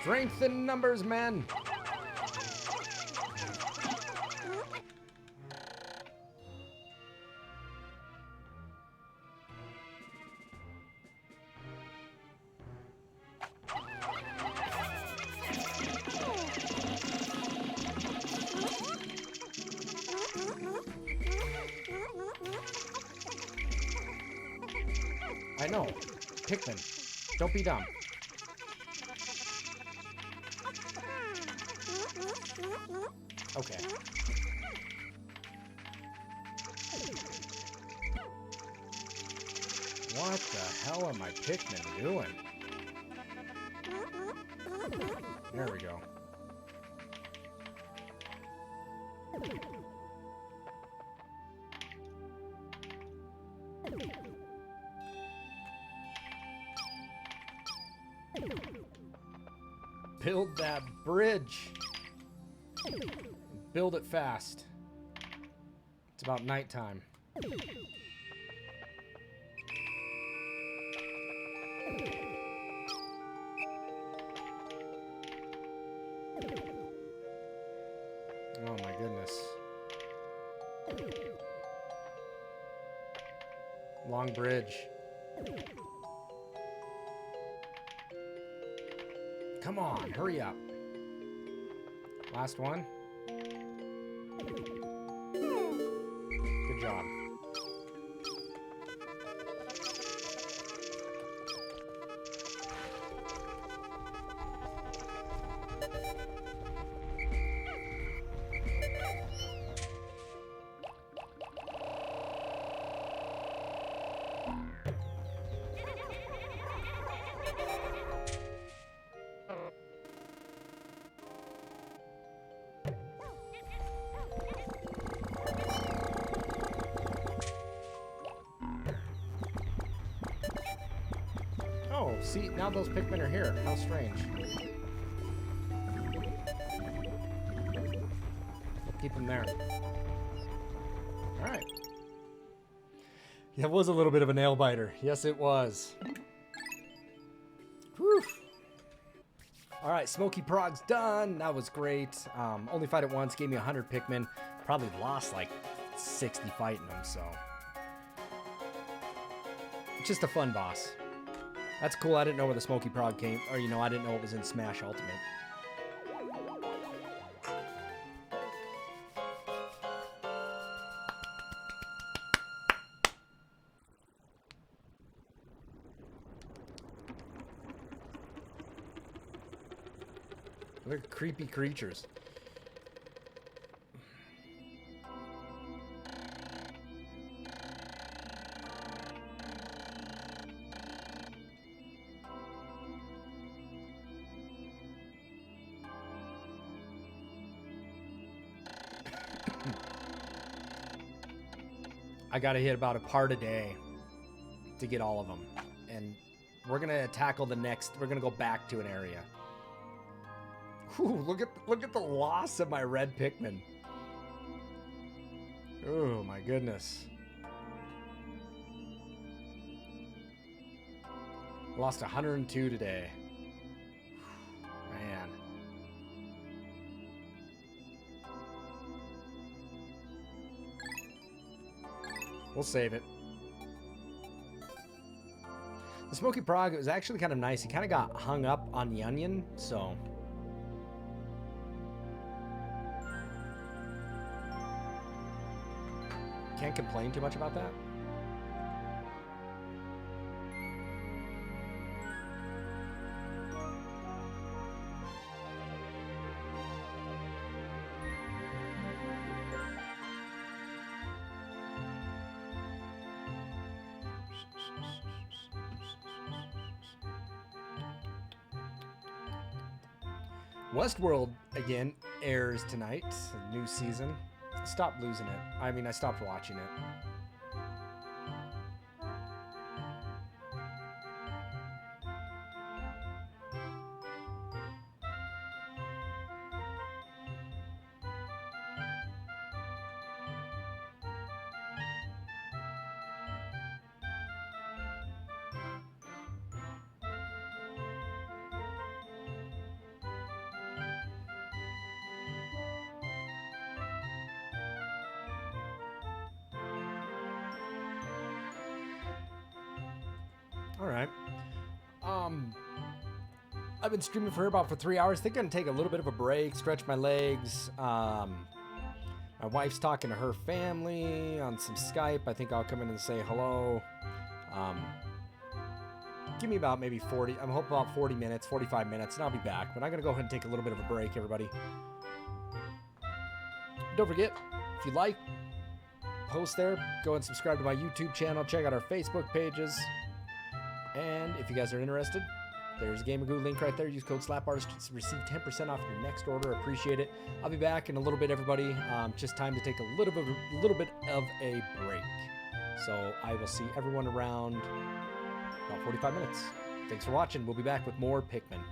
Strength in numbers, men! I know. Pikmin. Don't be dumb. Okay. What the hell are my Pikmin doing? There we go. Build that bridge. Build it fast. It's about nighttime. Oh my goodness. Long bridge. Come on, hurry up. Last one. Good job. Oh, see, now those Pikmin are here. How strange. Keep them there. Alright. Yeah, it was a little bit of a nail biter. Yes, it was. Whew. Alright, Smoky Prog's done. That was great. Only fight it once. Gave me 100 Pikmin. Probably lost like 60 fighting them, so. Just a fun boss. That's cool. I didn't know where the Smoky Prog came, or you know, I didn't know it was in Smash Ultimate. They're creepy creatures. I gotta hit about a part a day to get all of them. And we're gonna tackle the next, we're gonna go back to an area. Whew, look at the loss of my red Pikmin. Oh my goodness. Lost 102 today. Man. We'll save it. The Smoky Prog, it was actually kind of nice. He kind of got hung up on the onion, so... Can't complain too much about that. Westworld, again, airs tonight. New season. I stopped losing it. I mean, I stopped watching it. All right. I've been streaming for about 3 hours. I think I'm gonna take a little bit of a break, stretch my legs. My wife's talking to her family on some Skype. I think I'll come in and say hello. Give me about maybe 40. I'm hoping about 40 minutes, 45 minutes, and I'll be back. But I'm gonna go ahead and take a little bit of a break, everybody. Don't forget, if you like, post there. Go and subscribe to my YouTube channel. Check out our Facebook pages. And if you guys are interested, there's a Gamagoo link right there. Use code slapartist to receive 10% off your next order. Appreciate it. I'll be back in a little bit, everybody. Just time to take a little bit of a break. So I will see everyone around about 45 minutes. Thanks for watching. We'll be back with more Pikmin.